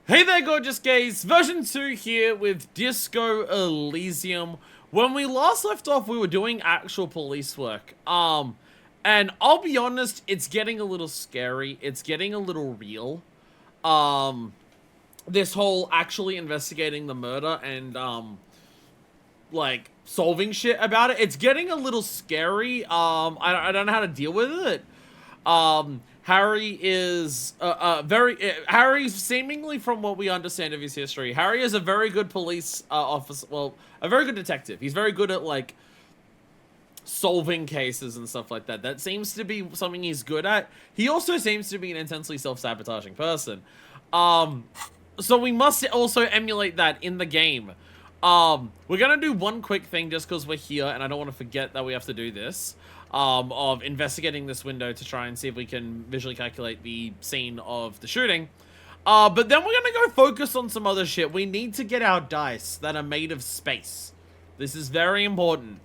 Hey there, gorgeous gays! Version 2 here with Disco Elysium. When we last left off, we were doing actual police work. And I'll be honest, it's getting a little scary. It's getting a little real. Um, this whole actually investigating the murder and, like, solving shit about it. It's getting a little scary. I don't know how to deal with it. Harry is Harry, seemingly from what we understand of his history, Harry is a very good police officer, well, a very good detective. He's very good at, like, solving cases and stuff like that. That seems to be something he's good at. He also seems to be an intensely self-sabotaging person. So we must also emulate that in the game. We're gonna do one quick thing just because we're here, and I don't want to forget that we have to do this. Of investigating this window to try and see if we can visually calculate the scene of the shooting. But then we're gonna go focus on some other shit. We need to get our dice that are made of space. This is very important.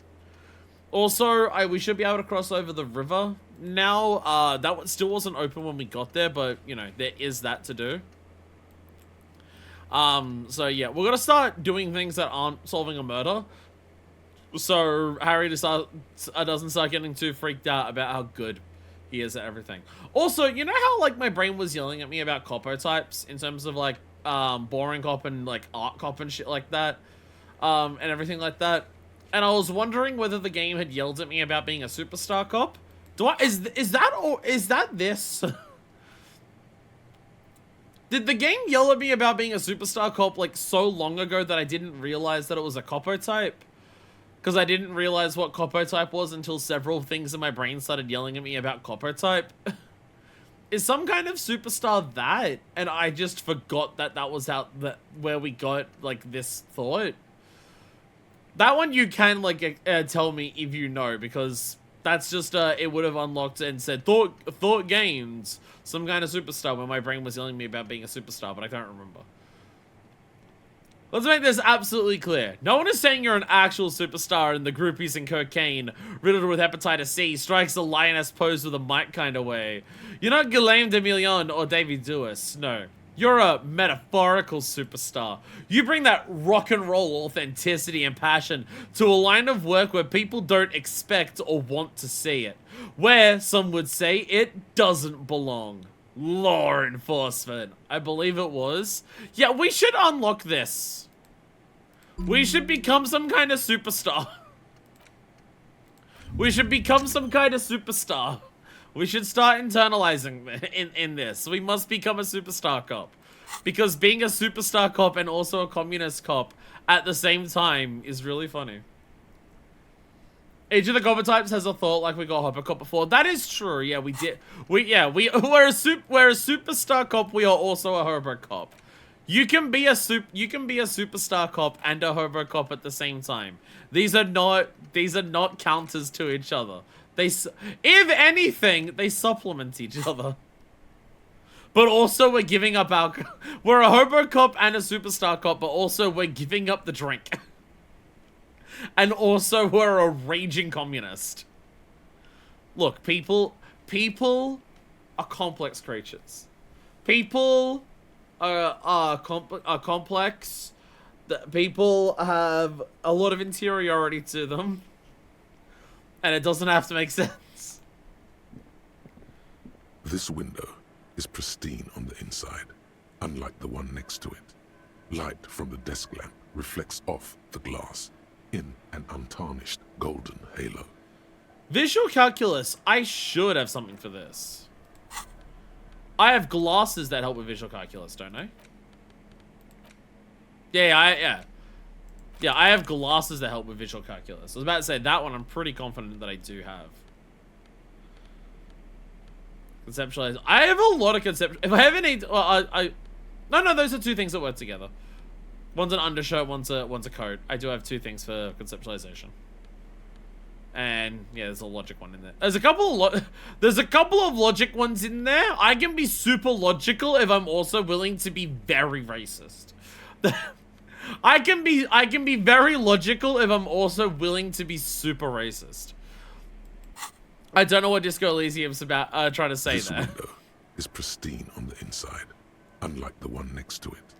Also, we should be able to cross over the river now. That one still wasn't open when we got there, but, you know, there is that to do. So yeah, we're gonna start doing things that aren't solving a murder. So Harry doesn't start getting too freaked out about how good he is at everything. Also, you know how, like, my brain was yelling at me about copo types in terms of, like, boring cop and, like, art cop and shit like that, and everything like that. And I was wondering whether the game had yelled at me about being a superstar cop. Is that this? Did the game yell at me about being a superstar cop, like, so long ago that I didn't realize that it was a copo type? Because I didn't realize what copo type was until several things in my brain started yelling at me about copo type. Is some kind of superstar that? And I just forgot that that was where we got, like, this thought. That one you can, like, tell me if you know, because that's just, it would have unlocked and said, thought games, some kind of superstar, when my brain was yelling at me about being a superstar, but I can't remember. Let's make this absolutely clear. No one is saying you're an actual superstar and the groupies and cocaine, riddled with hepatitis C, strikes the lioness pose with a mic kind of way. You're not Guillaume de Million or David Dewis, no. You're a metaphorical superstar. You bring that rock and roll authenticity and passion to a line of work where people don't expect or want to see it. Where, some would say, it doesn't belong. Law enforcement. I believe it was. Yeah, we should unlock this. We should become some kind of superstar. We should become some kind of superstar. We should start internalizing in this. We must become a superstar cop. Because being a superstar cop and also a communist cop at the same time is really funny. Each of the cover types has a thought like we got Hopper Cop before. That is true. Yeah, we did. We're a superstar cop. We are also a hobo cop. You can be a superstar cop and a hobo cop at the same time. These are not counters to each other. If anything, they supplement each other. But also we're giving up we're a hobo cop and a superstar cop, but also we're giving up the drink. And also, we're a raging communist. Look, people are complex creatures. People are complex. People have a lot of interiority to them. And it doesn't have to make sense. This window is pristine on the inside, unlike the one next to it. Light from the desk lamp reflects off the glass in an untarnished golden halo. Visual calculus. I should have something for this. I have glasses that help with visual calculus, don't I? Yeah, I have glasses that help with visual calculus. I was about to say that one I'm pretty confident that I do have. Conceptualize. I have a lot of concept. If I have any, no, those are two things that work together. One's an undershirt, one's a coat. I do have two things for conceptualization. And yeah, there's a logic one in there. There's a couple of logic ones in there. I can be super logical if I'm also willing to be very racist. I can be very logical if I'm also willing to be super racist. I don't know what Disco Elysium's about trying to say this there. Window is pristine on the inside, unlike the one next to it.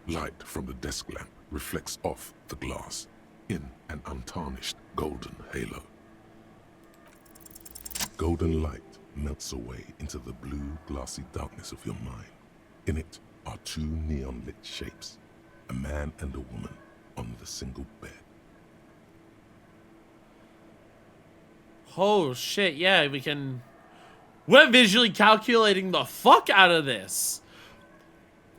Light from the desk lamp reflects off the glass in an untarnished golden halo. Golden light melts away into the blue, glassy darkness of your mind. In it are two neon-lit shapes, a man and a woman on the single bed. Oh shit, yeah, we're visually calculating the fuck out of this.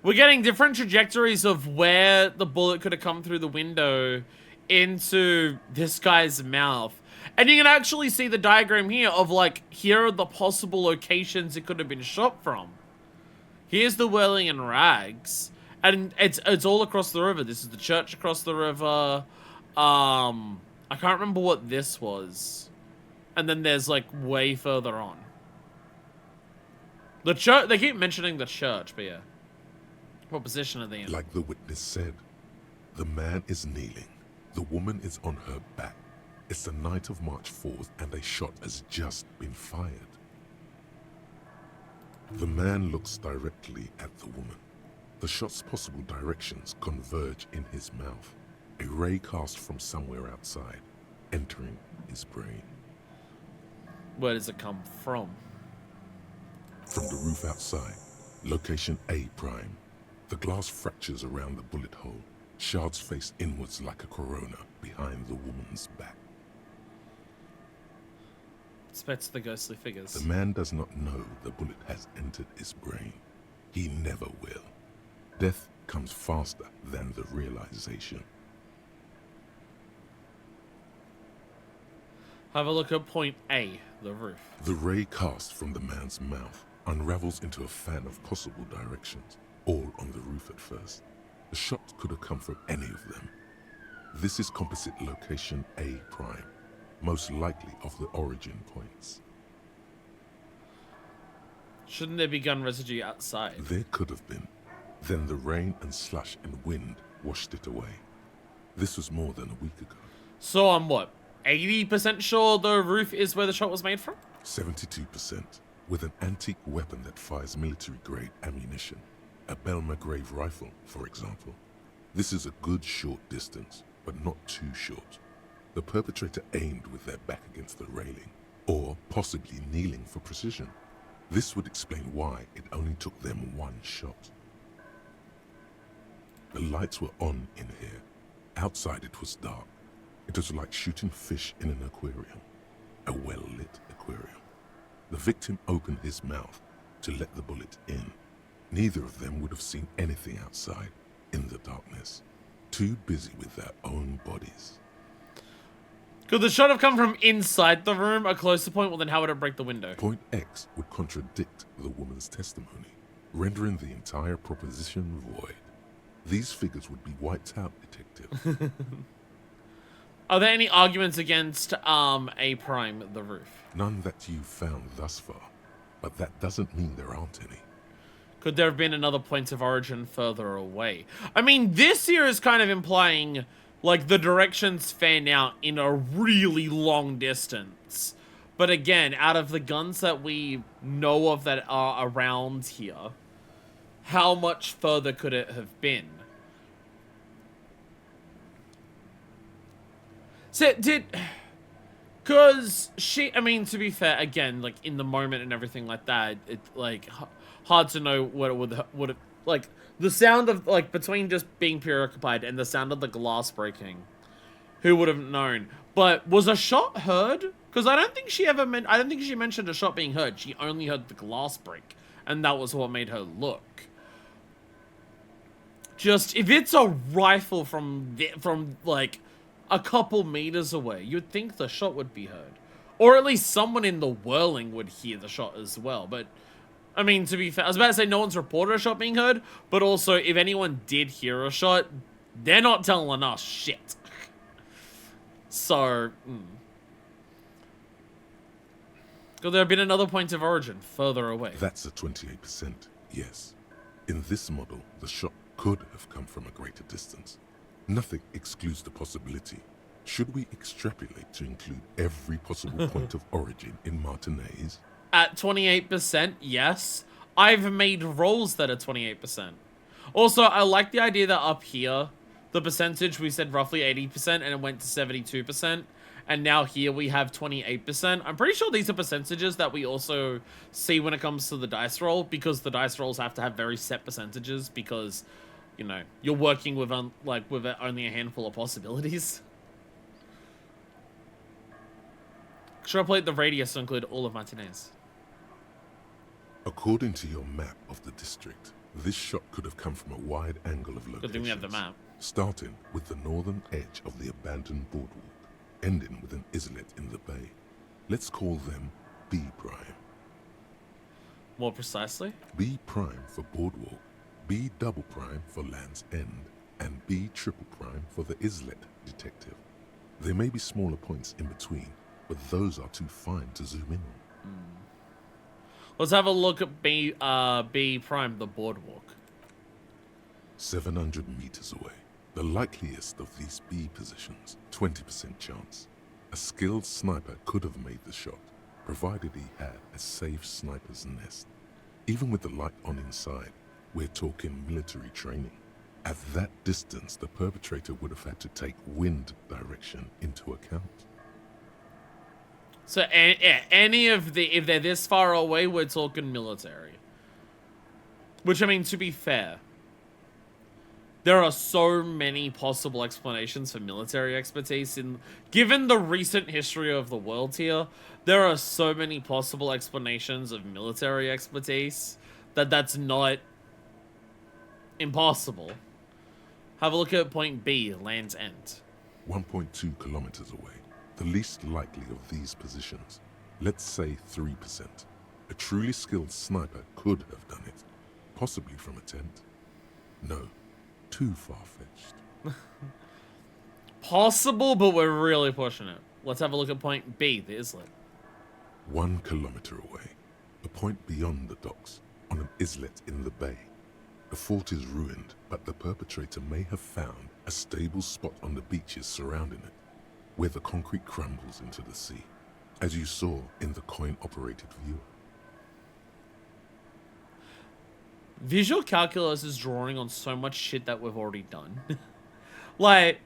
We're getting different trajectories of where the bullet could have come through the window into this guy's mouth. And you can actually see the diagram here of, like, here are the possible locations it could have been shot from. Here's the whirling and rags. And it's all across the river. This is the church across the river. I can't remember what this was. And then there's, like, way further on. The church, they keep mentioning the church, but yeah. What position are they in? Like the witness said, the man is kneeling. The woman is on her back. It's the night of March 4th and a shot has just been fired. The man looks directly at the woman. The shot's possible directions converge in his mouth. A ray cast from somewhere outside, entering his brain. Where does it come from? From the roof outside, location A prime. The glass fractures around the bullet hole. Shards face inwards like a corona behind the woman's back. Expects the ghostly figures. The man does not know the bullet has entered his brain. He never will. Death comes faster than the realization. Have a look at point A, the roof. The ray cast from the man's mouth unravels into a fan of possible directions, all on the roof at first. The shot could have come from any of them. This is composite location A prime, most likely of the origin points. Shouldn't there be gun residue outside? There could have been. Then the rain and slush and wind washed it away. This was more than a week ago. So I'm what, 80% sure the roof is where the shot was made from? 72%, with an antique weapon that fires military-grade ammunition. A Belma-grave rifle, for example. This is a good short distance, but not too short. The perpetrator aimed with their back against the railing, or possibly kneeling for precision. This would explain why it only took them one shot. The lights were on in here. Outside it was dark. It was like shooting fish in an aquarium, a well-lit aquarium. The victim opened his mouth to let the bullet in. Neither of them would have seen anything outside in the darkness, too busy with their own bodies. Could the shot have come from inside the room, a closer point? Well, then how would it break the window? Point X would contradict the woman's testimony, rendering the entire proposition void. These figures would be wiped out, detective. Are there any arguments against A prime, the roof? None that you've found thus far, but that doesn't mean there aren't any. Could there have been another point of origin further away? I mean, this here is kind of implying, like, the directions fan out in a really long distance. But again, out of the guns that we know of that are around here, how much further could it have been? So, because I mean, to be fair, again, like, in the moment and everything like that, it's, like, hard to know what it would, like, the sound of, like, between just being preoccupied and the sound of the glass breaking, who would have known? But was a shot heard? Because I don't think she mentioned a shot being heard. She only heard the glass break, and that was what made her look. Just, if it's a rifle from like, a couple meters away, you'd think the shot would be heard. Or at least someone in the whirling would hear the shot as well. But, I mean, to be fair, I was about to say no one's reported a shot being heard, but also, if anyone did hear a shot, they're not telling us shit. So, Could there have been another point of origin further away? That's a 28%, yes. In this model, the shot could have come from a greater distance. Nothing excludes the possibility. Should we extrapolate to include every possible point of origin in Martinez? At 28%, yes. I've made rolls that are 28%. Also, I like the idea that up here, the percentage, we said roughly 80%, and it went to 72%. And now here we have 28%. I'm pretty sure these are percentages that we also see when it comes to the dice roll, because the dice rolls have to have very set percentages, because, you know, you're working with, with only a handful of possibilities. Extrapolate the radius to include all of matinees. According to your map of the district, this shot could have come from a wide angle of locations. Good thing we have the map. Starting with the northern edge of the abandoned boardwalk, ending with an islet in the bay. Let's call them B prime. More precisely? B prime for boardwalk, B double prime for Land's End, and B triple prime for the islet detective. There may be smaller points in between, but those are too fine to zoom in on. Let's have a look at B prime, the boardwalk. 700 meters away. The likeliest of these B positions, 20% chance. A skilled sniper could have made the shot, provided he had a safe sniper's nest. Even with the light on inside, we're talking military training. At that distance, the perpetrator would have had to take wind direction into account. So, any of the, if they're this far away, we're talking military. Which, I mean, to be fair, there are so many possible explanations for military expertise given the recent history of the world here, there are so many possible explanations of military expertise that's not impossible. Have a look at point B, Land's End. 1.2 kilometers away. The least likely of these positions, let's say 3%. A truly skilled sniper could have done it, possibly from a tent. No, too far-fetched. Possible, but we're really pushing it. Let's have a look at point B, the islet. 1 kilometer away, a point beyond the docks, on an islet in the bay. The fort is ruined, but the perpetrator may have found a stable spot on the beaches surrounding it, where the concrete crumbles into the sea, as you saw in the coin-operated viewer. Visual calculus is drawing on so much shit that we've already done. Like,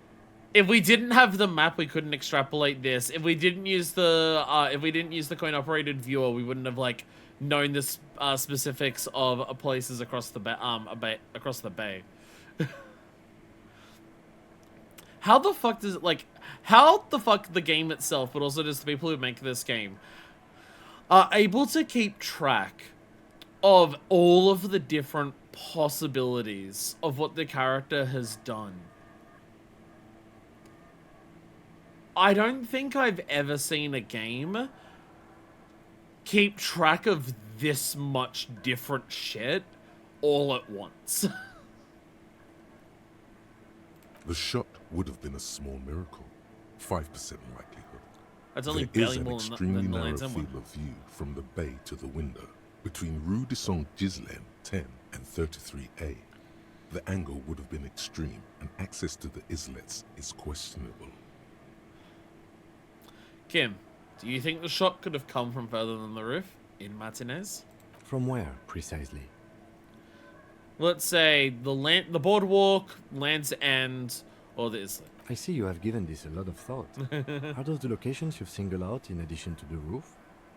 if we didn't have the map, we couldn't extrapolate this. If we didn't use the coin-operated viewer, we wouldn't have like known the specifics of places across the across the bay. How the fuck does it, like, how the fuck the game itself, but also just the people who make this game, are able to keep track of all of the different possibilities of what the character has done? I don't think I've ever seen a game keep track of this much different shit all at once. The shot would have been a small miracle, 5% likelihood. That's only There is barely an more extremely than the narrow Land's End one. field of view from the bay to the window, between Rue de Saint-Ghislain 10 and 33A. The angle would have been extreme, and access to the islets is questionable. Kim, do you think the shot could have come from further than the roof? In Martinez? From where, precisely? Let's say the boardwalk, Land's End, or the islet. I see you have given this a lot of thought. Are those the locations you've singled out in addition to the roof?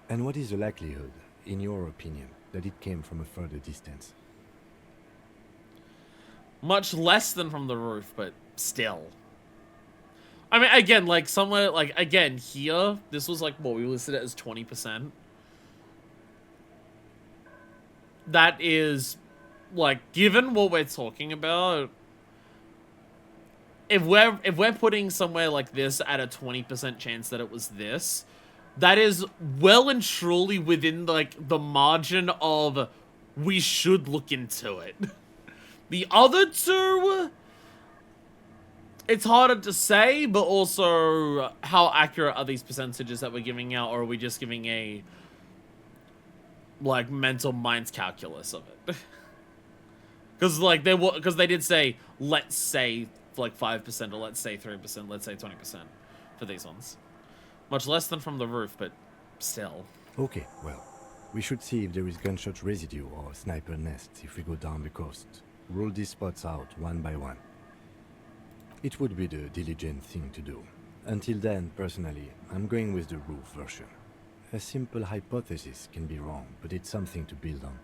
And what is the likelihood, in your opinion, that it came from a further distance? Much less than from the roof, but still. I mean, again, like, somewhere, like, again, here, this was, like, what, we listed it as 20%. That is, like, given what we're talking about, if we're putting somewhere like this at a 20% chance that it was this, that is well and truly within, like, the margin of we should look into it. The other two, it's harder to say, but also how accurate are these percentages that we're giving out, or are we just giving a, like, mental minds calculus of it? Because, like, they did say, let's say, like, 5%, or let's say 3%, let's say 20% for these ones. Much less than from the roof, but still. Okay, well, We should see if there is gunshot residue or sniper nests if we go down the coast. Roll these spots out one by one. It would be the diligent thing to do. Until then, personally, I'm going with the roof version. A simple hypothesis can be wrong, but it's something to build on.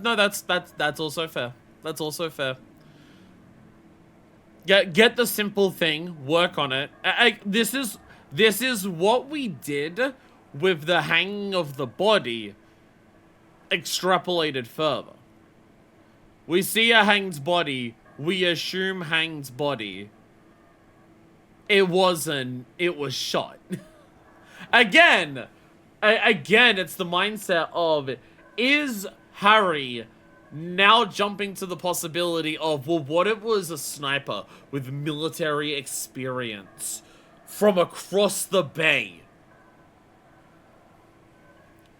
No, that's also fair. That's also fair. Get the simple thing, work on it. This is what we did with the hanging of the body, extrapolated further. We see a hanged body, we assume hanged body. It wasn't, it was shot. Again, it's the mindset of, is Harry now jumping to the possibility of, well, what if it was a sniper with military experience from across the bay?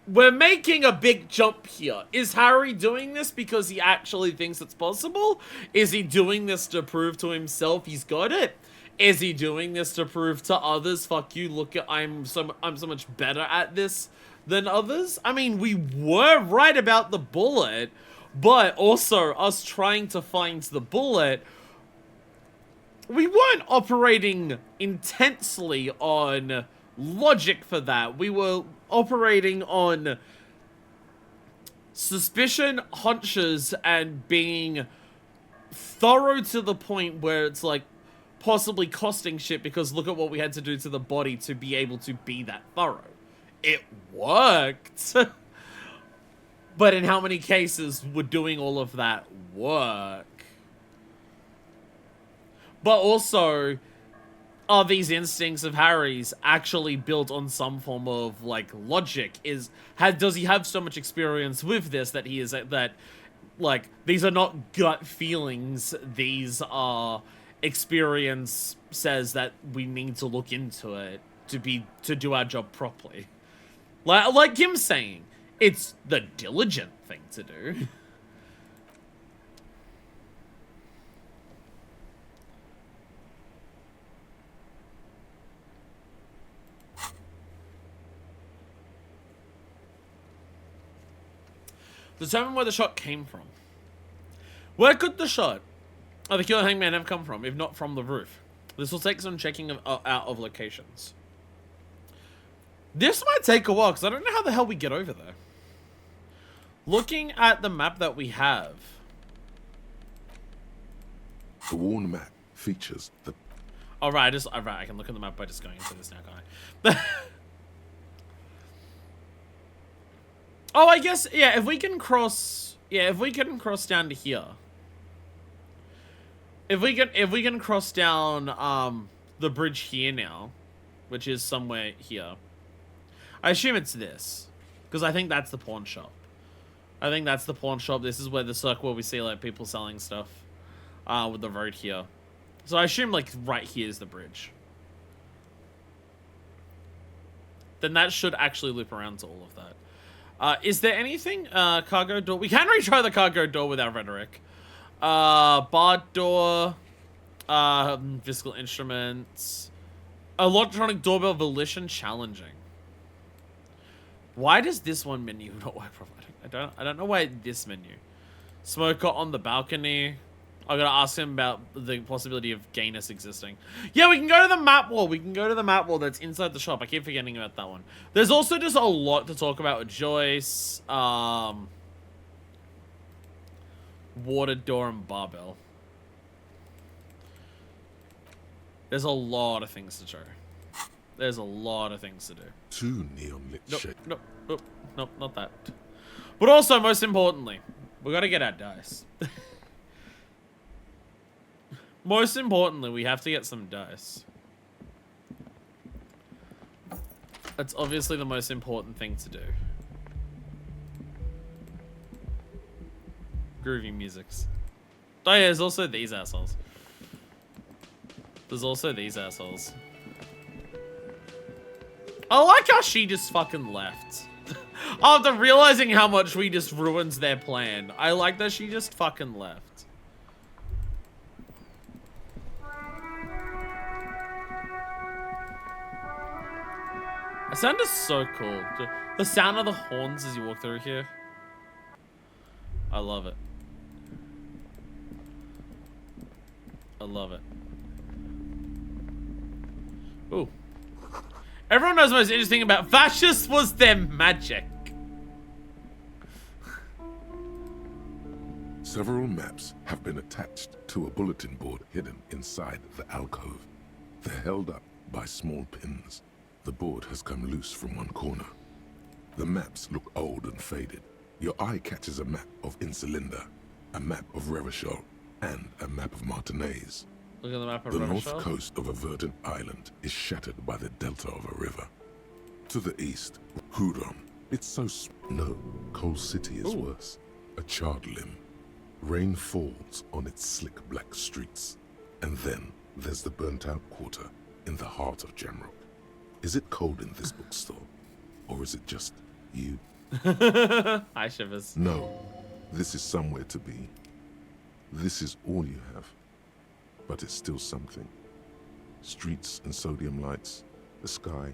We're making a big jump here. Is Harry doing this because he actually thinks it's possible? Is he doing this to prove to himself he's got it? Is he doing this to prove to others, fuck you, look at, I'm so much better at this than others? I mean, we were right about the bullet, but also us trying to find the bullet, we weren't operating intensely on logic for that. We were operating on suspicion, hunches, and being thorough to the point where it's like possibly costing shit, because look at what we had to do to the body to be able to be that thorough. It worked. But in how many cases would doing all of that work? But also, are these instincts of Harry's actually built on some form of, like, logic? Does he have so much experience with this that he is, that, like, these are not gut feelings, these are experience says that we need to look into it to do our job properly. Like him saying, it's the diligent thing to do. Determine where the shot came from. Where could the shot of the killer hangman have come from, if not from the roof? This will take some checking out of locations. This might take a while, because I don't know how the hell we get over there. Looking at the map that we have. The worn map features the... Alright, I can look at the map by just going into this now, can't I? Oh, I guess, yeah, if we can cross down to here. If we can cross down the bridge here now, which is somewhere here. I assume it's this, because I think that's the pawn shop. This is where the circle where we see like people selling stuff with the road here. So I assume like right here is the bridge. Then that should actually loop around to all of that. Is there anything? Cargo door. We can retry the cargo door with our rhetoric. Bar door. Physical instruments. Electronic doorbell volition challenging. Why does this one menu not work properly? I don't know why this menu. Smoker on the balcony. I gotta ask him about the possibility of gayness existing. Yeah, we can go to the map wall. That's inside the shop. I keep forgetting about that one. There's also just a lot to talk about with Joyce. Water door and barbell. There's a lot of things to do. Two neon lit shades. Nope, not that. But also, most importantly, we gotta get our dice. Most importantly, we have to get some dice. That's obviously the most important thing to do. Groovy musics. Oh yeah, there's also these assholes. I like how she just fucking left. After realizing how much we just ruined their plan. I like that she just fucking left. The sound is so cool. The sound of the horns as you walk through here. I love it. I love it. Ooh. Everyone knows the most interesting about fascists was their magic. Several maps have been attached to a bulletin board hidden inside the alcove. They're held up by small pins. The board has come loose from one corner. The maps look old and faded. Your eye catches a map of Insulinda, a map of Revachol, and a map of Martinez. Look at the map of The Revachol. north coast of a verdant island is shattered by the delta of a river. To the east, Huron. It's so no, Coal City is worse. A charred limb. Rain falls on its slick black streets. And then there's the burnt-out quarter in the heart of Jamrock. Is it cold in this bookstore? Or is it just you? Hi, Shivers. No, this is somewhere to be. This is all you have. But it's still something. Streets and sodium lights, the sky,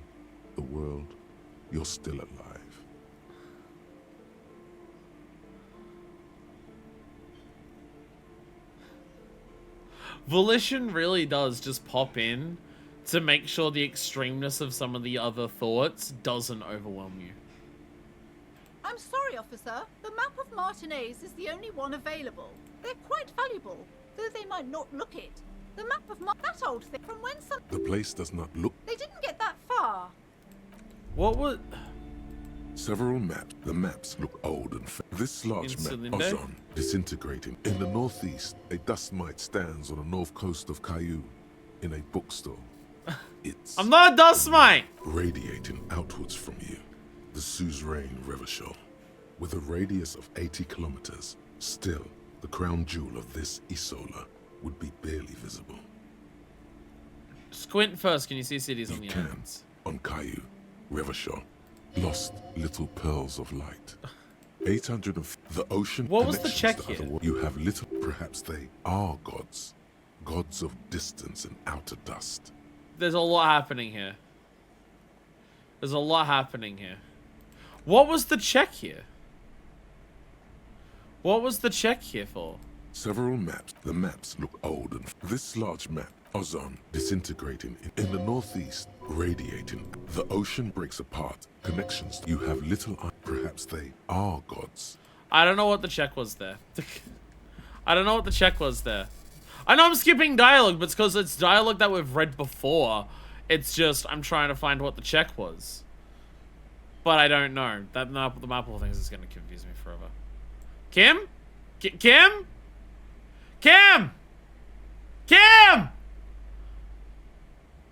the world. You're still alive. Volition really does just pop in to make sure the extremeness of some of the other thoughts doesn't overwhelm you. I'm sorry, officer. The map of Martinez is the only one available. They're quite valuable, though they might not look it. The map of that old thing from when some... The place does not look... They didn't get that far. What would... Several maps. The maps look old and this large map Insulindo? Ozon disintegrating. In the northeast, a dust mite stands on the north coast of Caillou in a bookstore. It's I'm not a dust mite! radiating outwards from you. The suzerain Revachol. With a radius of 80 kilometers, still, the crown jewel of this Isola would be barely visible. Squint first, can you see cities on You the can, islands? on Caillou, Revachol, lost little pearls of light. 800 of the ocean. What was the connections check to other here? You have little, perhaps they are gods. Gods of distance and outer dust. There's a lot happening here. There's a lot happening here. What was the check here? What was the check here for? Several maps. The maps look old and this large map, Ozon, disintegrating in the northeast, radiating. The ocean breaks apart. Connections. You have little. Perhaps they are gods. I don't know what the check was there. I don't know what the check was there. I know I'm skipping dialogue, but it's because it's dialogue that we've read before. It's just I'm trying to find what the check was. But I don't know. That map, the map of things is going to confuse me forever. Kim? Kim? Kim? Kim?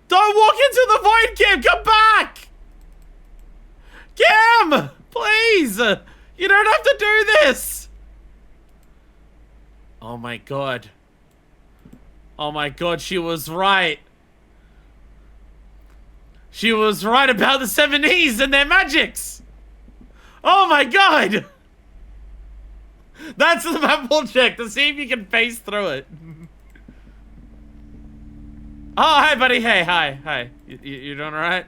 Don't walk into the void, Kim! Come back! Kim! Please! You don't have to do this! Oh my god. Oh my god, she was right. She was right about the 7Es and their magics! Oh my god! That's the map we'll check to see if you can phase through it. Oh, hi buddy, hey, hi. You doing alright?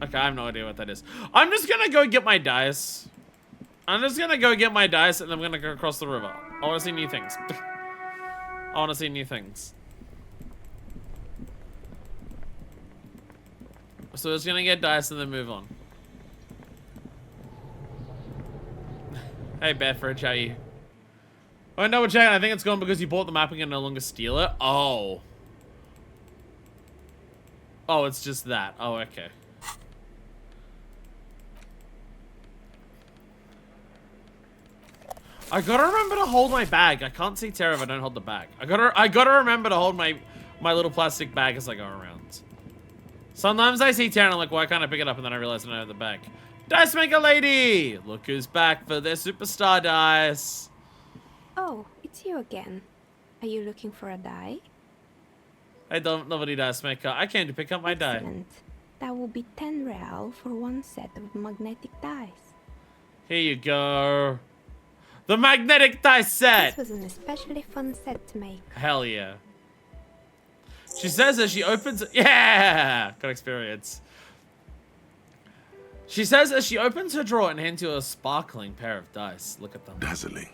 Okay, I have no idea what that is. I'm just gonna go get my dice. And I'm gonna go across the river. I wanna see new things. I wanna see new things. So we're just gonna get dice and then move on. Hey Bethridge, how you? Oh, no, we're checking. I think it's gone because you bought the map and can no longer steal it. Oh. Oh, it's just that. Oh, okay. I gotta remember to hold my bag. I can't see Terra if I don't hold the bag. I gotta remember to hold my little plastic bag as I go around. Sometimes I see Terra and I'm like, why can't I pick it up? And then I realize I don't have the bag. Dice Maker Lady! Look who's back for their superstar dice. Oh, it's you again. Are you looking for a die? Hey, nobody Dice Maker. I came to pick up my die. Excellent. That will be 10 real for one set of magnetic dice. Here you go. The magnetic dice set! This was an especially fun set to make. Hell yeah. She says as she opens... Yeah! Got experience. She says as she opens her drawer and hands you a sparkling pair of dice. Look at them. Dazzling.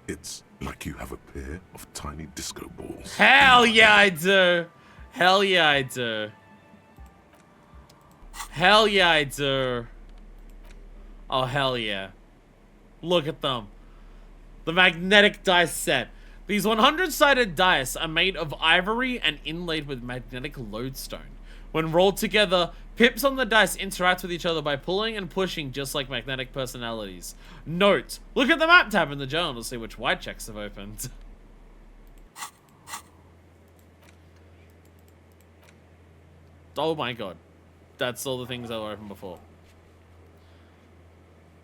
It's like you have a pair of tiny disco balls. Hell yeah, I do. Hell yeah, I do. Hell yeah, I do. Oh, hell yeah. Look at them. The magnetic dice set. These 100-sided dice are made of ivory and inlaid with magnetic lodestone. When rolled together, pips on the dice interact with each other by pulling and pushing just like magnetic personalities. Note, look at the map tab in the journal to see which white checks have opened. Oh my god. That's all the things that were open before.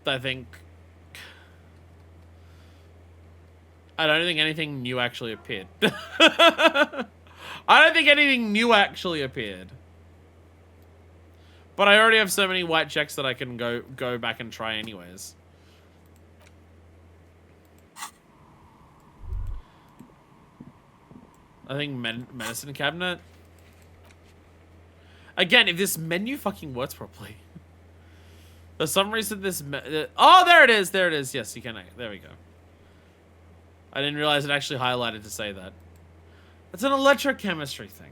I think... I don't think anything new actually appeared. I don't think anything new actually appeared. But I already have so many white checks that I can go back and try anyways. I think medicine cabinet. Again, if this menu fucking works properly. For some reason this... oh, there it is. There it is. Yes, you can... There we go. I didn't realize it actually highlighted to say that. It's an electrochemistry thing.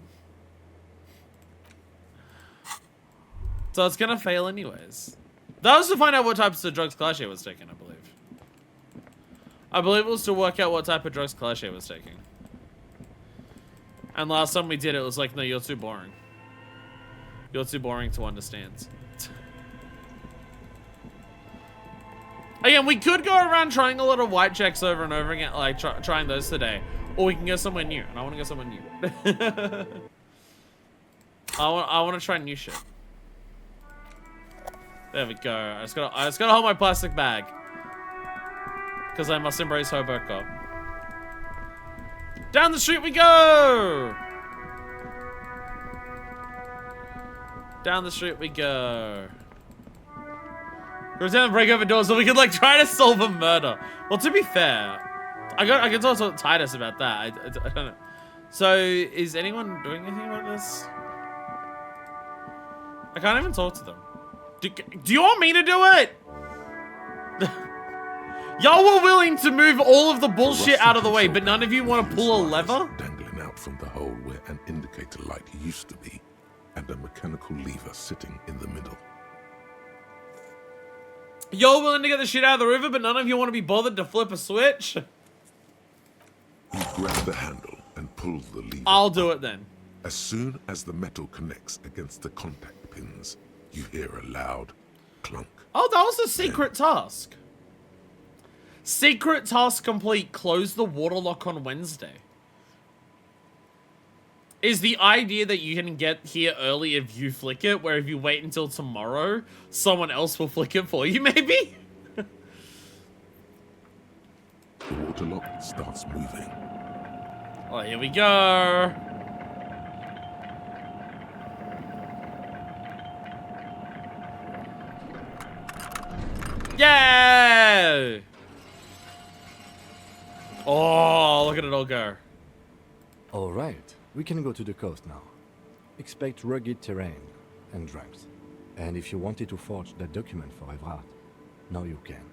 So it's gonna fail anyways. That was to find out what types of drugs Clashé was taking, I believe. I believe it was to work out what type of drugs Clashé was taking. And last time we did it was like, no, you're too boring. You're too boring to understand. Again, we could go around trying a lot of white checks over and over again, like trying those today. Or we can go somewhere new, and I want to go somewhere new. I want to try new shit. There we go. I just gotta hold my plastic bag. Because I must embrace Hobo Cop. Down the street we go! Down the street we go. We're going to break open doors so we can like try to solve a murder. Well, to be fair, I can talk to Titus about that. I don't know. So, is anyone doing anything about this? I can't even talk to them. Do you want me to do it? Y'all were willing to move all of the bullshit out of the way, but none of you want to pull a lever? Dangling out from the hole where an indicator light used to be, and a mechanical lever sitting in the middle. You're willing to get the shit out of the river, but none of you want to be bothered to flip a switch? You grab the handle and pull the lever. I'll do it then. As soon as the metal connects against the contact pins, you hear a loud clunk. Oh, that was a secret task. Secret task complete. Close the water lock on Wednesday. Is the idea that you can get here early if you flick it, where if you wait until tomorrow, someone else will flick it for you, maybe? The water lock starts moving. Oh, here we go. Yay! Oh, look at it all go. All right, we can go to the coast now. Expect rugged terrain and drugs. And if you wanted to forge that document for Everard, now you can.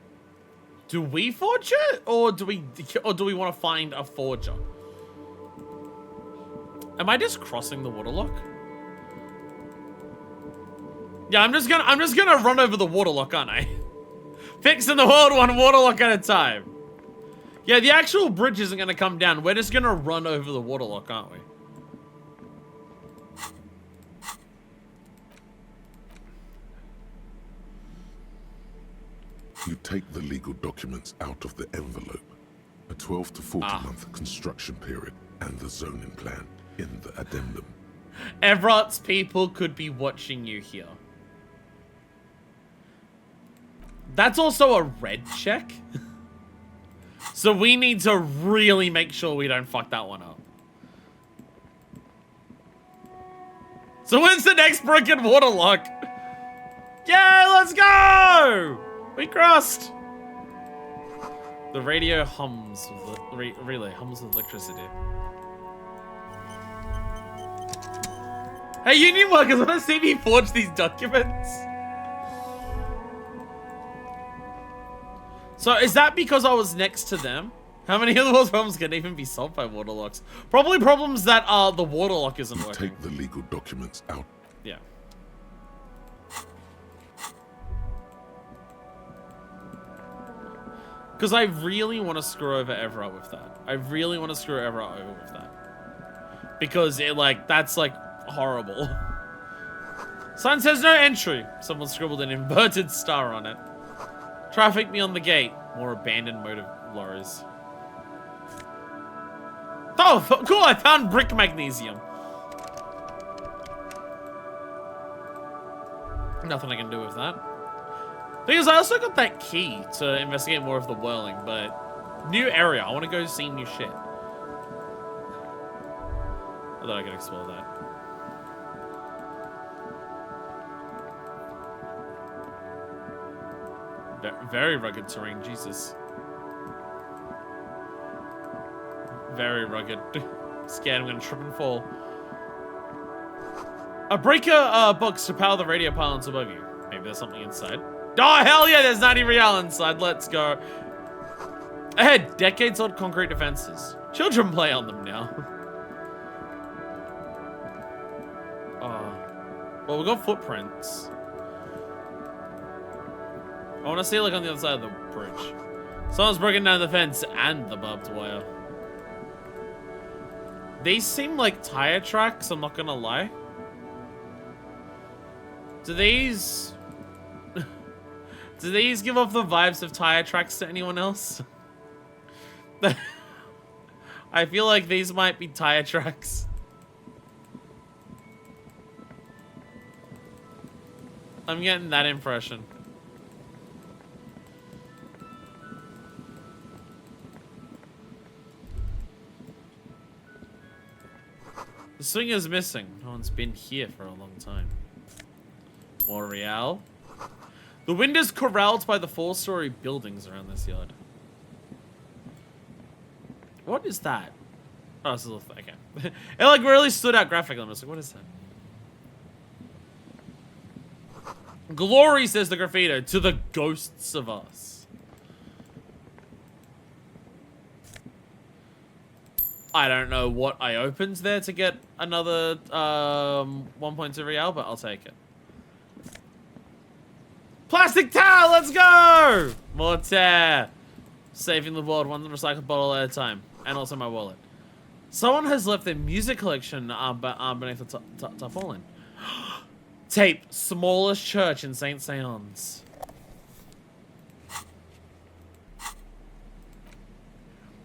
Do we forge it, or do we want to find a forger? Am I just crossing the waterlock? Yeah, I'm just gonna run over the waterlock, aren't I? Fixing the world one waterlock at a time. Yeah, the actual bridge isn't gonna come down. We're just gonna run over the waterlock, aren't we? You take the legal documents out of the envelope. A 12 to 40 month construction period and the zoning plan in the addendum. Everard's people could be watching you here. That's also a red check. So we need to really make sure we don't fuck that one up. So when's the next broken waterlock? Yeah, let's go! We crossed! The radio hums with the relay hums with electricity. Hey, union workers, want to see me forge these documents? So is that because I was next to them? How many of the world's problems can even be solved by waterlocks? Probably problems that the waterlock isn't working. Take the legal documents out. Yeah. Because I really want to screw over Everett with that. I really want to screw Everett over with that. Because it, like, that's, like, horrible. Sign says no entry. Someone scribbled an inverted star on it. Traffic beyond the gate. More abandoned motor lorries. Oh, cool, I found brick magnesium. Nothing I can do with that. Because I also got that key to investigate more of the whirling, but new area. I want to go see new shit. I thought I could explore that. Very rugged terrain, Jesus. Very rugged. Scared I'm gonna trip and fall. A breaker box to power the radio pylons above you. Maybe there's something inside. Oh, hell yeah, there's 90 real inside. Let's go. Ahead, decades-old concrete defenses. Children play on them now. Well, we got footprints. I want to see, like, on the other side of the bridge. Someone's broken down the fence and the barbed wire. These seem like tire tracks, I'm not gonna lie. Do these give off the vibes of tire tracks to anyone else? I feel like these might be tire tracks. I'm getting that impression. The swing is missing. No one's been here for a long time. More real. The wind is corralled by the 4-story buildings around this yard. What is that? Oh, it's a little thing. Okay. It like really stood out graphically. I'm just like, what is that? Glory, says the graffito, to the ghosts of us. I don't know what I opened there to get another 1.2 real, but I'll take it. Plastic towel, let's go! More tear. Saving the world one recycled bottle at a time. And also my wallet. Someone has left their music collection beneath the tarpaulin. Tape, smallest church in St. Seance.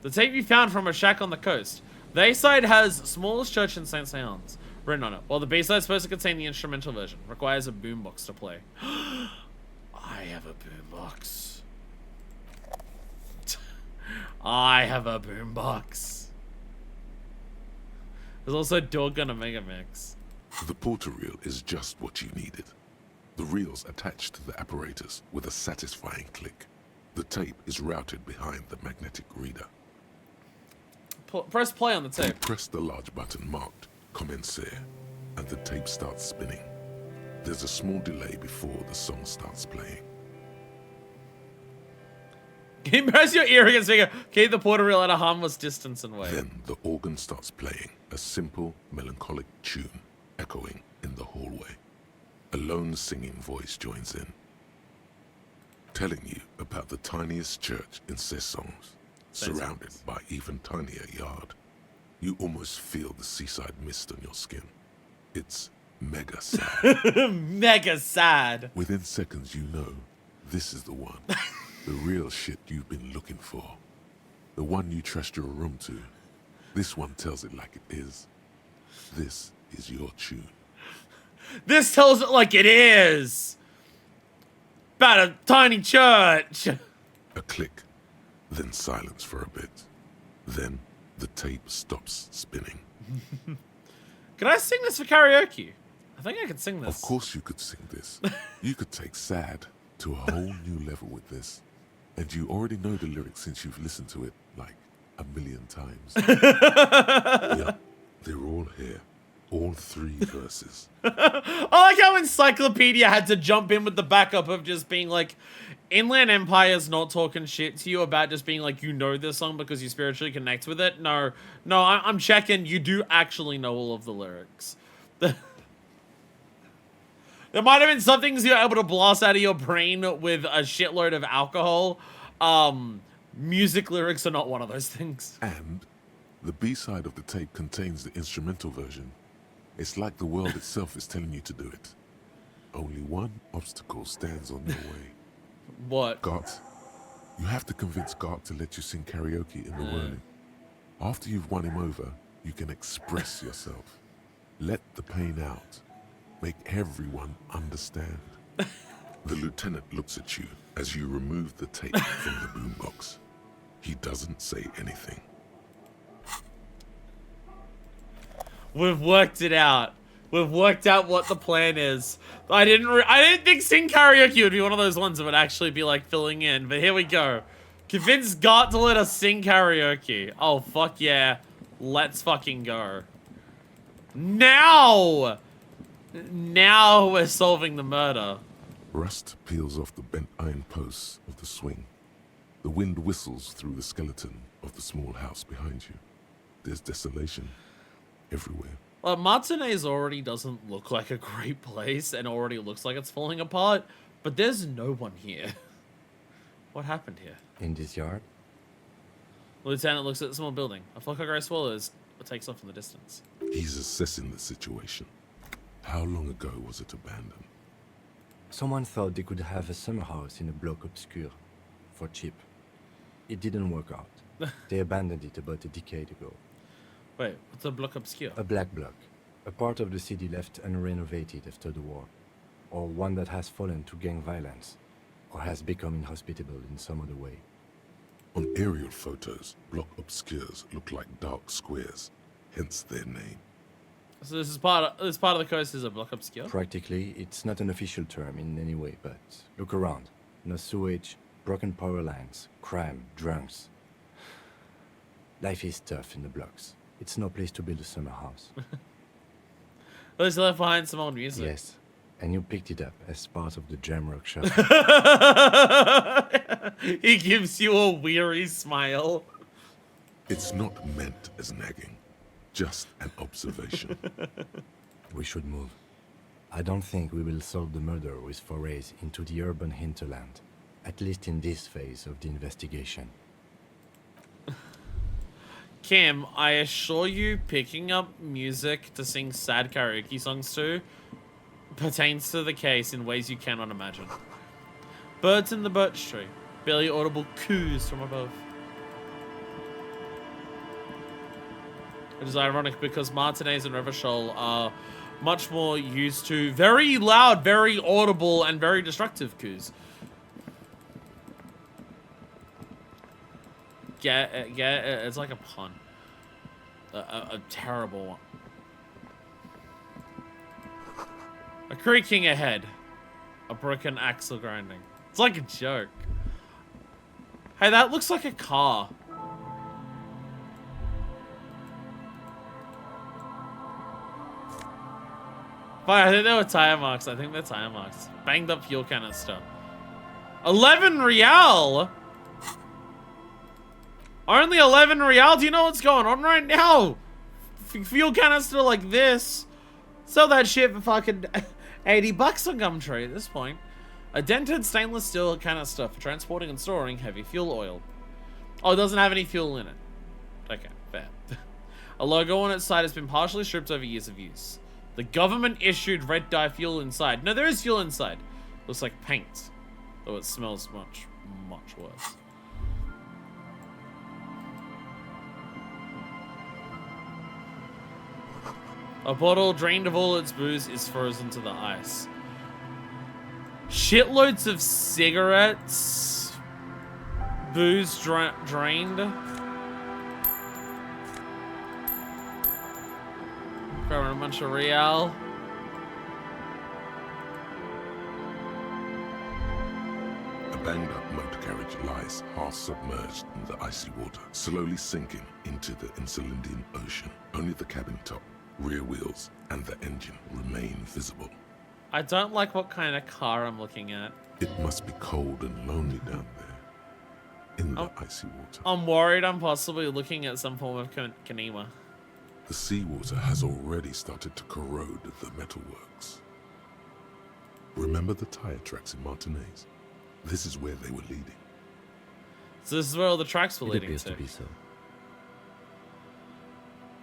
The tape you found from a shack on the coast. The A-side has smallest church in St. Seance written on it, while the B-side is supposed to contain the instrumental version. Requires a boombox to play. I have a boombox. I have a boombox. There's also Dog on Mega Mix. The porter reel is just what you needed. The reel's attached to the apparatus with a satisfying click. The tape is routed behind the magnetic reader. Press play on the tape. Press the large button marked Commencer, and the tape starts spinning. There's a small delay before the song starts playing. Press your ear against finger. Keep the porter reel at a harmless distance and wait. Then the organ starts playing a simple, melancholic tune echoing in the hallway. A lone singing voice joins in, telling you about the tiniest church in Cessons, surrounded by even tinier yard. You almost feel the seaside mist on your skin. It's mega sad. Mega sad. Within seconds, you know this is the one. The real shit you've been looking for. The one you trust your room to. This one tells it like it is. This is your tune. This tells it like it is. About a tiny church. A click, then silence for a bit. Then the tape stops spinning. Can I sing this for karaoke? I think I could sing this. Of course you could sing this. You could take sad to a whole new level with this. And you already know the lyrics since you've listened to it like 1,000,000 times. Yeah, they're all here. all 3 verses. I like how Encyclopedia had to jump in with the backup of just being like, Inland Empire's not talking shit to you about just being like, you know this song because you spiritually connect with it. No, I'm checking. You do actually know all of the lyrics. There might have been some things you're able to blast out of your brain with a shitload of alcohol. Music lyrics are not one of those things. And the B-side of the tape contains the instrumental version. It's like the world itself is telling you to do it. Only one obstacle stands on your way. What? Gart. You have to convince Gart to let you sing karaoke in the whirling. After you've won him over, you can express yourself. Let the pain out. Make everyone understand. The lieutenant looks at you as you remove the tape from the boombox. He doesn't say anything. We've worked it out. We've worked out what the plan is. I didn't think sing karaoke would be one of those ones that would actually be like filling in, but here we go. Convince Gart to let us sing karaoke. Oh, fuck yeah. Let's fucking go. Now we're solving the murder. Rust peels off the bent iron posts of the swing. The wind whistles through the skeleton of the small house behind you. There's desolation everywhere. Well, Martinez already doesn't look like a great place and already looks like it's falling apart, but there's no one here. What happened here? In this yard? Lieutenant looks at the small building. A flock of grey swallows takes off in the distance. He's assessing the situation. How long ago was it abandoned? Someone thought they could have a summer house in a bloc obscure for cheap. It didn't work out. They abandoned it about a decade ago. Wait, what's a block obscure? A black bloc. A part of the city left unrenovated after the war. Or one that has fallen to gang violence. Or has become inhospitable in some other way. On aerial photos, block obscures look like dark squares, hence their name. So this part of the coast is a block obscure? Practically, it's not an official term in any way, but look around. No sewage, broken power lines, crime, drunks. Life is tough in the blocks. It's no place to build a summer house. Well, they left behind some old music. Yes, and you picked it up as part of the Jamrock show. He gives you a weary smile. It's not meant as nagging, just an observation. We should move. I don't think we will solve the murder with forays into the urban hinterland, at least in this phase of the investigation. Kim, I assure you, picking up music to sing sad karaoke songs to pertains to the case in ways you cannot imagine. Birds in the birch tree. Barely audible coos from above. Which is ironic because Martinez and Revachol are much more used to very loud, very audible, and very destructive coos. It's like a pun. A terrible one. A creaking ahead. A broken axle grinding. It's like a joke. Hey, that looks like a car. Fine, I think they were tire marks. I think they're tire marks. Banged up fuel canister. 11 real? Only 11 real? Do you know what's going on right now? Fuel canister like this. Sell that shit for fucking 80 bucks on Gumtree at this point. A dented stainless steel canister for transporting and storing heavy fuel oil. Oh, it doesn't have any fuel in it. Okay, fair. A logo on its side has been partially stripped over years of use. The government issued red dye fuel inside. No, there is fuel inside. Looks like paint. Though it smells much, much worse. A bottle drained of all its booze is frozen to the ice. Shitloads of cigarettes. Booze drained. Grabbing a bunch of real. A banged up motor carriage lies half submerged in the icy water, slowly sinking into the Insulindian Ocean. Only the cabin top Rear wheels and the engine remain visible. I don't like what kind of car I'm looking at. It must be cold and lonely down there, in the icy water. I'm worried I'm possibly looking at some form of Kanima. The seawater has already started to corrode the metalworks. Remember the tire tracks in Martinez? This is where they were leading. So this is where all the tracks were It leading appears to. to be so.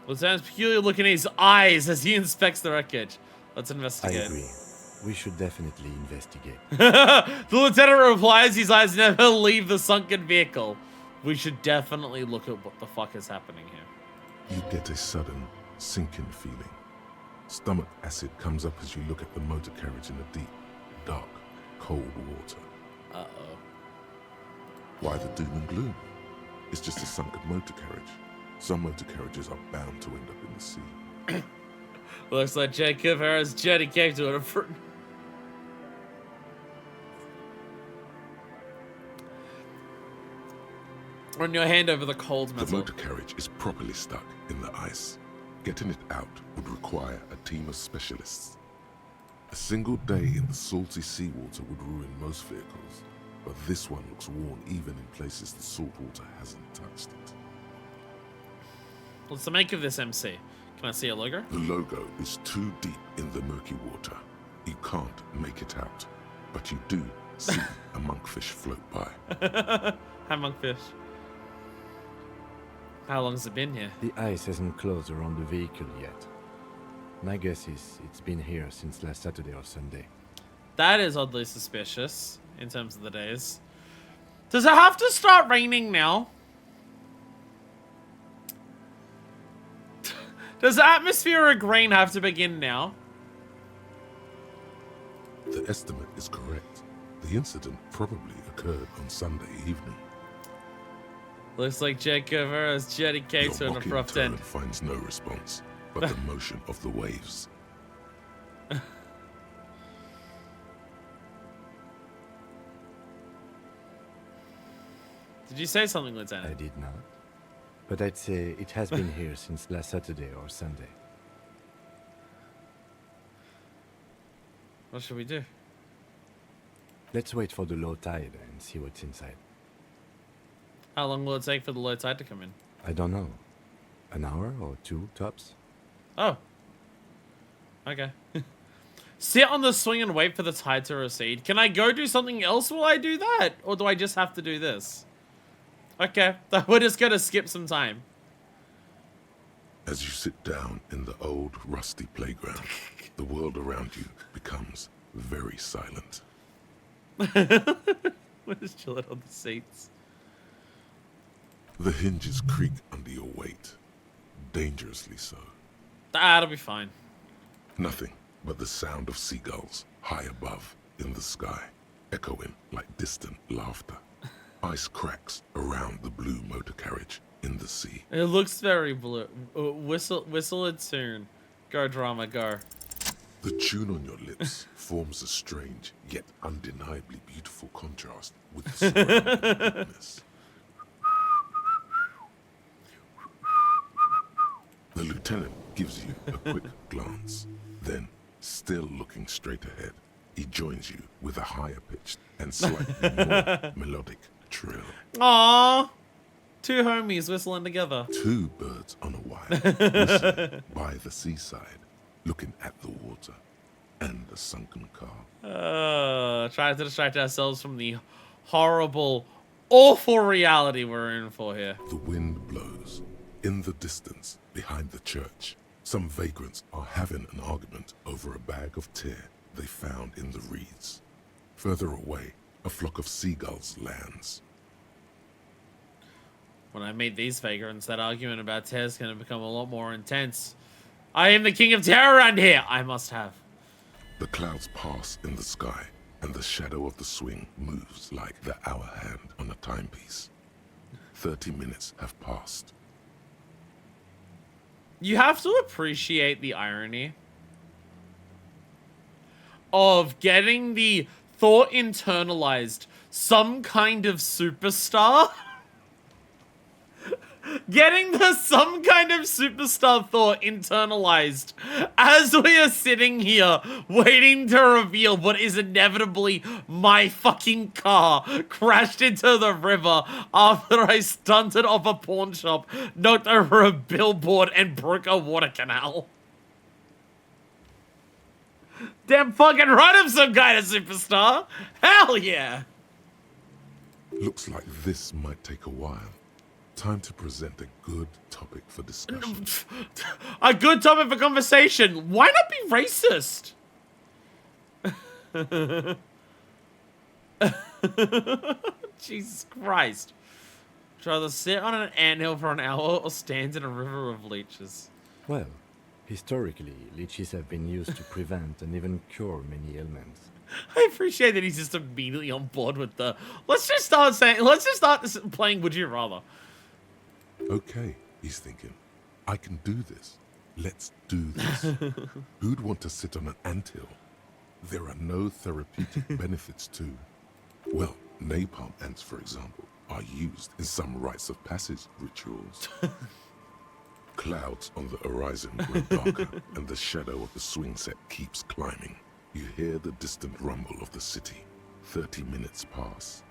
Lieutenant's peculiar look in his eyes as he inspects the wreckage. Let's I investigate. agree. We should definitely investigate. The lieutenant replies, his eyes never leave the sunken vehicle. We should definitely look at what the fuck is happening here. You get a sudden sinking feeling. Stomach acid comes up as you look at the motor carriage in the deep, dark, cold water. Uh-oh. Why the doom and gloom? It's just a sunken motor carriage. Some motor carriages are bound to end up in the sea. Looks like Jacob Harris jetty came to it. Run your hand over the cold The metal. motor carriage is properly stuck in the ice. Getting it out would require a team of specialists. A single day in the salty seawater would ruin most vehicles, but this one looks worn even in places the salt water hasn't touched it. What's the make of this MC? Can I see a logo? The logo is too deep in the murky water. You can't make it out, but you do see a monkfish float by. Hi, monkfish. How long's it been here? The ice hasn't closed around the vehicle yet. My guess is it's been here since last Saturday or Sunday. That is oddly suspicious in terms of the days. Does it have to start raining now? Does atmospheric rain have to begin now? The estimate is correct. The incident probably occurred on Sunday evening. Looks like Jacob Harris jetty came to Your an mocking abrupt tone end. finds no response, but the motion of the waves. Did you say something, I Lieutenant? did not. But I'd say it has been here since last Saturday or Sunday. What should we do? Let's wait for the low tide and see what's inside. How long will it take for the low tide to come in? I don't know. An hour or two, tops? Oh. Okay. Sit on the swing and wait for the tide to recede. Can I go do something else while I do that? Or do I just have to do this? Okay, we're just gonna skip some time. As you sit down in the old, rusty playground, the world around you becomes very silent. We're just chilling on the seats. The hinges creak under your weight, dangerously so. That'll be fine. Nothing but the sound of seagulls high above in the sky, echoing like distant laughter. Ice cracks around the blue motor carriage in the sea. It looks very blue. Whistle it soon. Go drama, go. The tune on your lips forms a strange yet undeniably beautiful contrast with the surrounding darkness. The lieutenant gives you a quick glance. Then, still looking straight ahead, he joins you with a higher pitched and slightly more melodic trill. Aww. Two homies whistling together. Two birds on a wire, whistling by the seaside, looking at the water and the sunken car. Trying to distract ourselves from the horrible, awful reality we're in for here. The wind blows. In the distance, behind the church, some vagrants are having an argument over a bag of tear they found in the reeds. Further away, a flock of seagulls lands. When I meet these vagrants, that argument about tear is going to become a lot more intense. I am the king of terror around here. I must have. The clouds pass in the sky, and the shadow of the swing moves like the hour hand on a timepiece. 30 minutes have passed. You have to appreciate the irony of getting the thought internalized some kind of superstar getting the some kind of superstar thought internalized as we are sitting here waiting to reveal what is inevitably my fucking car crashed into the river after I stunted off a pawn shop, knocked over a billboard, and broke a water canal. Damn fucking right I'm some kind of superstar. Hell yeah. Looks like this might take a while. Time to present a good topic for discussion. A good topic for conversation. Why not be racist? Jesus Christ. Would you rather sit on an anthill for an hour or stand in a river of leeches? Well, historically, leeches have been used to prevent and even cure many ailments. I appreciate that he's just immediately on board with the. Let's just start playing Would You Rather. Okay, he's thinking. I can do this. Let's do this. Who'd want to sit on an anthill? There are no therapeutic benefits to. Well, napalm ants, for example, are used in some rites of passage rituals. Clouds on the horizon grow darker, and the shadow of the swing set keeps climbing. You hear the distant rumble of the city. 30 minutes pass.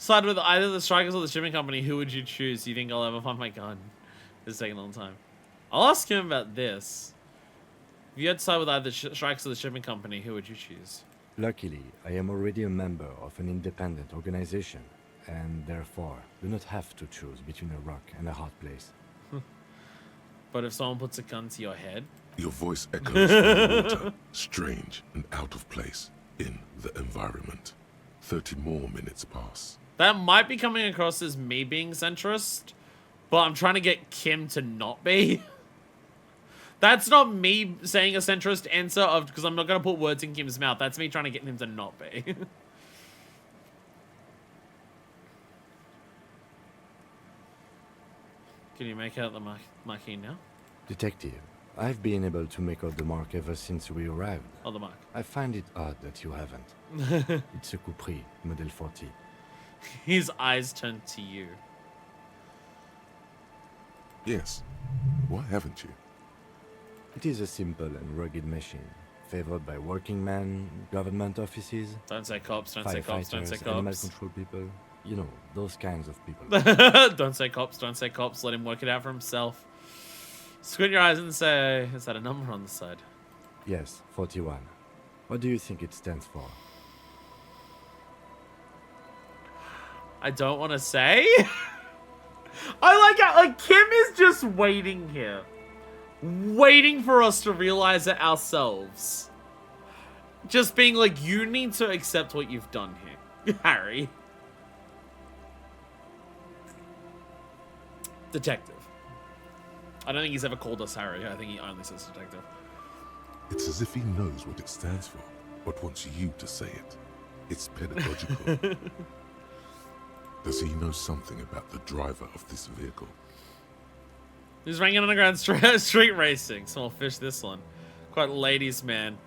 Side with either the strikers or the shipping company, who would you choose? Do you think I'll ever find my gun? It's taking a long time. I'll ask him about this. If you had to side with either the strikers or the shipping company, who would you choose? Luckily, I am already a member of an independent organization, and therefore do not have to choose between a rock and a hot place. But if someone puts a gun to your head? Your voice echoes underwater, strange and out of place in the environment. 30 more minutes pass. That might be coming across as me being centrist, but I'm trying to get Kim to not be. That's not me saying a centrist answer of because I'm not going to put words in Kim's mouth. That's me trying to get him to not be. Can you make out the marquee now? Detective, I've been able to make out the mark ever since we arrived. Oh, the mark. I find it odd that you haven't. It's a Capri, Model 40. His eyes turned to you. Yes. Why haven't you? It is a simple and rugged machine, favored by working men, government offices, Don't say cops, don't say cops, don't say firefighters, animal cops. control people. You know, those kinds of people. Don't say cops, don't say cops. Let him work it out for himself. Squint your eyes and say, is that a number on the side? Yes, 41. What do you think it stands for? I don't want to say. I like how, like, Kim is just waiting here. Waiting for us to realize it ourselves. Just being like, you need to accept what you've done here, Harry. Detective. I don't think he's ever called us Harry. I think he only says detective. It's as if he knows what it stands for, but wants you to say it. It's pedagogical. Does he know something about the driver of this vehicle? He's ranking underground street racing. Small fish, this one. Quite ladies, man.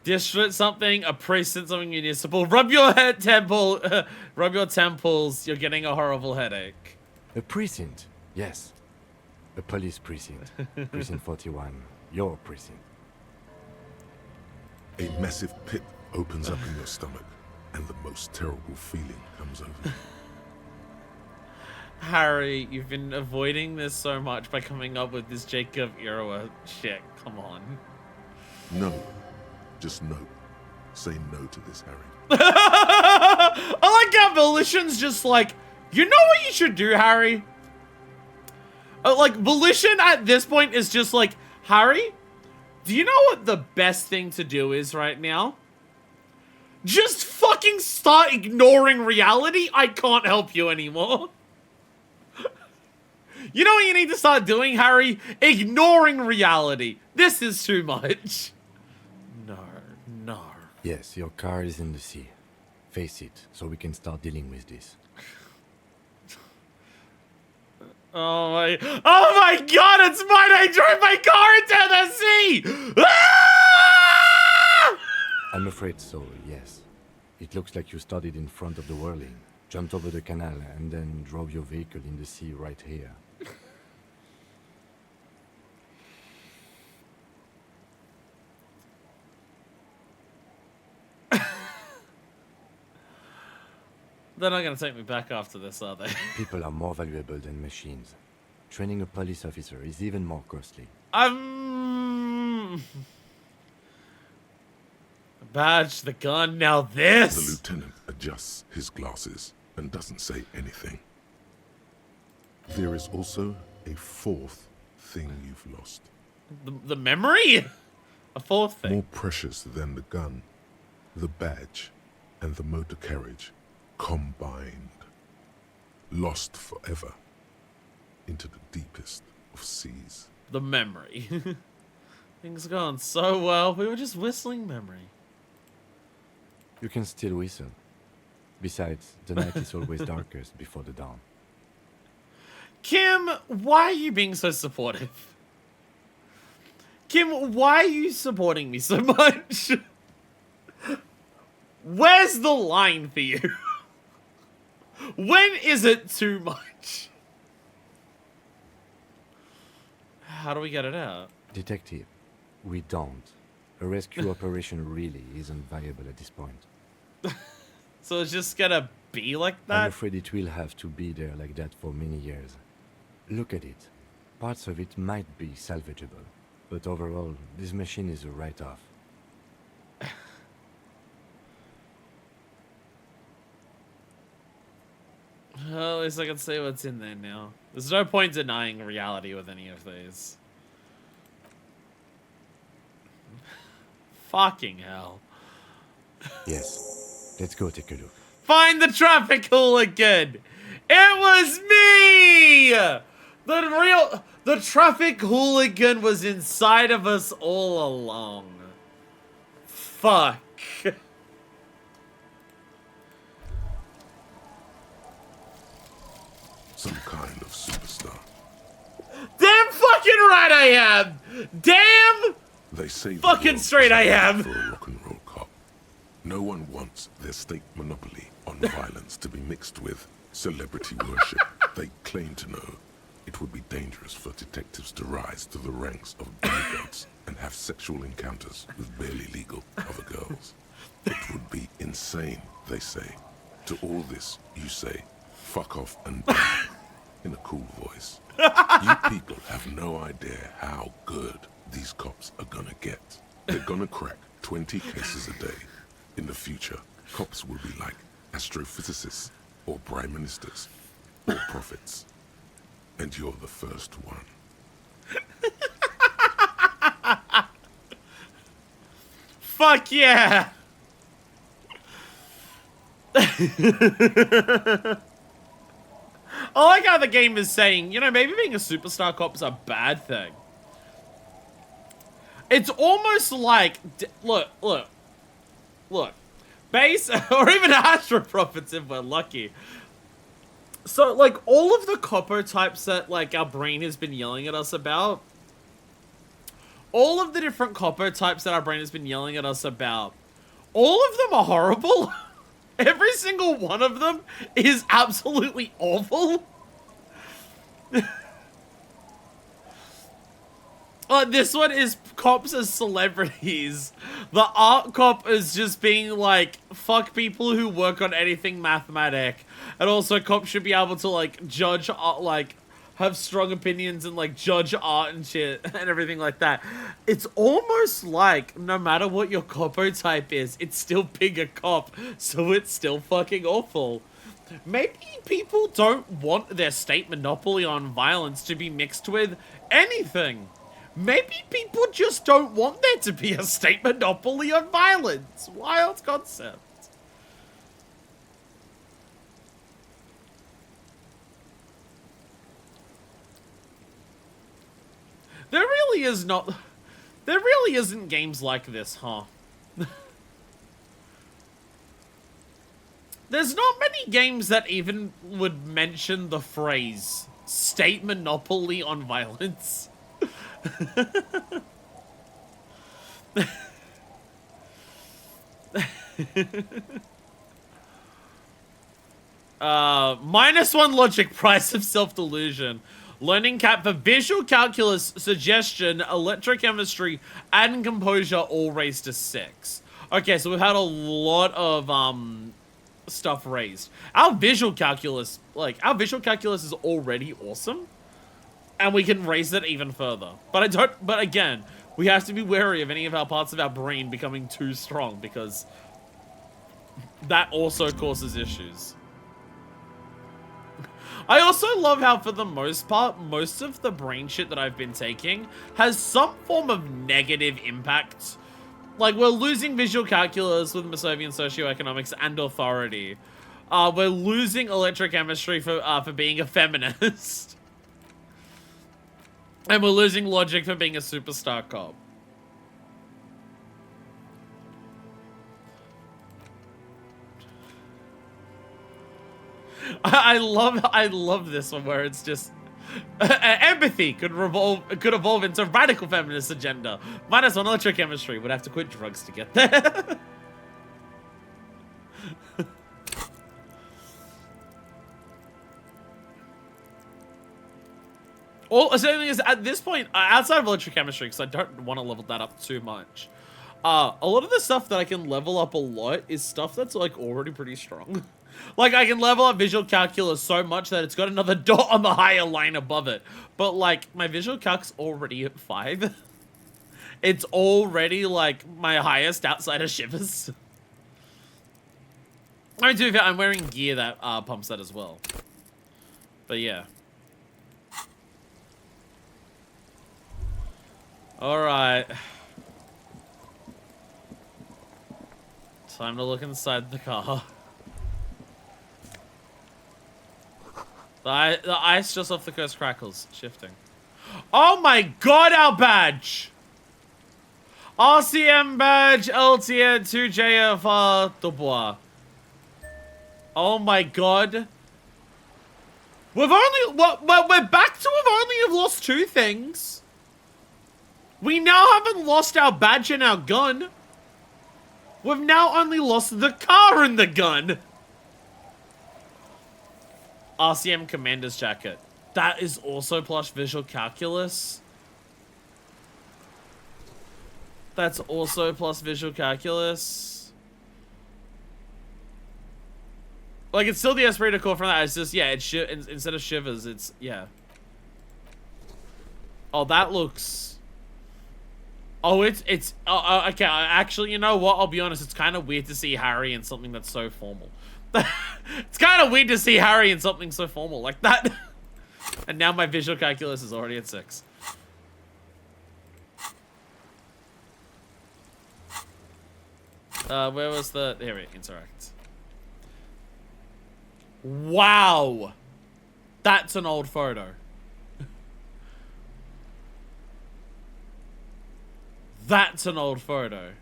District something, a priest did something municipal. Rub your head temple, rub your temples. You're getting a horrible headache. A precinct, yes. A police precinct. Precinct 41. Your precinct. A massive pit opens up in your stomach, and the most terrible feeling comes over you. Harry, you've been avoiding this so much by coming up with this Jacob Iroha shit. Come on. No. Just no. Say no to this, Harry. I like how Volition's just like, you know what you should do, Harry? Like, Volition at this point is just like, Harry, do you know what the best thing to do is right now? Just fucking start ignoring reality. I can't help you anymore. You know what you need to start doing, Harry? Ignoring reality. This is too much. No, no. Yes, your car is in the sea. Face it, so we can start dealing with this. Oh my god, it's mine! I drove my car into the sea! Ah! I'm afraid so, yes. It looks like you started in front of the whirling, jumped over the canal, and then drove your vehicle in the sea right here. They're not gonna take me back after this, are they? People are more valuable than machines. Training a police officer is even more costly. Badge, the gun, now The this! lieutenant adjusts his glasses and doesn't say anything. There is also a fourth thing you've lost. The memory? A fourth thing. More precious than the gun, the badge, and the motor carriage combined. Lost forever into the deepest of seas. The memory. Things are going so well. We were just whistling memory. You can still whistle. Besides, the night is always darkest before the dawn. Kim, why are you being so supportive? Kim, why are you supporting me so much? Where's the line for you? When is it too much? How do we get it out? Detective, we don't. A rescue operation really isn't viable at this point. So it's just gonna be like I'm that? afraid it will have to be there like that for many years. Look at it. Parts of it might be salvageable, but overall, this machine is a write-off. Well, at least I can see what's in there now. There's no point denying reality with any of these. Fucking hell. Yes. Let's go take a look. Find the traffic hooligan! It was me! The traffic hooligan was inside of us all along. Fuck. Some kind of superstar. Damn fucking right I am! Damn They say the fucking world straight I is am! for a rock and roll cop. No one wants their state monopoly on violence to be mixed with celebrity worship. They claim to know it would be dangerous for detectives to rise to the ranks of demigods and have sexual encounters with barely legal other girls. It would be insane, they say. To all this, you say, fuck off and die, in a cool voice. You people have no idea how good these cops are gonna get. They're gonna crack 20 cases a day. In the future, cops will be like astrophysicists, or prime ministers, or prophets. And you're the first one. Fuck yeah! I like how the game is saying, you know, maybe being a superstar cop is a bad thing. It's almost like, look, base, or even Astro Prophets if we're lucky. So, like, all of the copper types that, like, our brain has been yelling at us about, all of the different copper types that our brain has been yelling at us about, all of them are horrible. Every single one of them is absolutely awful. This one is cops as celebrities. The art cop is just being like, fuck people who work on anything mathematic. And also cops should be able to like judge art, like have strong opinions and like judge art and shit and everything like that. It's almost like no matter what your copo type is, it's still being a cop, so it's still fucking awful. Maybe people don't want their state monopoly on violence to be mixed with anything. Maybe people just don't want there to be a state monopoly on violence. Wild concept. There really isn't games like this, huh? There's not many games that even would mention the phrase state monopoly on violence. -1 logic, price of self-delusion. Learning cap for visual calculus, suggestion, electrochemistry, and composure all raised to 6. Okay, so we've had a lot of stuff raised. Our visual calculus is already awesome, and we can raise it even further. But again, we have to be wary of any of our parts of our brain becoming too strong, because that also causes issues. I also love how, for the most part, most of the brain shit that I've been taking has some form of negative impact. Like, we're losing visual calculus with Masovian socioeconomics and authority. We're losing electrochemistry for being a feminist. And we're losing logic for being a superstar cop. I love this one where it's just empathy could evolve into radical feminist agenda. -1 electrochemistry. Would have to quit drugs to get there. All the thing is, at this point, outside of electrochemistry, because I don't want to level that up too much, a lot of the stuff that I can level up a lot is stuff that's like already pretty strong. Like, I can level up visual calculus so much that it's got another dot on the higher line above it. But, like, my visual calc's already at 5. It's already, like, my highest outside of shivers. I mean, to be fair, I'm wearing gear that pumps that as well. But, yeah. Alright. Time to look inside the car. The ice just off the coast crackles, shifting. Oh my god, our badge! RCM badge, LTN 2JFR Dubois. Oh my god. We're back to we've only have lost 2 things. We now haven't lost our badge and our gun. We've now only lost the car and the gun. RCM Commander's Jacket. That is also plus visual calculus. That's also plus visual calculus. Like, it's still the Esprit core from that. It's just, yeah, it's instead of shivers, it's, yeah. Oh, that looks... Oh, it's okay, actually, you know what? I'll be honest, it's kind of weird to see Harry in something that's so formal. It's kind of weird to see Harry in something so formal like that. And now my visual calculus is already at 6. Where was the... Here we interact. Wow! That's an old photo. That's an old photo.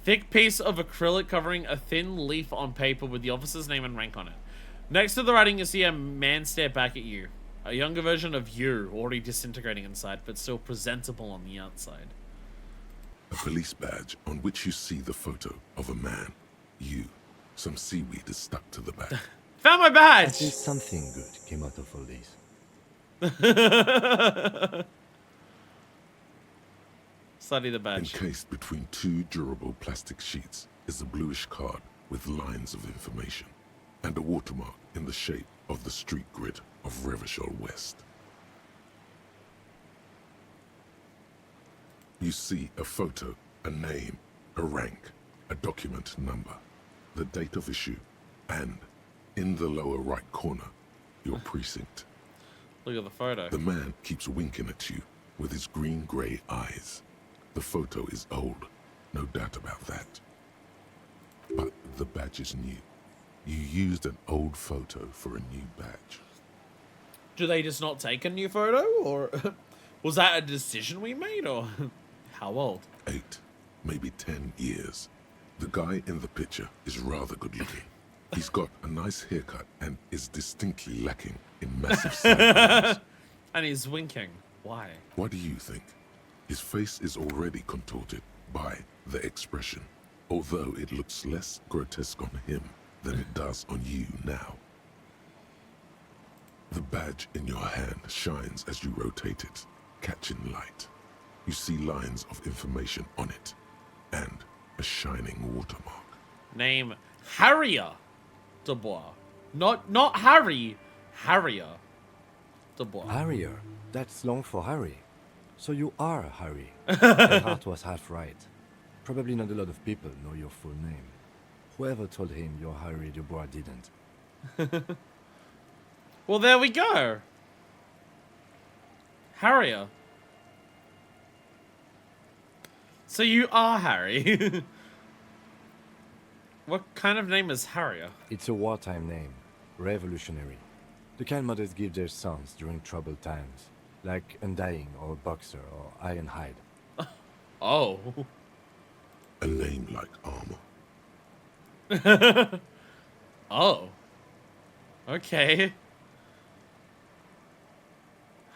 Thick piece of acrylic covering a thin leaf on paper with the officer's name and rank on it. Next to the writing, you see a man stare back at you. A younger version of you, already disintegrating inside, but still presentable on the outside. A police badge on which you see the photo of a man. You. Some seaweed is stuck to the badge. Found my At badge! least something good came out of all this. Study the badge. Encased between 2 durable plastic sheets is a bluish card with lines of information and a watermark in the shape of the street grid of Revachol West. You see a photo, a name, a rank, a document number, the date of issue, and, in the lower right corner, your precinct. Look at the photo. The man keeps winking at you with his green-grey eyes. The photo is old, no doubt about that. But the badge is new. You used an old photo for a new badge. Do they just not take a new photo? Or was that a decision we made? Or how old? 8, maybe 10 years. The guy in the picture is rather good looking. He's got a nice haircut and is distinctly lacking in massive sideburns. And he's winking. Why? What do you think? His face is already contorted, by the expression, although it looks less grotesque on him than it does on you now. The badge in your hand shines as you rotate it, catching light. You see lines of information on it, and a shining watermark. Name Harrier Dubois. Not Harry. Harrier Dubois. Harrier. That's long for Harry. So you are Harry. My heart was half right. Probably not a lot of people know your full name. Whoever told him you're Harry Dubois didn't. Well, there we go. Harrier. So you are Harry. What kind of name is Harrier? It's a wartime name. Revolutionary. The kind mothers give their sons during troubled times. Like Undying or Boxer or Ironhide. Oh. A name like armor. Oh. Okay.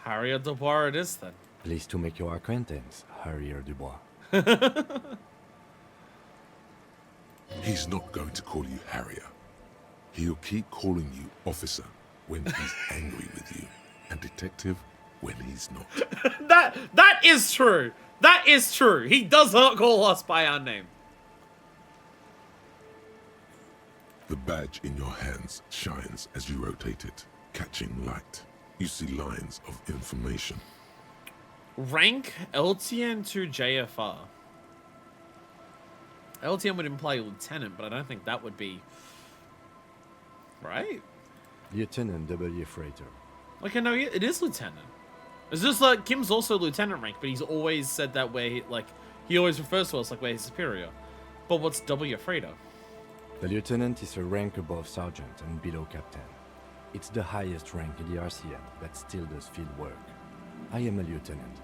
Harrier Dubois it is then. Pleased to make your acquaintance, Harrier Dubois. He's not going to call you Harrier. He'll keep calling you officer when he's angry with you, and detective when he's not. That is true. That is true. He does not call us by our name. The badge in your hands shines as you rotate it, catching light. You see lines of information. Rank LTN to JFR. LTN would imply lieutenant, but I don't think that would be... Right? Lieutenant W. Freighter. Like, I know it is lieutenant. It's just like, Kim's also lieutenant rank, but he's always said that way, like, he always refers to us like where he's superior. But what's W. Freighter? The lieutenant is a rank above sergeant and below captain. It's the highest rank in the RCM that still does field work. I am a lieutenant.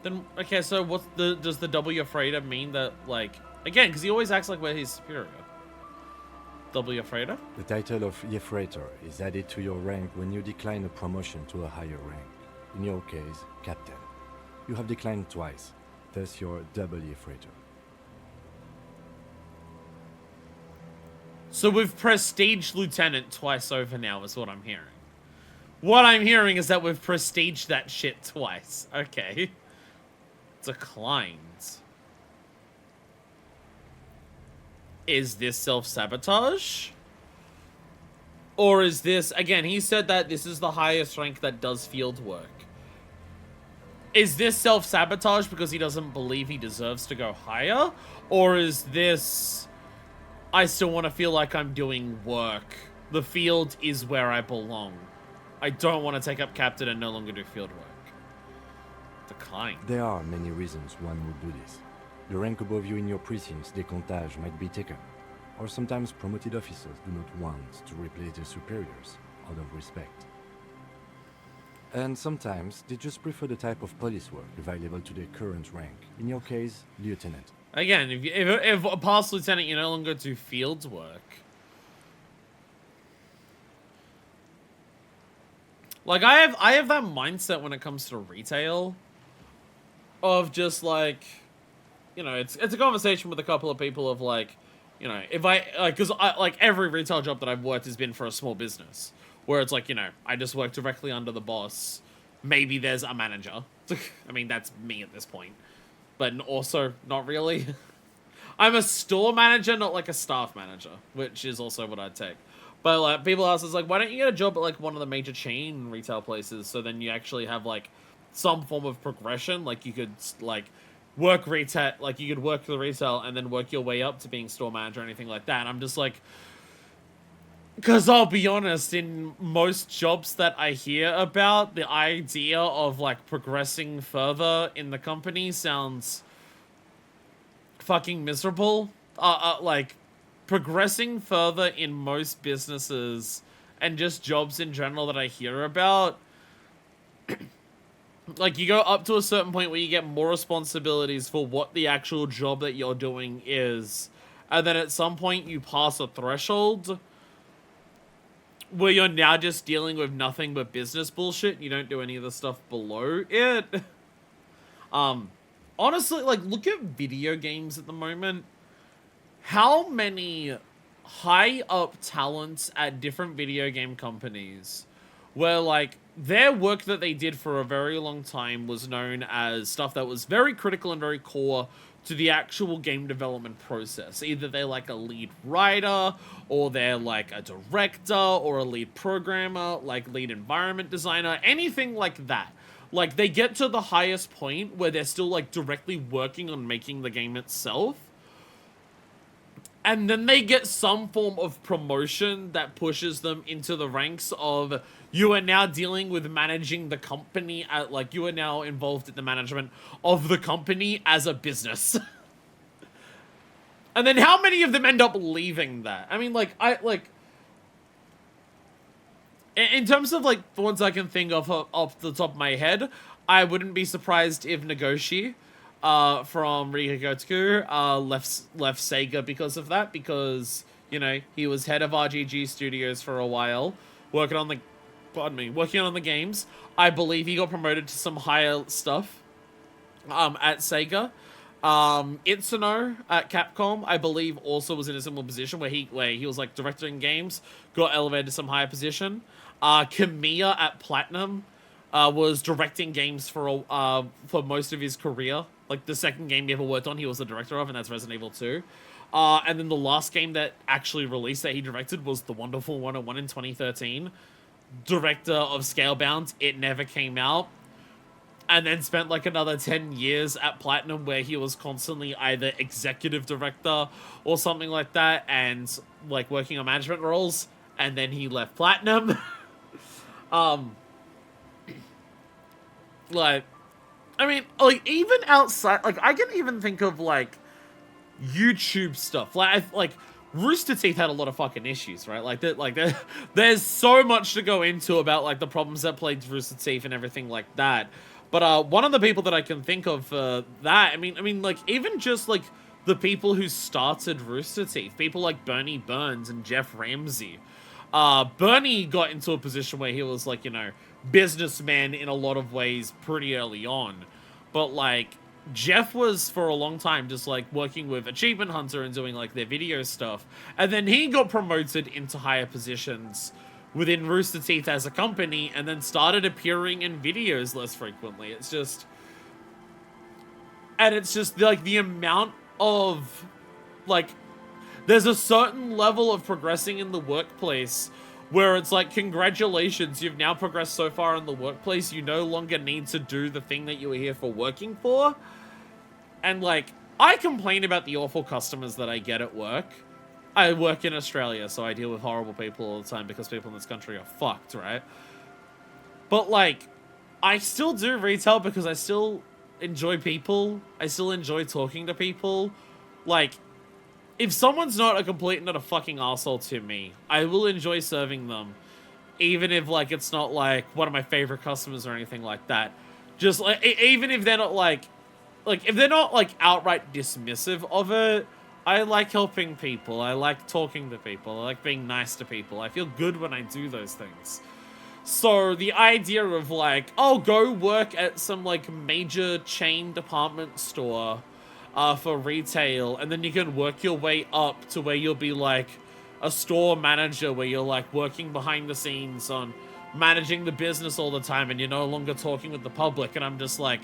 Then, okay, so does the W. Freighter mean that, like, again, because he always acts like where he's superior. W. Freighter? The title of Freighter is added to your rank when you decline a promotion to a higher rank. In your case, captain. You have declined twice, thus you're W. Freighter. So we've prestiged lieutenant twice over now is what I'm hearing. What I'm hearing is that we've prestiged that shit twice. Okay. Declined. Is this self-sabotage? Or is this... Again, he said that this is the highest rank that does field work. Is this self-sabotage because he doesn't believe he deserves to go higher? Or is this... I still want to feel like I'm doing work. The field is where I belong. I don't want to take up captain and no longer do field work. Decline. There are many reasons one would do this. The rank above you in your precinct's decomptage might be taken, or sometimes promoted officers do not want to replace their superiors out of respect. And sometimes they just prefer the type of police work available to their current rank. In your case, lieutenant. Again, if a past lieutenant, you no longer do field work. Like, I have that mindset when it comes to retail. Of just, like... You know, it's a conversation with a couple of people of, like... You know, if I... Like, because like, every retail job that I've worked has been for a small business. Where it's like, you know, I just work directly under the boss. Maybe there's a manager. I mean, that's me at this point. But also, not really. I'm a store manager, not like a staff manager, which is also what I'd take. But like, people ask us, like, why don't you get a job at like one of the major chain retail places, so then you actually have like some form of progression? Like you could like work retail, like you could work the retail and then work your way up to being store manager or anything like that. And I'm just like, because I'll be honest, in most jobs that I hear about, the idea of, like, progressing further in the company sounds fucking miserable. Like, progressing further in most businesses and just jobs in general that I hear about, like, you go up to a certain point where you get more responsibilities for what the actual job that you're doing is, and then at some point you pass a threshold where you're now just dealing with nothing but business bullshit. You don't do any of the stuff below it. honestly, like, look at video games at the moment. How many high up talents at different video game companies where, like, their work that they did for a very long time was known as stuff that was very critical and very core to the actual game development process. Either they're like a lead writer, or they're like a director, or a lead programmer, like lead environment designer, anything like that. Like, they get to the highest point where they're still, like, directly working on making the game itself. And then they get some form of promotion that pushes them into the ranks of, you are now dealing with managing the company, like, you are now involved in the management of the company as a business. And then how many of them end up leaving that? I mean, like, in terms of, like, the ones I can think of off the top of my head, I wouldn't be surprised if Nagoshi from Revachol left Sega because of that, because, you know, he was head of RGG Studios for a while, working on the games. I believe he got promoted to some higher stuff at Sega. Itsuno at Capcom, I believe, also was in a similar position where he was like directing games, got elevated to some higher position. Kamiya at Platinum was directing games for most of his career. Like, the second game he ever worked on, he was the director of, and that's Resident Evil 2. And then the last game that actually released that he directed was The Wonderful 101 in 2013. Director of Scalebound, it never came out. And then spent like another 10 years at Platinum, where he was constantly either executive director or something like that, and like working on management roles. And then he left Platinum. Like, I mean, like, even outside, like, I can even think of, like, YouTube stuff. Like, Rooster Teeth had a lot of fucking issues, right? Like, there's so much to go into about, like, the problems that plagued Rooster Teeth and everything like that. But, one of the people that I can think of, that, I mean, like, even just, like, the people who started Rooster Teeth, people like Bernie Burns and Jeff Ramsey. Bernie got into a position where he was, like, you know, businessman in a lot of ways pretty early on. But, like, Jeff was for a long time just, like, working with Achievement Hunter and doing, like, their video stuff. And then he got promoted into higher positions within Rooster Teeth as a company, and then started appearing in videos less frequently. It's just... And it's just, like, the amount of, like... There's a certain level of progressing in the workplace where it's like, congratulations, you've now progressed so far in the workplace, you no longer need to do the thing that you were here for working for. And, like, I complain about the awful customers that I get at work. I work in Australia, so I deal with horrible people all the time because people in this country are fucked, right? But, like, I still do retail because I still enjoy people. I still enjoy talking to people. Like, if someone's not a complete and not a fucking arsehole to me, I will enjoy serving them. Even if, like, it's not, like, one of my favorite customers or anything like that. Just, like, even if they're not, like, if they're not, like, outright dismissive of it, I like helping people. I like talking to people. I like being nice to people. I feel good when I do those things. So, the idea of, like, oh, go work at some, like, major chain department store for retail, and then you can work your way up to where you'll be, like, a store manager, where you're, like, working behind the scenes on managing the business all the time, and you're no longer talking with the public, and I'm just like...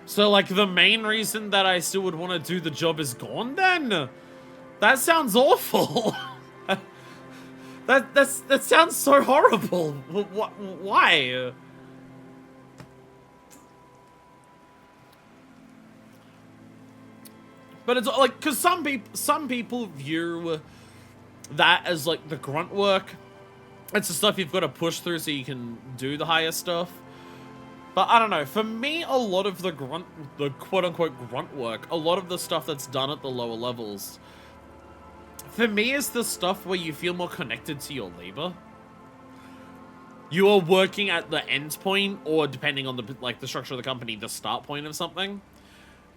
So, like, the main reason that I still would want to do the job is gone, then? That sounds awful. That sounds so horrible. Why? But it's like, because some people view that as, like, the grunt work. It's the stuff you've got to push through so you can do the higher stuff. But I don't know, for me, a lot of the quote-unquote grunt work, a lot of the stuff that's done at the lower levels, for me, is the stuff where you feel more connected to your labor. You are working at the end point, or depending on the structure of the company, the start point of something.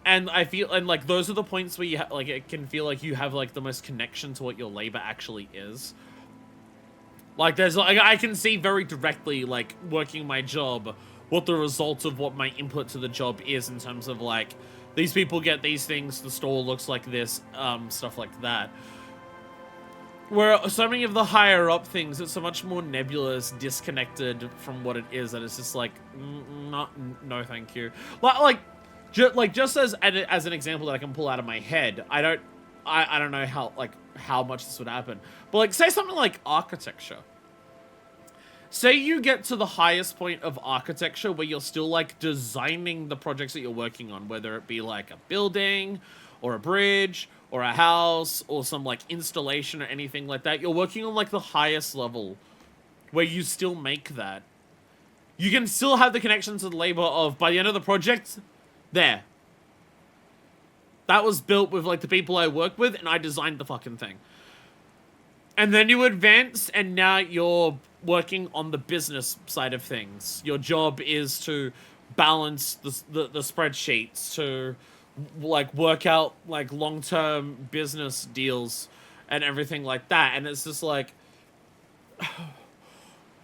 And I feel, and, like, those are the points where you like, it can feel like you have, like, the most connection to what your labor actually is. Like, there's, like, I can see very directly, like, working my job, what the result of what my input to the job is in terms of like, these people get these things, the store looks like this, stuff like that. Where so many of the higher up things, it's so much more nebulous, disconnected from what it is, that it's just like, no thank you. Just as an example that I can pull out of my head, I don't know how much this would happen, but like say something like architecture. Say you get to the highest point of architecture where you're still like designing the projects that you're working on, whether it be like a building or a bridge or a house or some like installation or anything like that. You're working on like the highest level where you still make that. You can still have the connection to the labor of, by the end of the project, there. That was built with like the people I worked with, and I designed the fucking thing. And then you advance, and now you're working on the business side of things. Your job is to balance the spreadsheets, to like work out like long-term business deals and everything like that. And it's just like,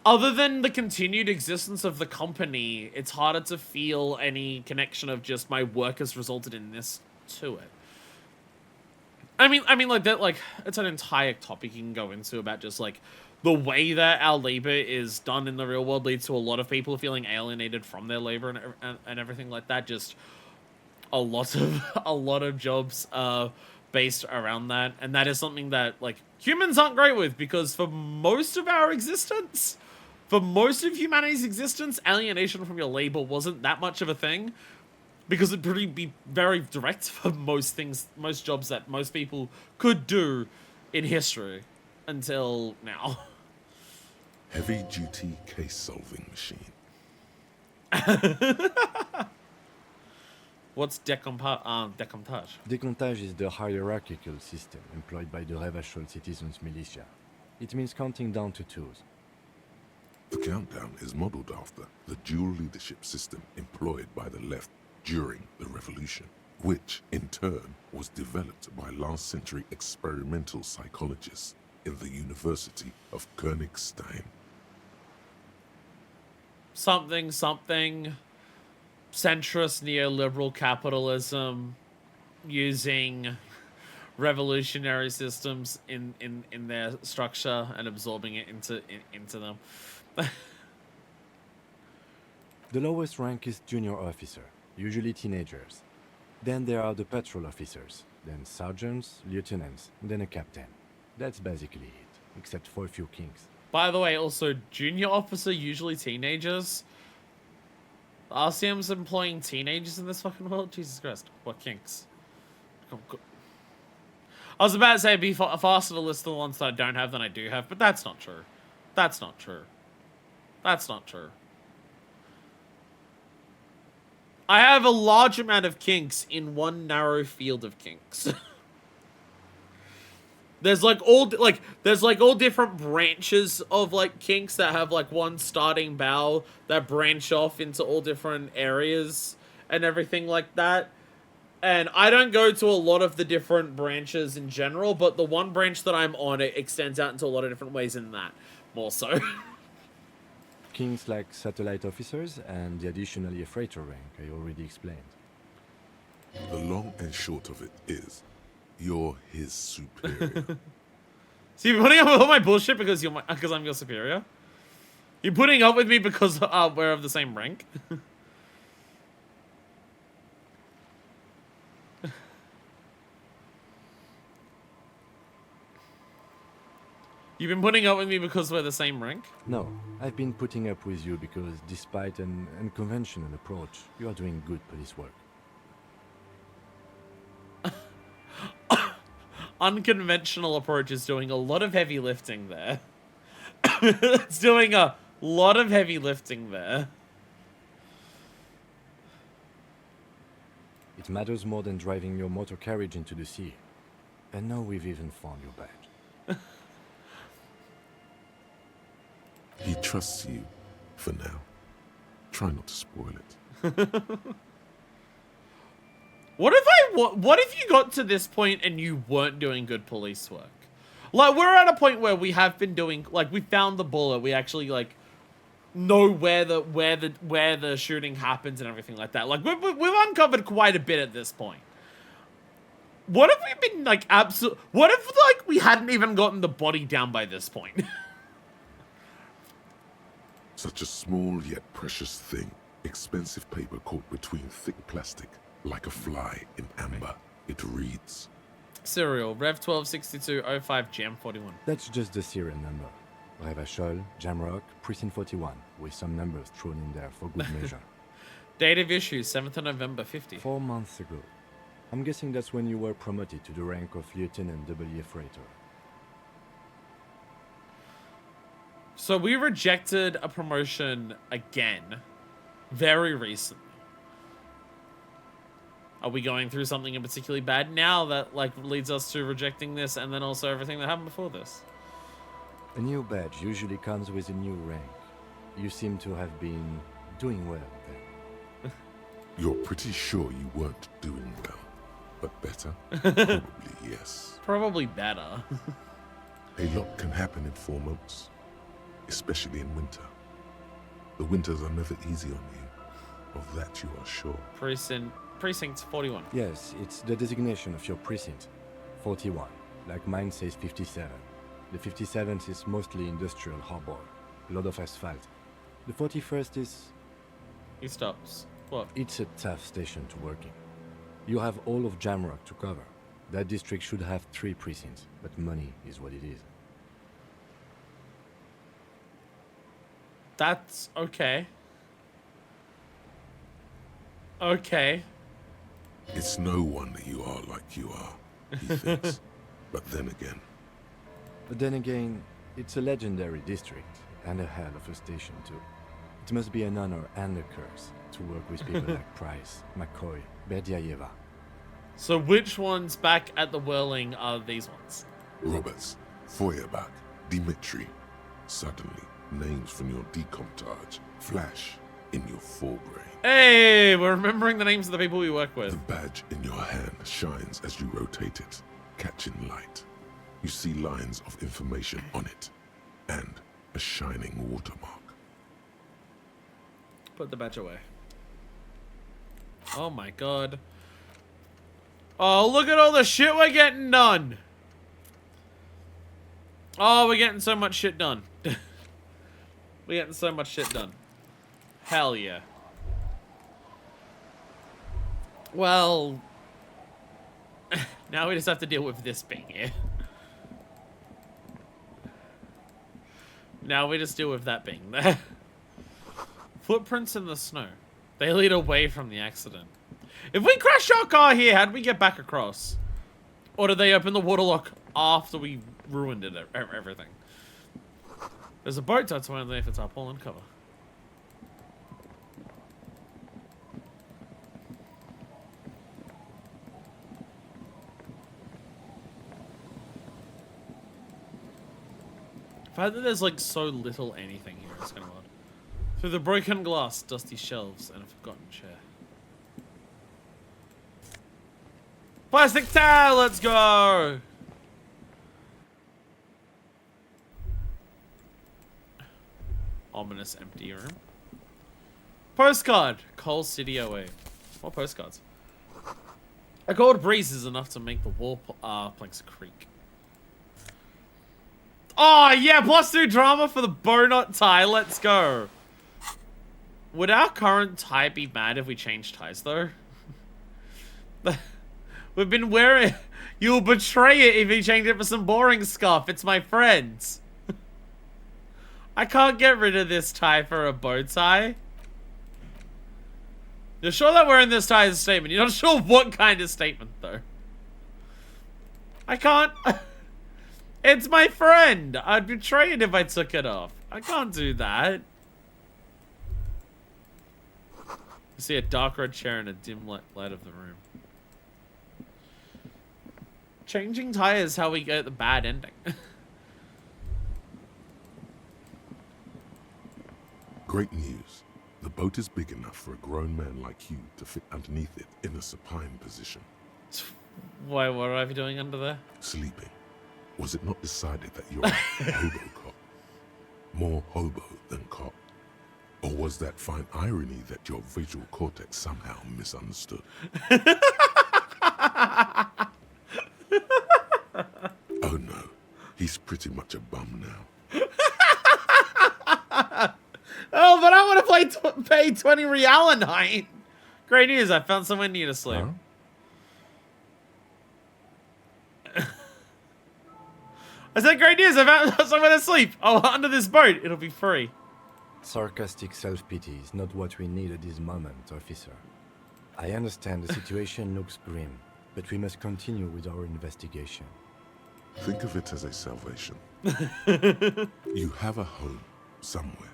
other than the continued existence of the company, it's harder to feel any connection of just my work has resulted in this to it. I mean, like that, like it's an entire topic you can go into about just like the way that our labor is done in the real world leads to a lot of people feeling alienated from their labor and everything like that. Just a lot of jobs based around that, and that is something that like humans aren't great with, because for most of our existence, for most of humanity's existence, alienation from your labor wasn't that much of a thing. Because it'd be very direct for most things, most jobs that most people could do in history until now. Heavy-duty case-solving machine. What's décomptage? Décomptage is the hierarchical system employed by the Revachol citizens' militia. It means counting down to twos. The countdown is modeled after the dual leadership system employed by the left during the revolution, which in turn was developed by last century experimental psychologists in the University of Königstein. Something, centrist neoliberal capitalism using revolutionary systems in their structure and absorbing it into them. The lowest rank is junior officer, usually teenagers. Then there are the patrol officers, then sergeants, lieutenants, then a captain. That's basically it, except for a few kings. By the way, also, junior officer, usually teenagers. RCM's employing teenagers in this fucking world? Jesus Christ. What kinks? I was about to say it'd be faster to list the ones that I don't have than I do have, but that's not true. That's not true. That's not true. I have a large amount of kinks in one narrow field of kinks. There's all different branches of like kinks that have like one starting bow that branch off into all different areas and everything like that. And I don't go to a lot of the different branches in general, but the one branch that I'm on, it extends out into a lot of different ways in that, more so. Kings like satellite officers and the additionally a freighter rank I already explained. The long and short of it is, you're his superior. So you're putting up with all my bullshit because I'm your superior? You're putting up with me because we're of the same rank? You've been putting up with me because we're the same rank? No, I've been putting up with you because despite an unconventional approach, you are doing good police work. Unconventional approach is doing a lot of heavy lifting there. It's doing a lot of heavy lifting there. It matters more than driving your motor carriage into the sea. And now we've even found your badge. He trusts you for now. Try not to spoil it. What if you got to this point and you weren't doing good police work? Like, we're at a point where we have been doing, like, we found the bullet. We actually, like, know where the shooting happens and everything like that. Like we've uncovered quite a bit at this point. What if we've been like what if like we hadn't even gotten the body down by this point? Such a small yet precious thing. Expensive paper caught between thick plastic, like a fly in amber. It reads. Serial, Rev 126205 Jam 41. That's just the serial number. Revachol, Jamrock, Precinct 41, with some numbers thrown in there for good measure. Date of issue, 7th of November 50. 4 months ago. I'm guessing that's when you were promoted to the rank of Lieutenant W. Freighter. So we rejected a promotion again, very recently. Are we going through something in particularly bad now that like leads us to rejecting this and then also everything that happened before this? A new badge usually comes with a new rank. You seem to have been doing well then. You're pretty sure you weren't doing well, but better? Probably yes. Probably better. A lot can happen in 4 months, especially in winter. The winters are never easy on you. Of that you are sure. Precinct 41. Yes, it's the designation of your precinct. 41, like mine says 57. The 57th is mostly industrial harbor, a lot of asphalt. The 41st is... He stops. What? It's a tough station to work in. You have all of Jamrock to cover. That district should have 3 precincts, but money is what it is. That's okay. Okay. It's no wonder you are like you are, he thinks. But then again, it's a legendary district, and a hell of a station too. It must be an honor and a curse to work with people like Price, McCoy, Berdiaeva. So which ones back at the Whirling are these ones? Roberts, Feuerbach, Dimitri. Suddenly, names from your decomptage flash in your forebrain. Hey, we're remembering the names of the people we work with. The badge in your hand shines as you rotate it, catching light. You see lines of information on it, and a shining watermark. Put the badge away. Oh my god. Oh, look at all the shit we're getting done. Oh, we're getting so much shit done. We're getting so much shit done. Hell yeah. Well, now we just have to deal with this being here. Now we just deal with that being there. Footprints in the snow. They lead away from the accident. If we crash our car here, how do we get back across? Or did they open the waterlock after we ruined it, everything? There's a boat tied to one underneath the tarpaulin cover. The fact that there's like so little anything here is kind of odd. Through the broken glass, dusty shelves, and a forgotten chair. Plastic towel, let's go! Ominous empty room. Postcard! Coal City OA. More postcards. A cold breeze is enough to make the wall planks creak. Oh yeah, +2 drama for the bow knot tie, let's go! Would our current tie be mad if we changed ties though? We've been wearing... You'll betray it if you change it for some boring scarf. It's my friends. I can't get rid of this tie for a bow tie. You're sure that wearing this tie is a statement? You're not sure what kind of statement, though. I can't... It's my friend. I'd betray it if I took it off. I can't do that. You see a dark red chair in a dim light of the room. Changing tires is how we get the bad ending. Great news. The boat is big enough for a grown man like you to fit underneath it in a supine position. Why, what are I doing under there? Sleeping. Was it not decided that you're a hobo cop? More hobo than cop. Or was that fine irony that your visual cortex somehow misunderstood? Oh no, he's pretty much a bum now. Oh, but I want to pay 20 real a night. Great news, I found somewhere near to sleep. Huh? I said great news, I found somewhere to sleep. Oh, under this boat, it'll be free. Sarcastic self-pity is not what we need at this moment, officer. I understand the situation looks grim, but we must continue with our investigation. Think of it as a salvation. You have a home somewhere.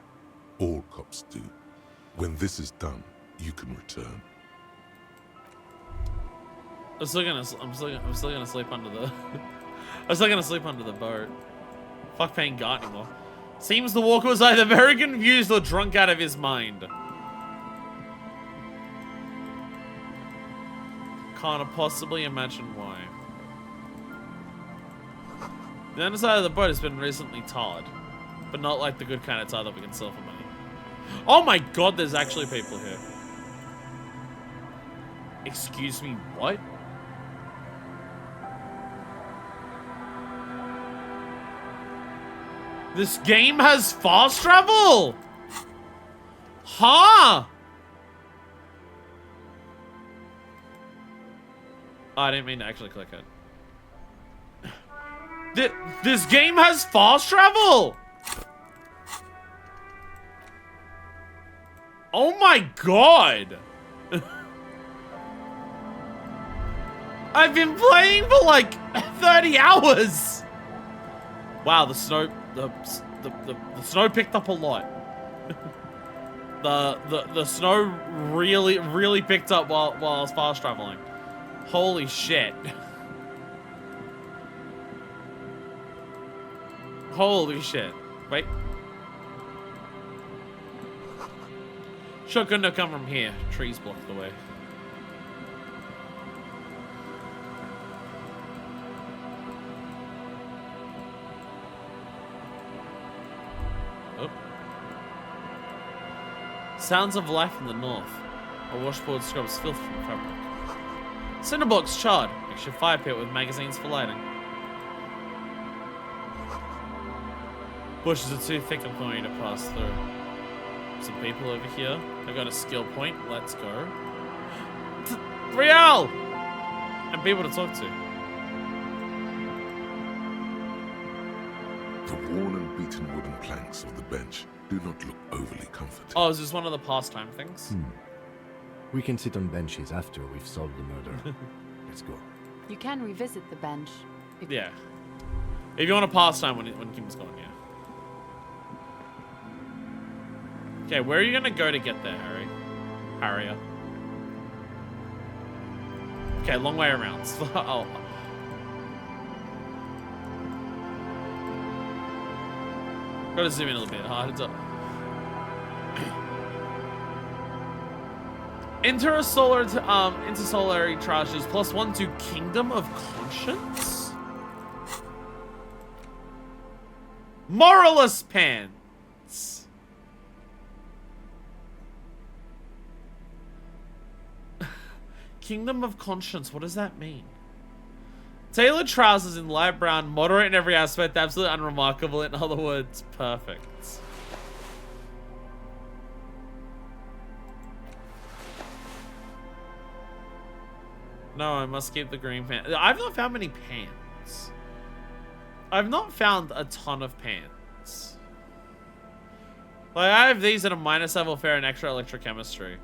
All cops do. When this is done, you can return. I'm still gonna sleep under the I'm still gonna sleep under the boat. Fuck paying guard anymore. Seems the walker was either very confused or drunk out of his mind. Can't possibly imagine why. The underside of the boat has been recently tarred, but not like the good kind of tar that we can sell for money. Oh my god, there's actually people here. Excuse me, what? This game has fast travel? Huh? Oh, I didn't mean to actually click it. This game has fast travel? Oh my god! I've been playing for like 30 hours! Wow, the snow picked up a lot. the snow really picked up while I was fast traveling. Holy shit. Holy shit. Wait. Sure couldn't have come from here. Trees blocked the way. Oh. Sounds of life in the north. A washboard scrubs filth from fabric. Cinderblocks charred. Makes your fire pit with magazines for lighting. Bushes are too thick for me to pass through. Some people over here. I got a skill point. Let's go. Real! And people to talk to. The worn and beaten wooden planks of the bench do not look overly comforting. Oh, is this one of the pastime things? We can sit on benches after we've solved the murder. Let's go. You can revisit the bench. Yeah. If you want a pastime when Kim's gone, yeah. Okay, where are you gonna go to get there, Harrier? Okay, long way around. Oh. Gotta zoom in a little bit. Intersolary charges +1 to Kingdom of Conscience? Moralist Pants. Kingdom of Conscience, what does that mean? Tailored trousers in light brown, moderate in every aspect, absolutely unremarkable, in other words, perfect. No, I must keep the green pants. I've not found many pants. I've not found a ton of pants. Like, I have these at a minus level fair and extra electrochemistry.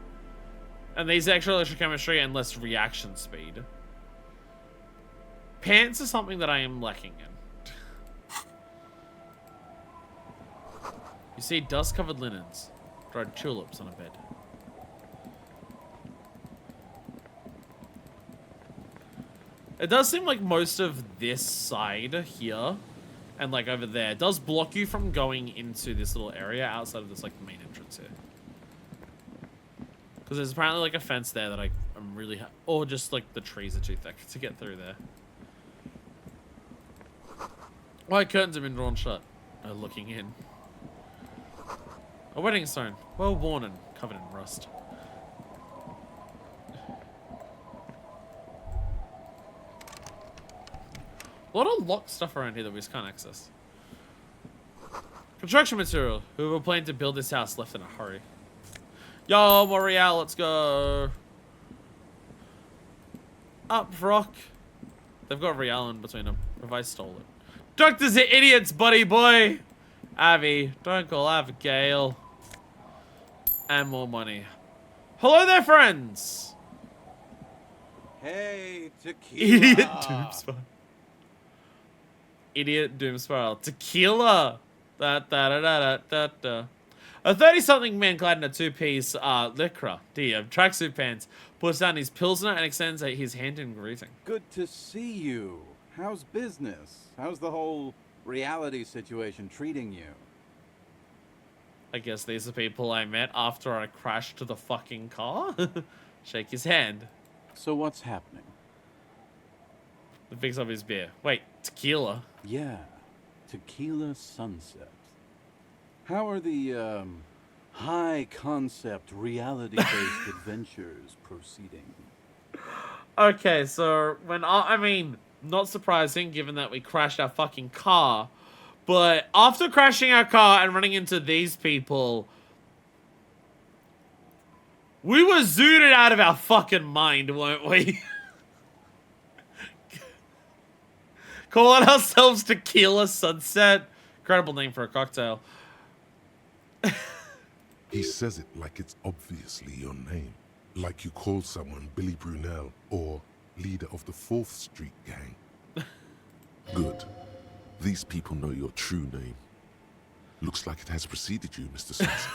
And these extra electrochemistry and less reaction speed. Pants is something that I am lacking in. You see dust-covered linens, dried tulips on a bed. It does seem like most of this side here and like over there does block you from going into this little area outside of this like main entrance here. Because there's apparently like a fence there that I'm really or just like the trees are too thick to get through there. White curtains have been drawn shut. Looking in. A wedding stone. Well worn and covered in rust. A lot of locked stuff around here that we just can't access. Construction material. Whoever planned to build this house left in a hurry. Yo, Morial, let's go. Up, Rock. They've got Rial in between them. If I stole it. Doctors are idiots, buddy boy. Abby, don't call Abigail. And more money. Hello there, friends. Hey, tequila. Idiot Doom Spiral. Idiot Doom Spiral. Tequila. Da, da, da, da, da, da. A 30-something man clad in a two-piece lycra, tracksuit pants, puts down his pilsner and extends his hand in greeting. Good to see you. How's business? How's the whole reality situation treating you? I guess these are people I met after I crashed to the fucking car. Shake his hand. So what's happening? He picks up his beer. Wait, tequila? Yeah, Tequila Sunset. How are the, high-concept, reality-based adventures proceeding? Okay, so when I mean, not surprising given that we crashed our fucking car, but after crashing our car and running into these people, we were zooted out of our fucking mind, weren't we? Calling ourselves Tequila Sunset. Incredible name for a cocktail. He says it like it's obviously your name. Like you call someone Billy Brunel or leader of the 4th Street gang. Good. These people know your true name. Looks like it has preceded you, Mr. Sunset.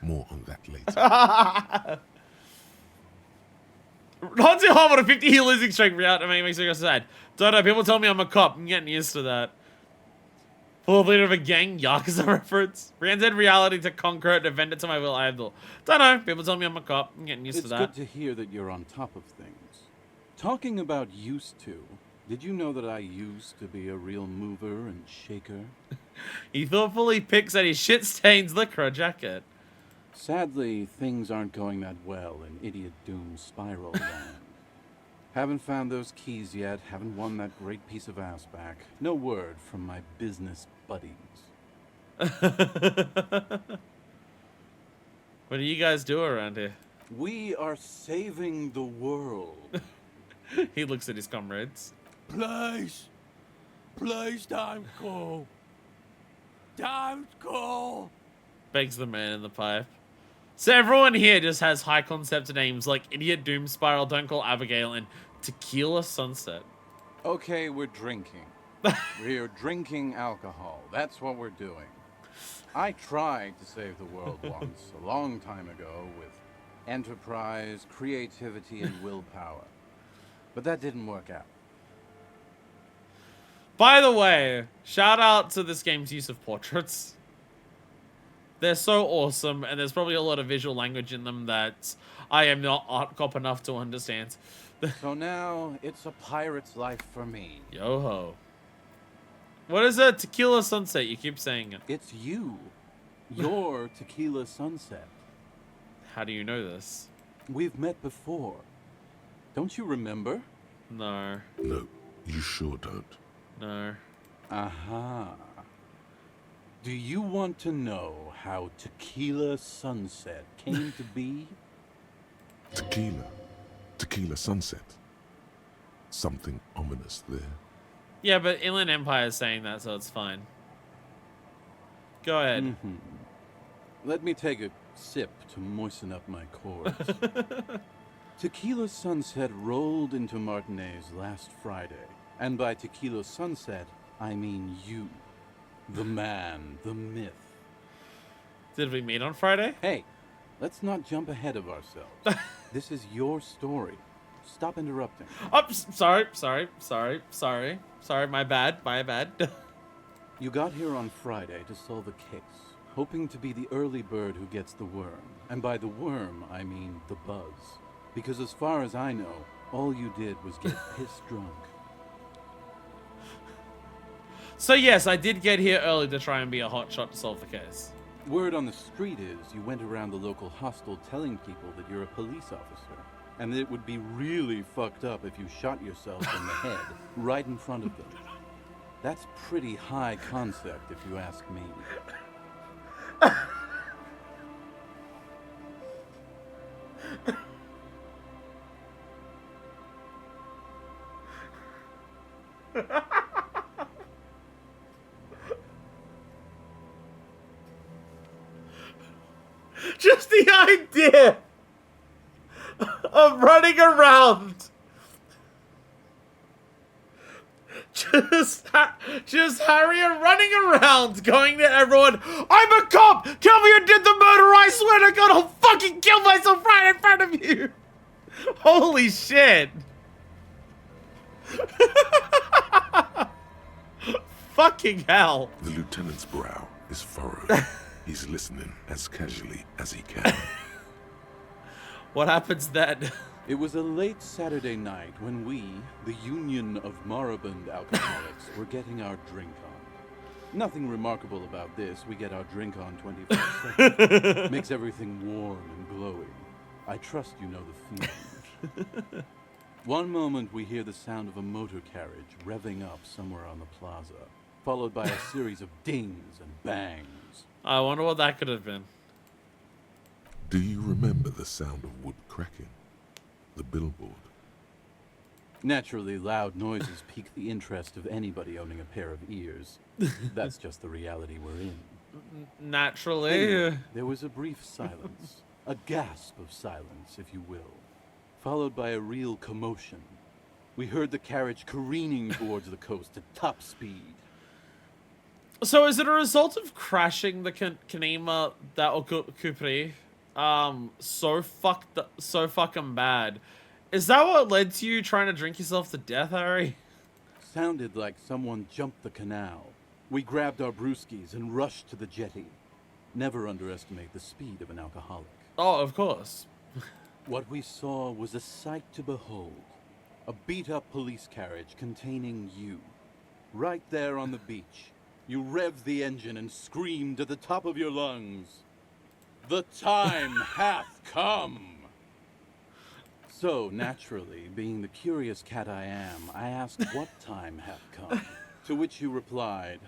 More on that later. Not too hard, but a 50 year losing streak out. I mean, makes me go sad. Don't know, people tell me I'm a cop. I'm getting used to that. Full leader of a gang, Yakuza reference. Branded reality to conquer it, defend it to my will, I will. Don't know, people tell me I'm a cop. I'm getting used to that. It's good to hear that you're on top of things. Talking about used to, did you know that I used to be a real mover and shaker? He thoughtfully picks at his shit-stained liquor jacket. Sadly, things aren't going that well in Idiot Doom Spiral Land. Haven't found those keys yet, haven't won that great piece of ass back. No word from my business buddies. What do you guys do around here? We are saving the world. He looks at his comrades. Please don't go. Don't go. Begs the man in the pipe. So everyone here just has high concept names like Idiot Doom Spiral, Don't Call Abigail, and Tequila Sunset. Okay, we're drinking. We're drinking alcohol. That's what we're doing. I tried to save the world once, a long time ago, with enterprise, creativity, and willpower. But that didn't work out. By the way, shout out to this game's use of portraits. They're so awesome, and there's probably a lot of visual language in them that I am not art cop enough to understand. So now, it's a pirate's life for me. Yo-ho. What is it? Tequila Sunset, you keep saying it. It's you. You're Tequila Sunset. How do you know this? We've met before. Don't you remember? No. No, you sure don't. No. Aha. Do you want to know how Tequila Sunset came to be? Tequila. Tequila Sunset. Something ominous there. Yeah, but Inland Empire is saying that, so it's fine. Go ahead. Mm-hmm. Let me take a sip to moisten up my cords. Tequila Sunset rolled into Martinez last Friday. And by Tequila Sunset, I mean you. The man, the myth. Did we meet on Friday? Hey, let's not jump ahead of ourselves. This is your story. Stop interrupting. Oh, sorry, my bad. You got here on Friday to solve a case, hoping to be the early bird who gets the worm. And by the worm, I mean the buzz. Because as far as I know, all you did was get piss drunk. So yes, I did get here early to try and be a hotshot to solve the case. Word on the street is you went around the local hostel telling people that you're a police officer, and that it would be really fucked up if you shot yourself in the head right in front of them. That's pretty high concept, if you ask me. Just the idea of running around. Just Harriet running around going to everyone, I'm a cop! Tell me you did the murder, I swear to God I'll fucking kill myself right in front of you! Holy shit! Fucking hell. The lieutenant's brow is furrowed. He's listening as casually as he can. What happens then? It was a late Saturday night when we, the Union of Moribund Alcoholics, were getting our drink on. Nothing remarkable about this. We get our drink on 24/7. Makes everything warm and glowing. I trust you know the feeling. One moment we hear the sound of a motor carriage revving up somewhere on the plaza, followed by a series of dings and bangs. I wonder what that could have been. Do you remember the sound of wood cracking? The billboard. Naturally, loud noises pique the interest of anybody owning a pair of ears. That's just the reality we're in. Naturally. Anyway, there was a brief silence, a gasp of silence, if you will, followed by a real commotion. We heard the carriage careening towards the coast at top speed. So is it a result of crashing the Kanema that Kupri? So fucking bad. Is that what led to you trying to drink yourself to death, Harry? Sounded like someone jumped the canal. We grabbed our brewskis and rushed to the jetty. Never underestimate the speed of an alcoholic. Oh, of course. What we saw was a sight to behold. A beat-up police carriage containing you. Right there on the beach. You revved the engine and screamed at the top of your lungs. The time hath come! So, naturally, being the curious cat I am, I asked what time hath come, to which you replied,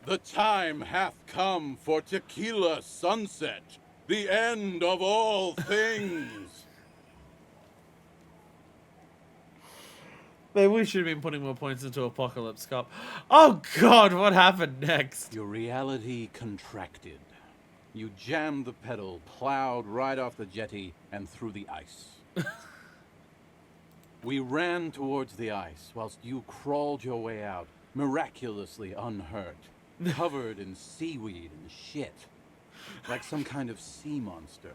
the time hath come for tequila sunset, the end of all things! Maybe we should have been putting more points into Apocalypse Cup. Oh god, what happened next? Your reality contracted. You jammed the pedal, plowed right off the jetty, and through the ice. We ran towards the ice, whilst you crawled your way out, miraculously unhurt, covered in seaweed and shit, like some kind of sea monster.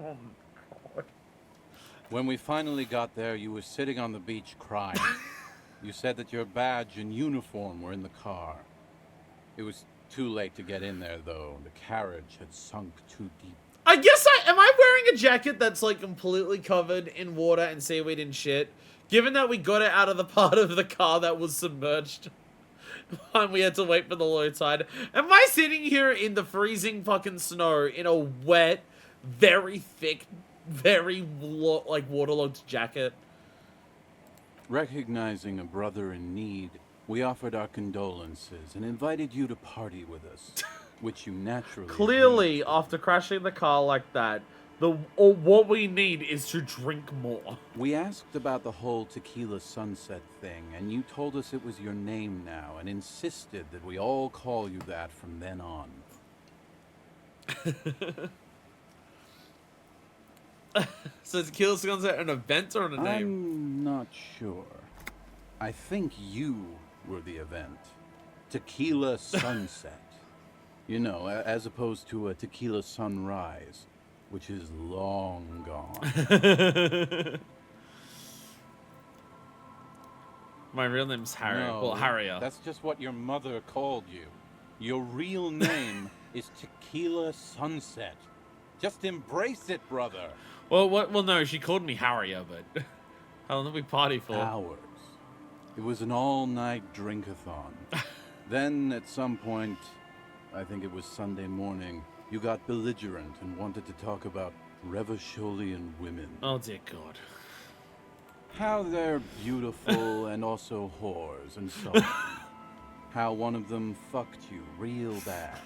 Oh my god. When we finally got there, you were sitting on the beach crying. You said that your badge and uniform were in the car. It was too late to get in there, though. The carriage had sunk too deep. I guess am I wearing a jacket that's like completely covered in water and seaweed and shit? Given that we got it out of the part of the car that was submerged and we had to wait for the low tide. Am I sitting here in the freezing fucking snow in a wet, very thick, very like waterlogged jacket? Recognizing a brother in need, we offered our condolences and invited you to party with us, which you naturally Clearly, agreed to. after crashing the car like that, what we need is to drink more. We asked about the whole tequila sunset thing, and you told us it was your name now, and insisted that we all call you that from then on. So tequila sunset an event or a name? I'm not sure. I think you were the event. Tequila sunset. You know, as opposed to a tequila sunrise, which is long gone. My real name's Harry. No, Well, Harrier. that's just what your mother called you. Your real name is Tequila Sunset. Just embrace it, brother. Well, no, she called me Harrier, but how long did we party for? Hours. It was an all-night drink-a-thon. Then, at some point, I think it was Sunday morning, you got belligerent and wanted to talk about Revacholian women. Oh dear God. How they're beautiful and also whores and so on. How one of them fucked you real bad.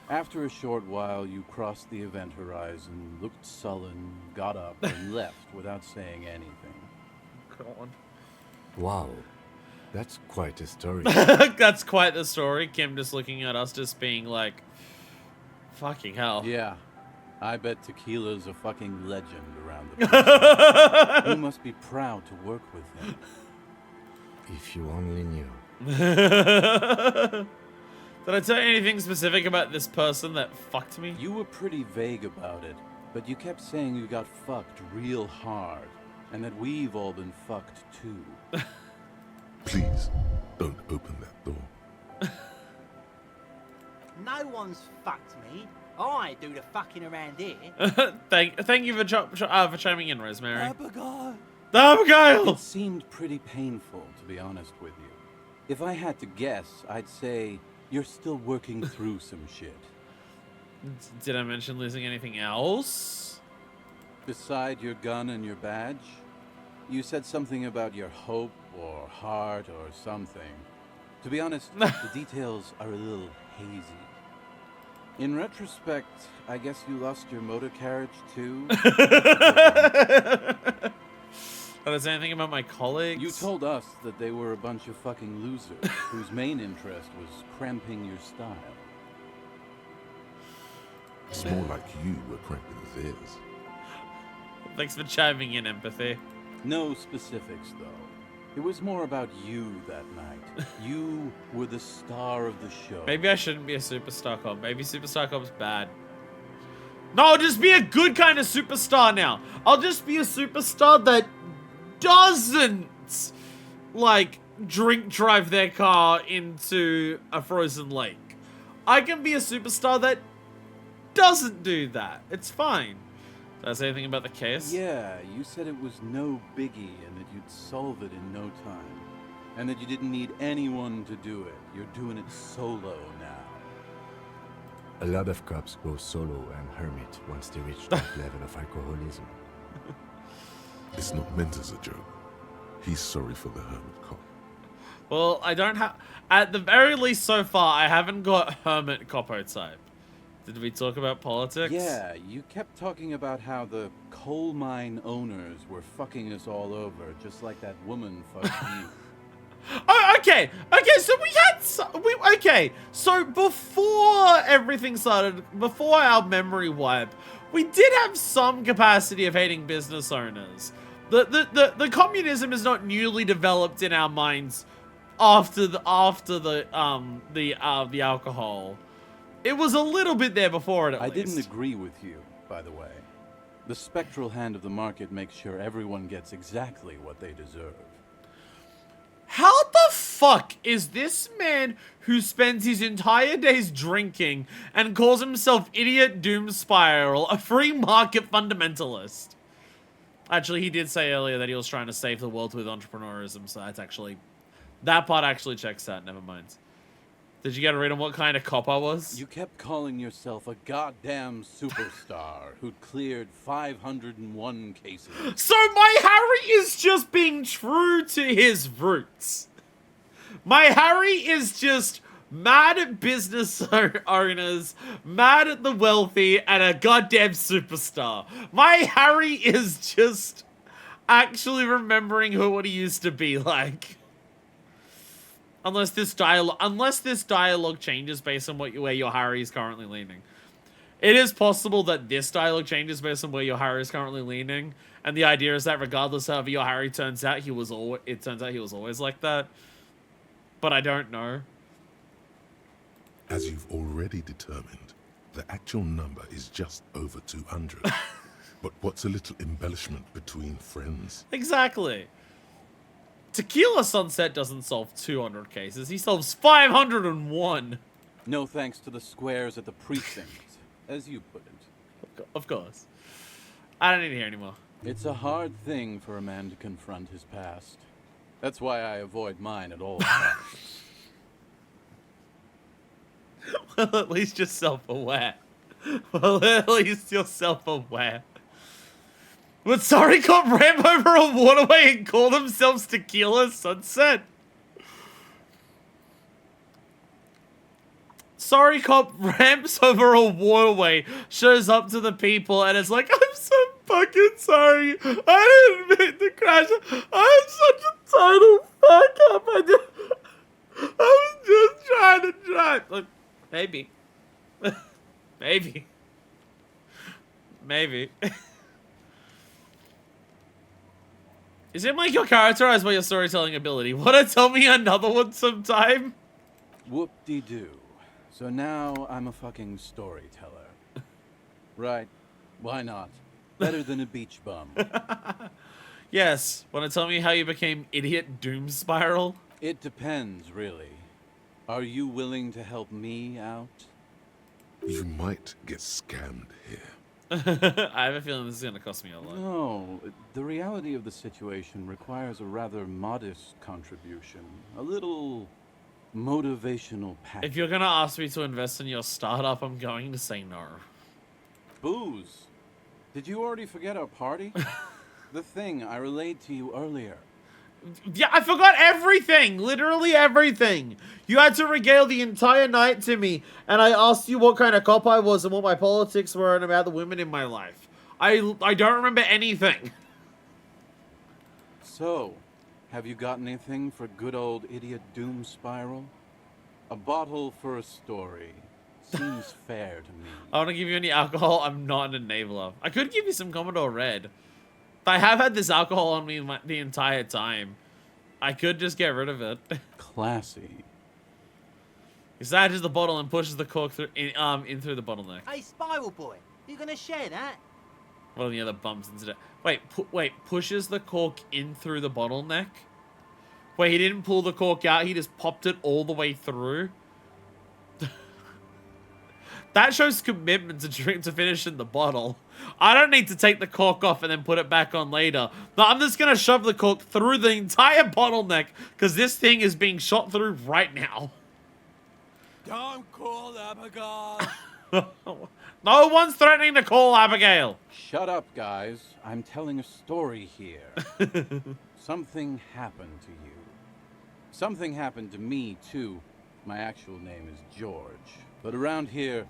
After a short while, you crossed the event horizon, looked sullen, got up, and left without saying anything. Go on. Wow. That's quite a story. That's quite the story. Kim just looking at us, just being like, fucking hell. Yeah, I bet Tequila's a fucking legend around the place. You must be proud to work with him. If you only knew. Did I tell you anything specific about this person that fucked me? You were pretty vague about it, but you kept saying you got fucked real hard, and that we've all been fucked too. Please, don't open that door. No one's fucked me. I do the fucking around here. Thank you for chiming in, Rosemary. Abigail. Abigail! It seemed pretty painful, to be honest with you. If I had to guess, I'd say you're still working through some shit. Did I mention losing anything else? Beside your gun and your badge, you said something about your hope or heart or something. To be honest, the details are a little hazy. In retrospect, I guess you lost your motor carriage too. Did I say anything about my colleagues? You told us that they were a bunch of fucking losers whose main interest was cramping your style. It's more like you were cramping theirs. Thanks for chiming in, empathy. No specifics, though. It was more about you that night. You were the star of the show. Maybe I shouldn't be a superstar cop. Maybe superstar cop's bad. No, I'll just be a good kind of superstar now. I'll just be a superstar that doesn't, like, drink drive their car into a frozen lake. I can be a superstar that doesn't do that. It's fine. Did I say anything about the case? Yeah, you said it was no biggie and that you'd solve it in no time. And that you didn't need anyone to do it. You're doing it solo now. A lot of cops go solo and hermit once they reach that level of alcoholism. It's not meant as a joke. He's sorry for the hermit cop. Well, I don't have... At the very least so far, I haven't got hermit copo type. Did we talk about politics? Yeah, you kept talking about how the coal mine owners were fucking us all over, just like that woman fucked you. Oh, okay. Okay, so we had... okay, so before everything started, before our memory wipe, we did have some capacity of hating business owners. The communism is not newly developed in our minds after the alcohol. It was a little bit there before it, at least. I didn't agree with you, by the way. The spectral hand of the market makes sure everyone gets exactly what they deserve. How the fuck is this man who spends his entire days drinking and calls himself Idiot Doom Spiral a free market fundamentalist? Actually, he did say earlier that he was trying to save the world with entrepreneurism, so that's actually... that part actually checks out, never mind. Did you get a read on what kind of cop I was? You kept calling yourself a goddamn superstar who'd cleared 501 cases. So my Harry is just being true to his roots. My Harry is just mad at business owners, mad at the wealthy, and a goddamn superstar. My Harry is just actually remembering what he used to be like. Unless this dialogue changes based on where your Harry is currently leaning. It is possible that this dialogue changes based on where your Harry is currently leaning, and the idea is that regardless of how your Harry turns out, he was always like that. But I don't know. As you've already determined, the actual number is just over 200. But what's a little embellishment between friends? Exactly. Tequila Sunset doesn't solve 200 cases. He solves 501. No thanks to the squares at the precinct, as you put it. Of course. I don't need to hear anymore. It's a hard thing for a man to confront his past. That's why I avoid mine at all costs. Well, at least you're self-aware. Well, at least you're self-aware. Would sorry cop ramp over a waterway and call themselves Tequila Sunset? Sorry cop ramps over a waterway, shows up to the people, and is like, I'm so fucking sorry. I didn't mean to crash. I'm such a total fuck up. I was just trying to drive. Like, maybe. Maybe. Maybe. Is it like you're characterized by your storytelling ability? Wanna tell me another one sometime? Whoop-de-doo. So now I'm a fucking storyteller. Right. Why not? Better than a beach bum. Yes. Wanna tell me how you became Idiot Doom Spiral? It depends, really. Are you willing to help me out? You might get scammed here. I have a feeling this is gonna cost me a lot. No, the reality of the situation requires a rather modest contribution. A little motivational package. If you're gonna ask me to invest in your startup, I'm going to say no. Booze. Did you already forget our party? The thing I relayed to you earlier. Yeah, I forgot everything! Literally everything! You had to regale the entire night to me, and I asked you what kind of cop I was and what my politics were and about the women in my life. I don't remember anything. So, have you got anything for good old Idiot Doom Spiral? A bottle for a story. Seems fair to me. I want to give you any alcohol. I'm not an enabler. I could give you some Commodore Red. I have had this alcohol on me the entire time. I could just get rid of it. Classy. He snatches the bottle and pushes the cork through in through the bottleneck. Hey, Spiral Boy, you gonna share that? One of the other bumps into it. Wait, pushes the cork in through the bottleneck? Wait, he didn't pull the cork out, he just popped it all the way through? That shows commitment to finishing the bottle. I don't need to take the cork off and then put it back on later. No, I'm just gonna shove the cork through the entire bottleneck because this thing is being shot through right now. Don't call Abigail. No one's threatening to call Abigail. Shut up, guys. I'm telling a story here. Something happened to you. Something happened to me, too. My actual name is George. But around here,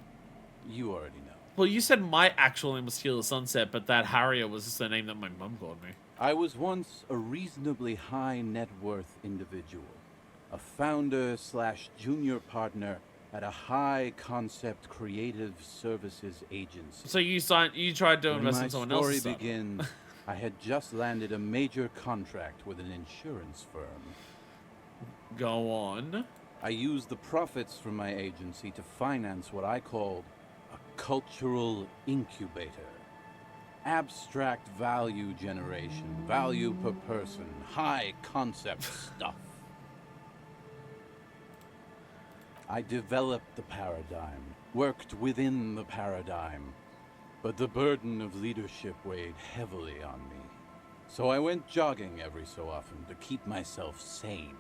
you already know. Well, you said my actual name was Tequila Sunset, but that Harrier was just the name that my mum called me. I was once a reasonably high net worth individual. A founder / junior partner at a high concept creative services agency. So you tried to invest in someone else's When my story startup. begins, I had just landed a major contract with an insurance firm. Go on. I used the profits from my agency to finance what I called a cultural incubator. Abstract value generation, value per person, high concept stuff. I developed the paradigm, worked within the paradigm, but the burden of leadership weighed heavily on me. So I went jogging every so often to keep myself sane.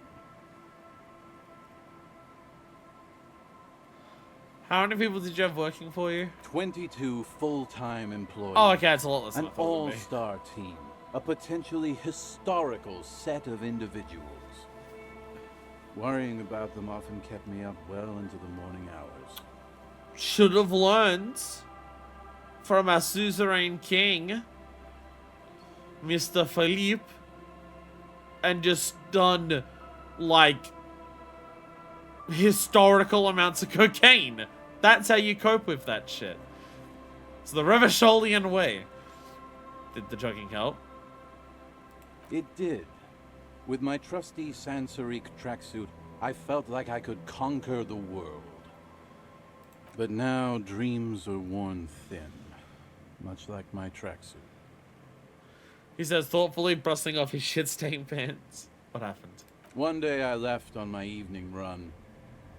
How many people did you have working for you? 22 full-time employees. Oh, okay, it's a lot less than An I thought it would be. all-star team. A potentially historical set of individuals. Worrying about them often kept me up well into the morning hours. Should have learned from our suzerain king, Mr. Philippe, and just done, like, historical amounts of cocaine. That's how you cope with that shit. It's the Revacholian way. Did the jogging help? It did. With my trusty Sansarique tracksuit, I felt like I could conquer the world. But now dreams are worn thin, much like my tracksuit. He says thoughtfully, brushing off his shit-stained pants. What happened? One day I left on my evening run.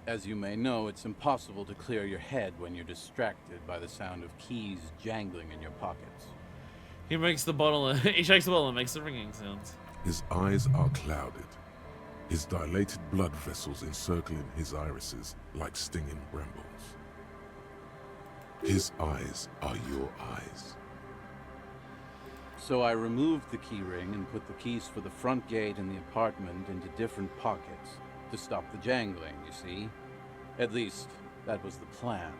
As you may know, it's impossible to clear your head when you're distracted by the sound of keys jangling in your pockets. He makes the bottle. He shakes the bottle and makes the ringing sounds. His eyes are clouded. his dilated blood vessels encircling his irises like stinging brambles. His eyes are your eyes. So I removed the key ring and put the keys for the front gate and the apartment into different pockets to stop the jangling, you see? At least, that was the plan.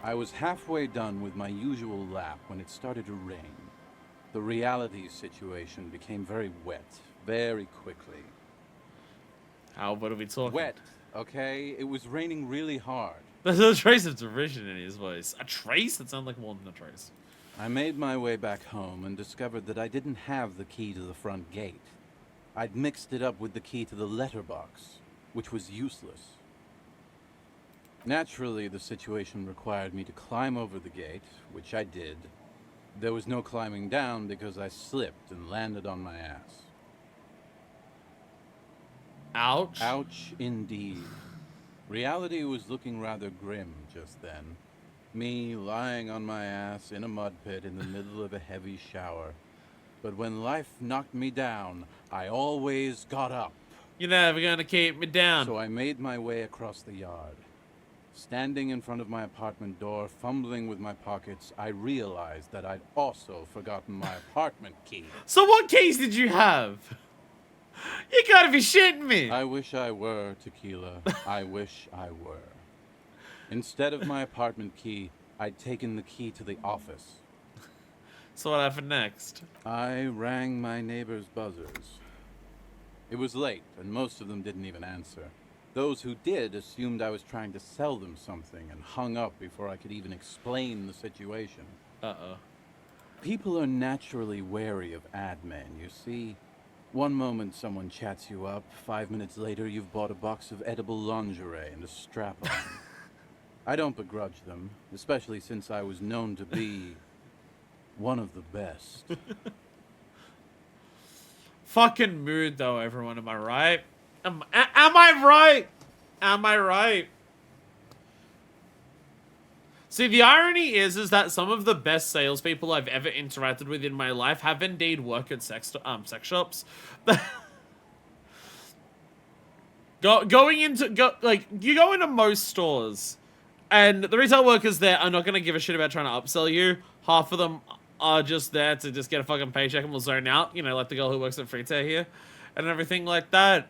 I was halfway done with my usual lap when it started to rain. The reality situation became very wet, very quickly. What are we talking? Wet, okay? It was raining really hard. There's a trace of derision in his voice. A trace? That sounds like more than a trace. I made my way back home and discovered that I didn't have the key to the front gate. I'd mixed it up with the key to the letterbox, which was useless. Naturally, the situation required me to climb over the gate, which I did. There was no climbing down because I slipped and landed on my ass. Ouch. Ouch, indeed. Reality was looking rather grim just then. Me lying on my ass in a mud pit in the middle of a heavy shower. But when life knocked me down, I always got up. You're never gonna keep me down. So I made my way across the yard. Standing in front of my apartment door, fumbling with my pockets, I realized that I'd also forgotten my apartment key. So what keys did you have? You gotta be shitting me. I wish I were, Tequila. I wish I were. Instead of my apartment key, I'd taken the key to the office. So what happened next? I rang my neighbor's buzzers. It was late, and most of them didn't even answer. Those who did assumed I was trying to sell them something and hung up before I could even explain the situation. Uh-oh. People are naturally wary of ad men, you see. One moment someone chats you up, 5 minutes later you've bought a box of edible lingerie and a strap-on. I don't begrudge them, especially since I was known to be one of the best. Fucking mood though, everyone, am I right? Am I right? Am I right? See, the irony is that some of the best salespeople I've ever interacted with in my life have indeed worked at sex shops. You go into most stores, and the retail workers there are not gonna give a shit about trying to upsell you. Half of them are just there to just get a fucking paycheck and will zone out. You know, like the girl who works at Frita here, and everything like that.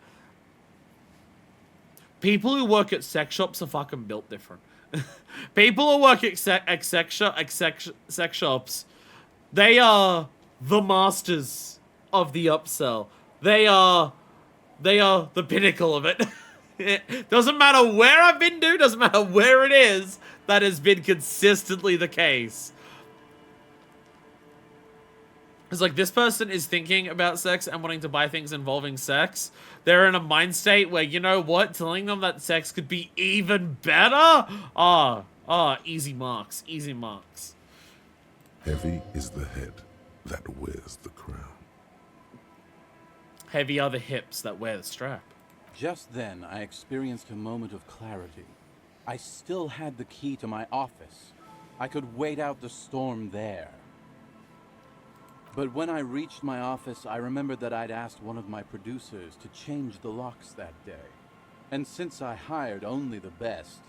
People who work at sex shops are fucking built different. People who work at sex shops, they are the masters of the upsell. They are the pinnacle of it. It doesn't matter where I've been to, doesn't matter where it is, that has been consistently the case. It's like, this person is thinking about sex and wanting to buy things involving sex. They're in a mind state where, you know what, telling them that sex could be even better? Easy marks, easy marks. Heavy is the head that wears the crown. Heavy are the hips that wear the strap. Just then, I experienced a moment of clarity. I still had the key to my office. I could wait out the storm there. But when I reached my office, I remembered that I'd asked one of my producers to change the locks that day. And since I hired only the best,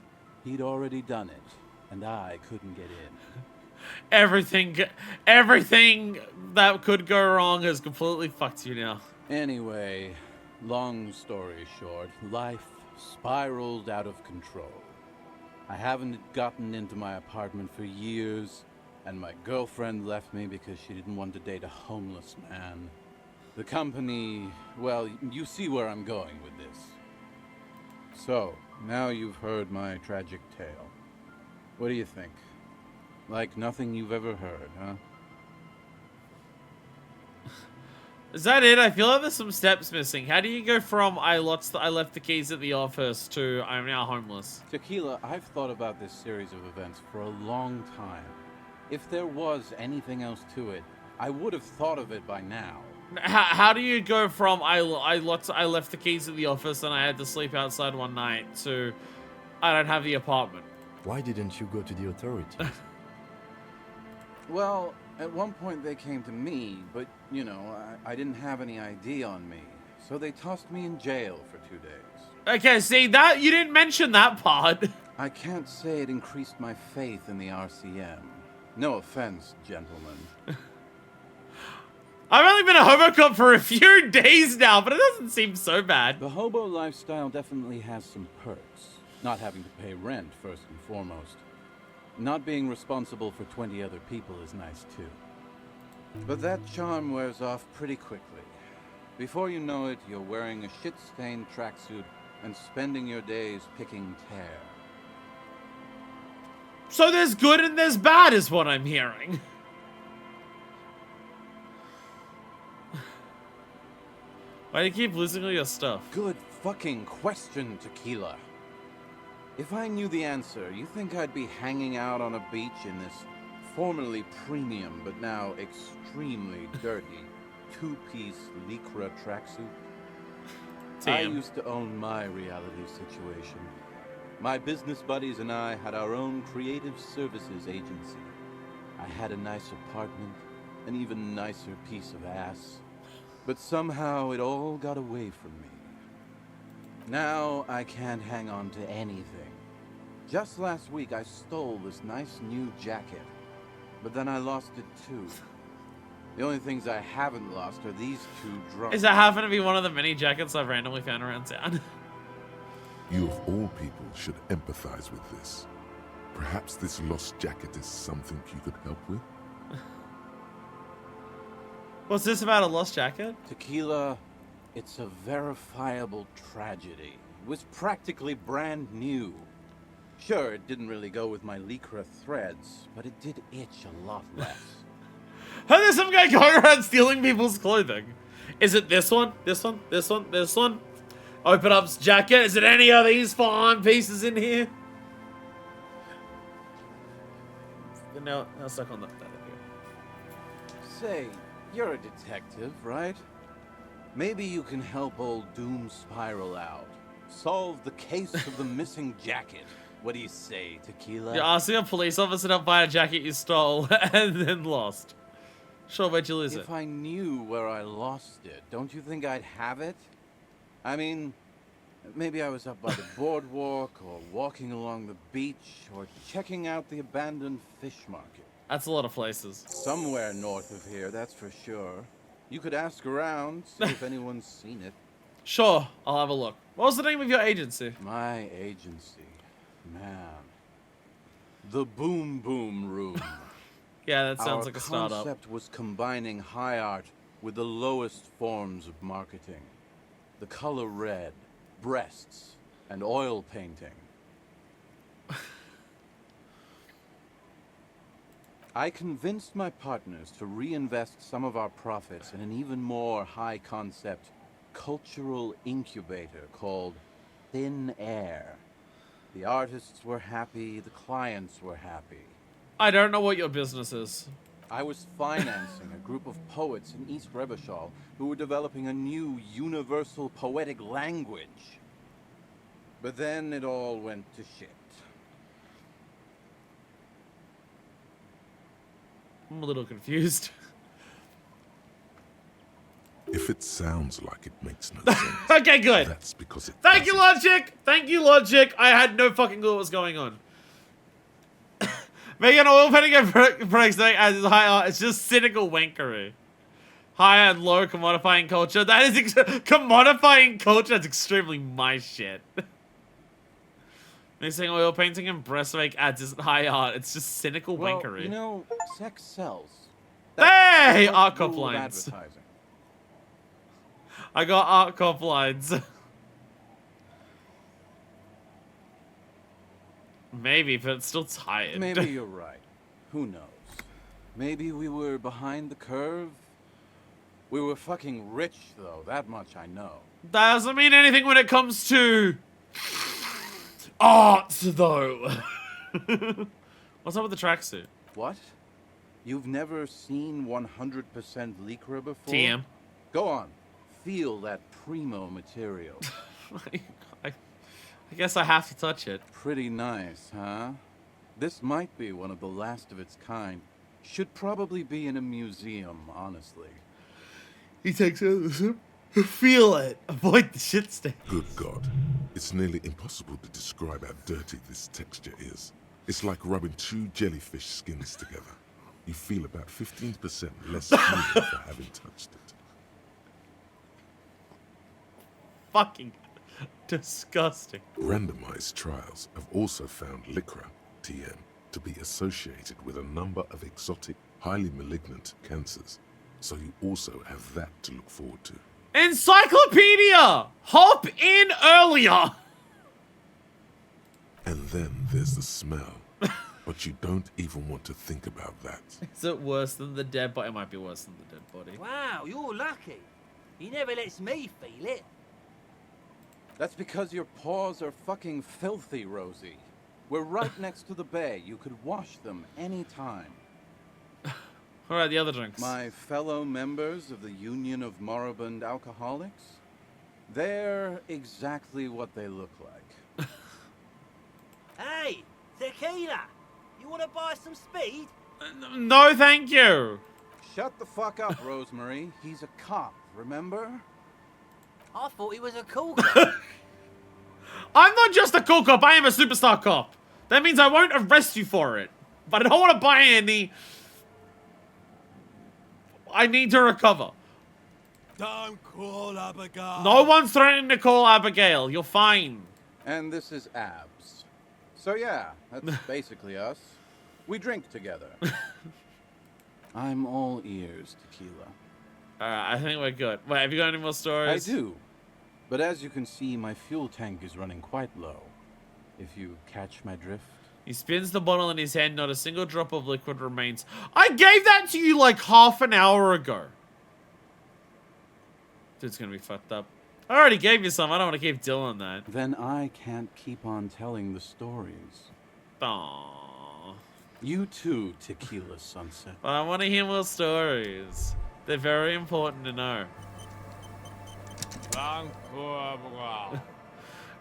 he'd already done it, and I couldn't get in. Everything that could go wrong has completely fucked you now. Anyway, long story short, life spiraled out of control. I haven't gotten into my apartment for years, and my girlfriend left me because she didn't want to date a homeless man. The company, well, you see where I'm going with this. So, now you've heard my tragic tale. What do you think? Like nothing you've ever heard, huh? Is that it? I feel like there's some steps missing. How do you go from I left the keys at the office to I'm now homeless? Tequila, I've thought about this series of events for a long time. If there was anything else to it, I would have thought of it by now. How do you go from I left the keys at the office and I had to sleep outside one night to I don't have the apartment? Why didn't you go to the authorities? Well, at one point they came to me, but, you know, I didn't have any ID on me. so they tossed me in jail for 2 days. Okay, see, that you didn't mention that part. I can't say it increased my faith in the RCM. No offense, gentlemen. I've only been a hobo cop for a few days now, but it doesn't seem so bad. The hobo lifestyle definitely has some perks. Not having to pay rent, first and foremost. Not being responsible for 20 other people is nice, too. But that charm wears off pretty quickly. Before you know it, you're wearing a shit-stained tracksuit and spending your days picking tear. So there's good and there's bad is what I'm hearing. Why do you keep losing all your stuff? Good fucking question, Tequila. If I knew the answer, you think I'd be hanging out on a beach in this formerly premium but now extremely dirty two-piece lycra tracksuit? I Damn. used to own my reality situation. My business buddies and I had our own creative services agency. I had a nice apartment, an even nicer piece of ass. But somehow it all got away from me. Now I can't hang on to anything. Just last week I stole this nice new jacket, but then I lost it too. The only things I haven't lost are these two drunks. Is that happen to be one of the many jackets I've randomly found around town? You of all people should empathize with this. Perhaps this lost jacket is something you could help with? What's this about a lost jacket? Tequila, it's a verifiable tragedy. It was practically brand new. Sure, it didn't really go with my lycra threads, but it did itch a lot less. Oh, there's some guy going around stealing people's clothing. Is it this one? This one? This one? This one? Open up's jacket. Is it any of these fine pieces in here? No, stuck on that. Say, you're a detective, right? Maybe you can help old Doom Spiral out. Solve the case of the missing jacket. What do you say, Tequila? You're asking a police officer to buy a jacket you stole and then lost. Sure, where'd you lose it? If I knew where I lost it, don't you think I'd have it? I mean, maybe I was up by the boardwalk, or walking along the beach, or checking out the abandoned fish market. That's a lot of places. Somewhere north of here, that's for sure. You could ask around, see if anyone's seen it. Sure, I'll have a look. What was the name of your agency? My agency. Man. The Boom Boom Room. Yeah, that sounds Our like a startup. concept was combining high art with the lowest forms of marketing. The color red, breasts, and oil painting. I convinced my partners to reinvest some of our profits in an even more high-concept cultural incubator called Thin Air. The artists were happy, the clients were happy. I don't know what your business is. I was financing a group of poets in East Revachol who were developing a new universal poetic language. But then it all went to shit. I'm a little confused. If it sounds like it makes no sense, Okay, good. that's because it Thank you, doesn't. Logic! Thank you, Logic! I had no fucking clue what was going on. Making oil painting and products as is high art, it's just cynical wankery. High and low commodifying culture. That is commodifying culture. That's extremely my shit. Mixing oil painting and breast make ads isn't high art. It's just cynical Well, wankery. you know, sex sells. Hey! the Art rule cop of lines. advertising. I got art cop lines. Maybe, but it's still tired. Maybe you're right. Who knows? Maybe we were behind the curve? We were fucking rich, though. That much I know. That doesn't mean anything when it comes to art, though. What's up with the tracksuit? What? You've never seen 100% lycra before? TM. Go on. Feel that primo material. I guess I have to touch it. Pretty nice, huh? This might be one of the last of its kind. Should probably be in a museum, honestly. He takes it. Feel it. Avoid the shit stain. Good God. It's nearly impossible to describe how dirty this texture is. It's like rubbing two jellyfish skins together. You feel about 15% less human for having touched it. Fucking disgusting. Randomized trials have also found Lycra, TM, to be associated with a number of exotic, highly malignant cancers. So you also have that to look forward to. Encyclopedia! Hop in earlier! And then there's the smell. But you don't even want to think about that. Is it worse than the dead body? It might be worse than the dead body. Wow, you're lucky. He never lets me feel it. That's because your paws are fucking filthy, Rosie. We're right next to the bay. You could wash them anytime. Alright, the other drinks. My fellow members of the Union of Moribund Alcoholics, they're exactly what they look like. Hey, tequila! You want to buy some speed? No, thank you. Shut the fuck up, Rosemary. He's a cop, remember? I thought he was a cool guy. I'm not just a cool cop, I am a superstar cop. That means I won't arrest you for it. But I don't want to buy any. I need to recover. Don't call Abigail. No one's threatening to call Abigail. You're fine. And this is Abs. So yeah, that's basically us. We drink together. I'm all ears, tequila. Alright, I think we're good. Wait, have you got any more I stories? do. But as you can see, my fuel tank is running quite low. If you catch my drift. He spins the bottle in his hand, not a single drop of liquid remains. I gave that to you like half an hour ago. Dude's gonna be fucked up. I already gave you some, I don't want to keep doing that. Then I can't keep on telling the stories. Aww. You too, Tequila Sunset. But I want to hear more stories. They're very important to know.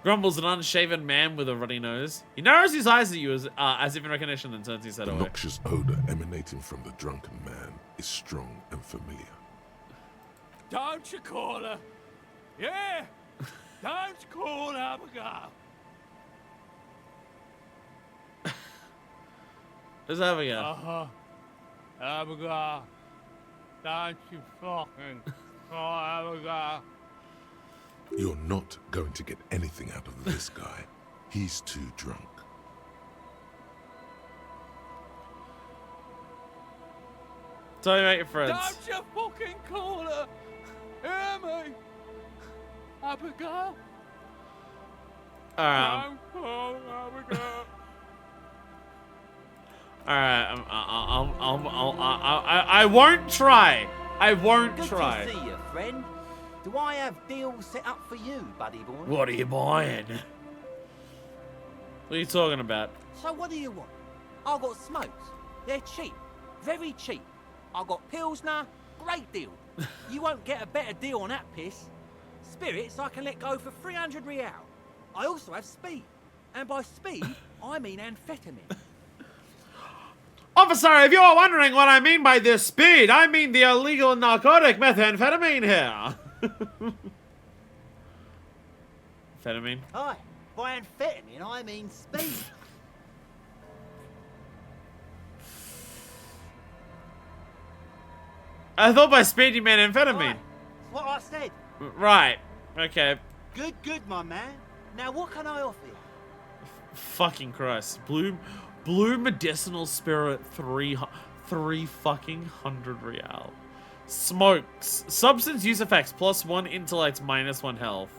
Grumbles an unshaven man with a ruddy nose. He narrows his eyes at you as if in recognition, then turns his head The away. noxious odor emanating from the drunken man is strong and familiar. Don't you call her. Yeah. Don't call Abigail. Who's Abigail? Uh-huh. Abigail. Don't you fucking call Abigail. You're not going to get anything out of this guy. He's too drunk. Tell me about your friends. Don't you fucking call her. Hear me. Abigail. Alright. Don't call Abigail. Alright, I won't try. I won't Good try. to see you, friend. Do I have deals set up for you, buddy boy? What are you buying? What are you talking about? So what do you want? I got smokes. They're cheap. Very cheap. I got Pilsner. Great deal. You won't get a better deal on that piss. Spirits I can let go for 300 real. I also have speed. And by speed, I mean amphetamine. Officer, if you're wondering what I mean by this speed, I mean the illegal narcotic methamphetamine here. Amphetamine? Hi. By amphetamine, I mean speed. I thought by speed you meant amphetamine. That's what I said. Right. Okay. Good, good, my man. Now what can I offer you? Fucking Christ. Blue medicinal spirit 3 fucking 100 real. Smokes. Substance use effects +1 intellect, -1 health.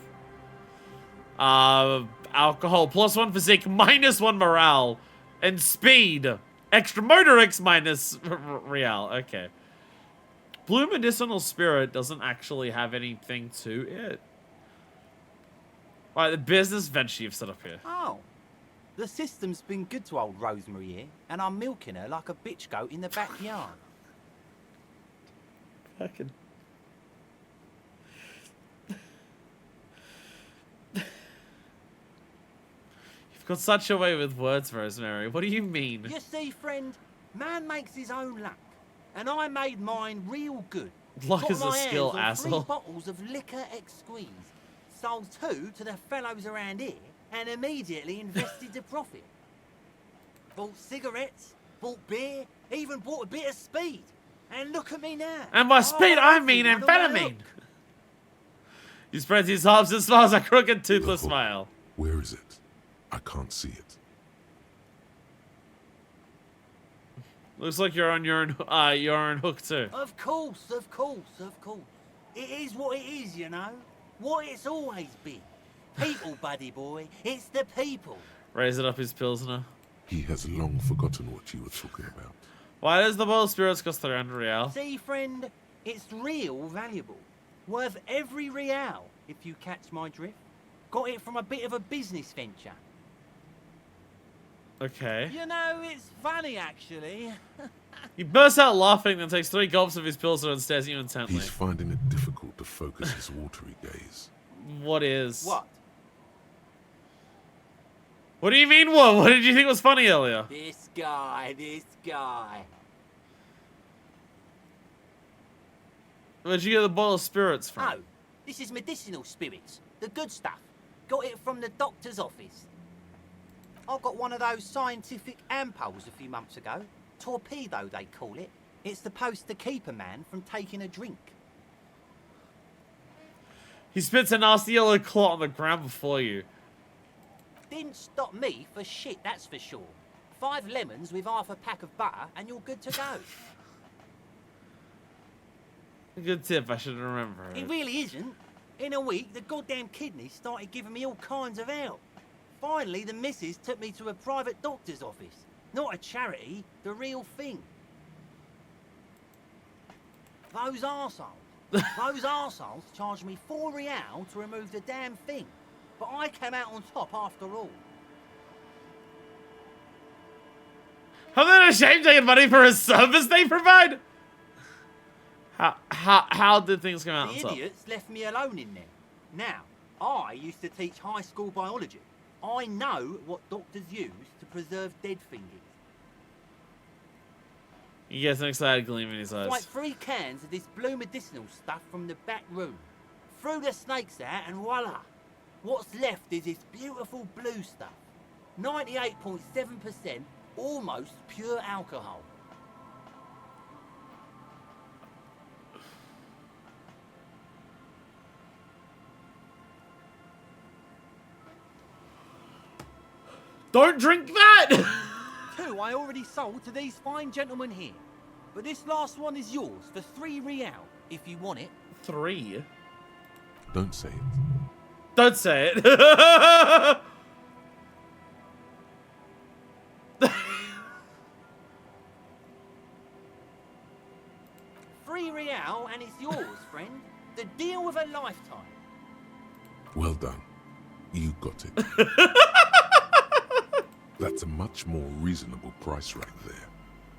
Alcohol +1 physique, -1 morale. And speed. Extra motorics -real. Okay. Blue medicinal spirit doesn't actually have anything to it. Alright, the business venture you've set up here. Oh. The system's been good to old Rosemary here, and I'm milking her like a bitch goat in the backyard. Fucking. You've got such a way with words, Rosemary. What do you mean? You see, friend, man makes his own luck, and I made mine real good Luck Got is a my skill, hands on 3 asshole. bottles of liquor exquise. Sold 2 to the fellows around here and immediately invested the profit. Bought cigarettes, bought beer, even bought a bit of speed. And look at me now. And by speed, I mean everyone on my amphetamine. hook. He spreads his arms and smiles a crooked, toothless The hook. smile. Where is it? I can't see it. Looks like you're on your own hook too. Of course, of course, of course. It is what it is, you know. What it's always been. People, buddy boy. It's the people. Raising up his pilsner. He has long forgotten what you were talking about. Why does the bottle of spirits cost 300 real? See, friend, it's real valuable. Worth every real, if you catch my drift. Got it from a bit of a business venture. Okay. You know, it's funny, actually. He bursts out laughing, then takes 3 gulps of his pilsner and stares at you intently. He's finding it difficult to focus his watery gaze. What is? What? What do you mean what? What did you think was funny earlier? This guy, this guy. Where'd you get the bottle of spirits from? Oh, this is medicinal spirits. The good stuff. Got it from the doctor's office. I got one of those scientific ampoules a few months ago. Torpedo, they call it. It's supposed to keep a man from taking a drink. He spits a nasty yellow clot on the ground before you. Didn't stop me for shit, that's for sure. 5 lemons with half a pack of butter and you're good to go. Good tip, I should remember. It really isn't. In a week, the goddamn kidneys started giving me all kinds of help. Finally, the missus took me to a private doctor's office. Not a charity, the real thing. Those arseholes charged me 4 real to remove the damn thing. But I came out on top after all. How they not ashamed taking money for a service they provide? How did things come out on The top? idiots left me alone in there. Now, I used to teach high school biology. I know what doctors use to preserve dead fingers. He gets an excited gleam in his eyes. Like 3 cans of this blue medicinal stuff from the back room. Threw the snakes out and voila. What's left is this beautiful blue stuff. 98.7% almost pure alcohol. Don't drink that! 2 I already sold to these fine gentlemen here. But this last one is yours for 3 real, if you want it. 3? Don't say it. Don't say it. 3 real and it's yours, friend. The deal of a lifetime. Well done. You got it. That's a much more reasonable price right there.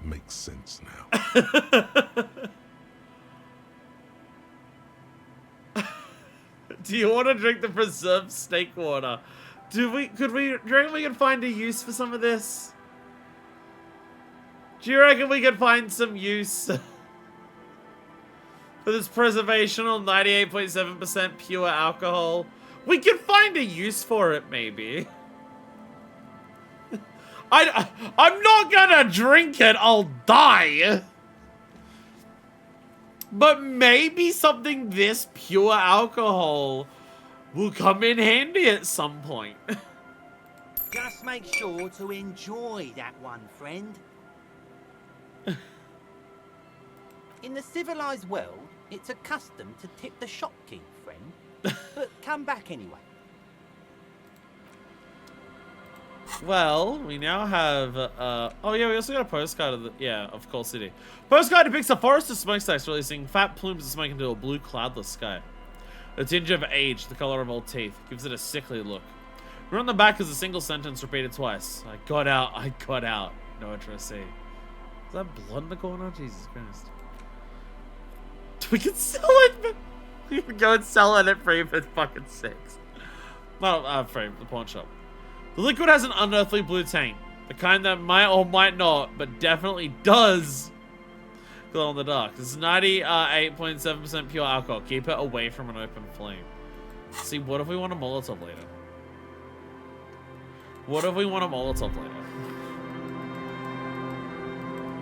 Makes sense now. Do you want to drink the preserved snake water? Do you reckon we could find a use for some of this? Do you reckon we could find some use for this preservational 98.7% pure alcohol? We could find a use for it, maybe. I'm not gonna drink it, I'll die. But maybe something this pure alcohol will come in handy at some point. Just make sure to enjoy that one, friend. In the civilized world, it's a custom to tip the shopkeep, friend. But come back anyway. Well, we now have, oh yeah, we also got a postcard of of Coal City. Postcard depicts a forest of smokestacks releasing fat plumes of smoke into a blue cloudless sky. A tinge of age, the color of old teeth, gives it a sickly look. Right on the back is a single sentence repeated twice. I got out. No addressee. Is that blood in the corner? Jesus Christ. We can sell it! We can go and sell it at free for fucking 6. No, free, the pawn shop. The liquid has an unearthly blue taint. The kind that might or might not, but definitely does Glow in the dark. It's 98.7% pure alcohol. Keep it away from an open flame. See, what if we want a Molotov later? What if we want a Molotov later?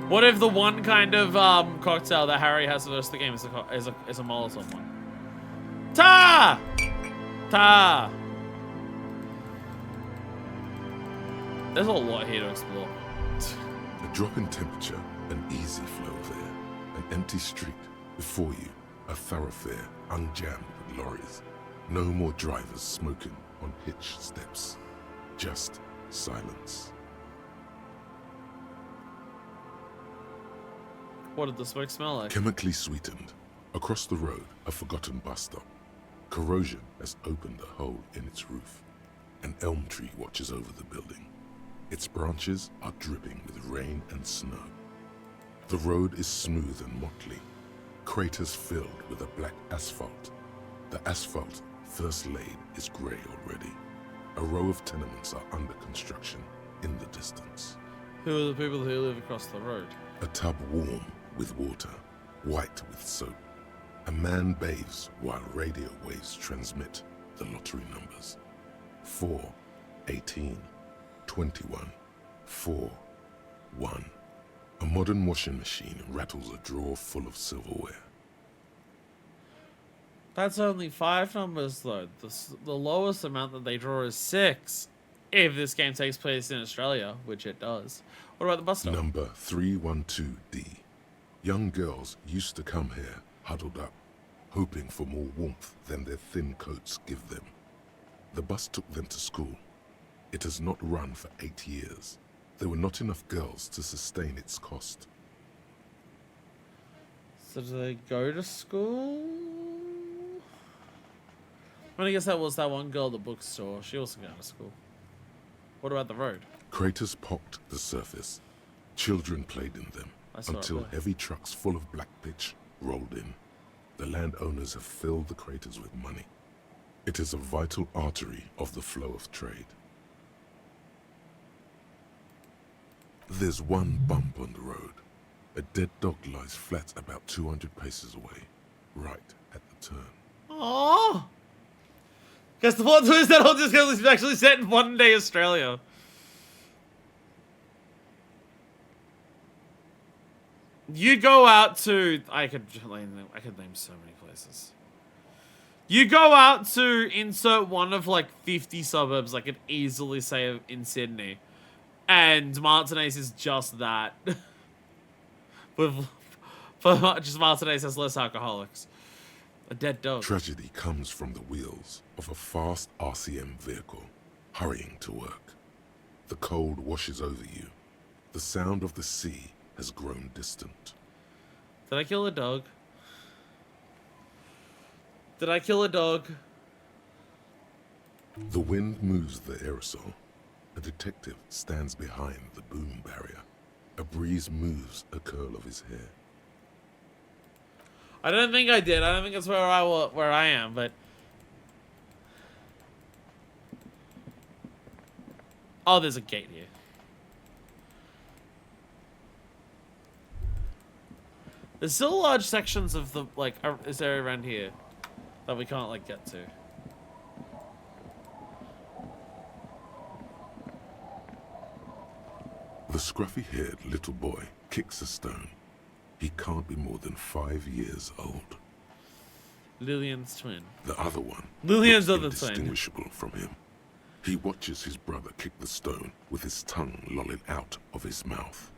What if the one kind of cocktail that Harry has for the rest of the game is a Molotov one? Ta! Ta! There's a lot here to explore. A drop in temperature, an easy flow of air, an empty street. Before you, a thoroughfare unjammed with lorries. No more drivers smoking on hitch steps. Just silence. What did the smoke smell like? Chemically sweetened. Across the road, a forgotten bus stop. Corrosion has opened a hole in its roof. An elm tree watches over the building. Its branches are dripping with rain and snow. The road is smooth and motley. Craters filled with a black asphalt. The asphalt, first laid, is grey already. A row of tenements are under construction in the distance. Who are the people who live across the road? A tub warm with water, white with soap. A man bathes while radio waves transmit the lottery numbers. 4, 18, 21, 4, 1. A modern washing machine rattles a drawer full of silverware. That's only 5 numbers though. The lowest amount that they draw is 6. If this game takes place in Australia, which it does. What about the bus stop? Number 312D. Young girls used to come here, huddled up, hoping for more warmth than their thin coats give them. The bus took them to school. It has not run for 8 years. There were not enough girls to sustain its cost. So do they go to school? I guess that was that one girl at the bookstore. She also went to school. What about the road? Craters pocked the surface. Children played in them until heavy trucks full of black pitch rolled in. The landowners have filled the craters with money. It is a vital artery of the flow of trade. There's one bump on the road. A dead dog lies flat about 200 paces away, right at the turn. Oh! Guess the plot twist that all this is actually set in modern day Australia. You go out to I could name so many places. You go out to insert one of like 50 suburbs, I could easily say in Sydney, and Martinez is just that. Just Martinez has less alcoholics. A dead dog. Tragedy comes from the wheels of a fast RCM vehicle, hurrying to work. The cold washes over you. The sound of the sea has grown distant. Did I kill a dog? Did I kill a dog? The wind moves the aerosol. A detective stands behind the boom barrier. A breeze moves a curl of his hair. I don't think I did. I don't think that's where I am, but... Oh, there's a gate here. There's still large sections of the, like, this area around here that we can't, like, get to. The scruffy-haired little boy kicks a stone. He can't be more than 5 years old. Lillian's twin. The other one Lillian's looks other twin. indistinguishable from him. He watches his brother kick the stone with his tongue lolling out of his mouth.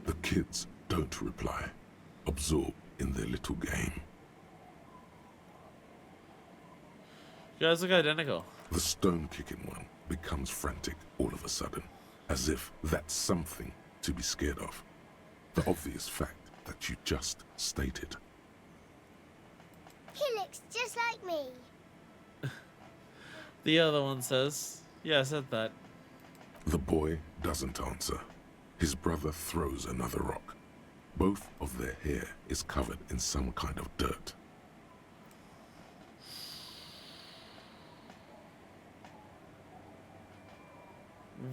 The kids don't reply, absorbed in their little game. You guys look identical. The stone-kicking one becomes frantic all of a sudden, as if that's something to be scared of. The obvious fact that you just stated. He looks just like me. The other one says, yeah, I said that. The boy doesn't answer. His brother throws another rock. Both of their hair is covered in some kind of dirt.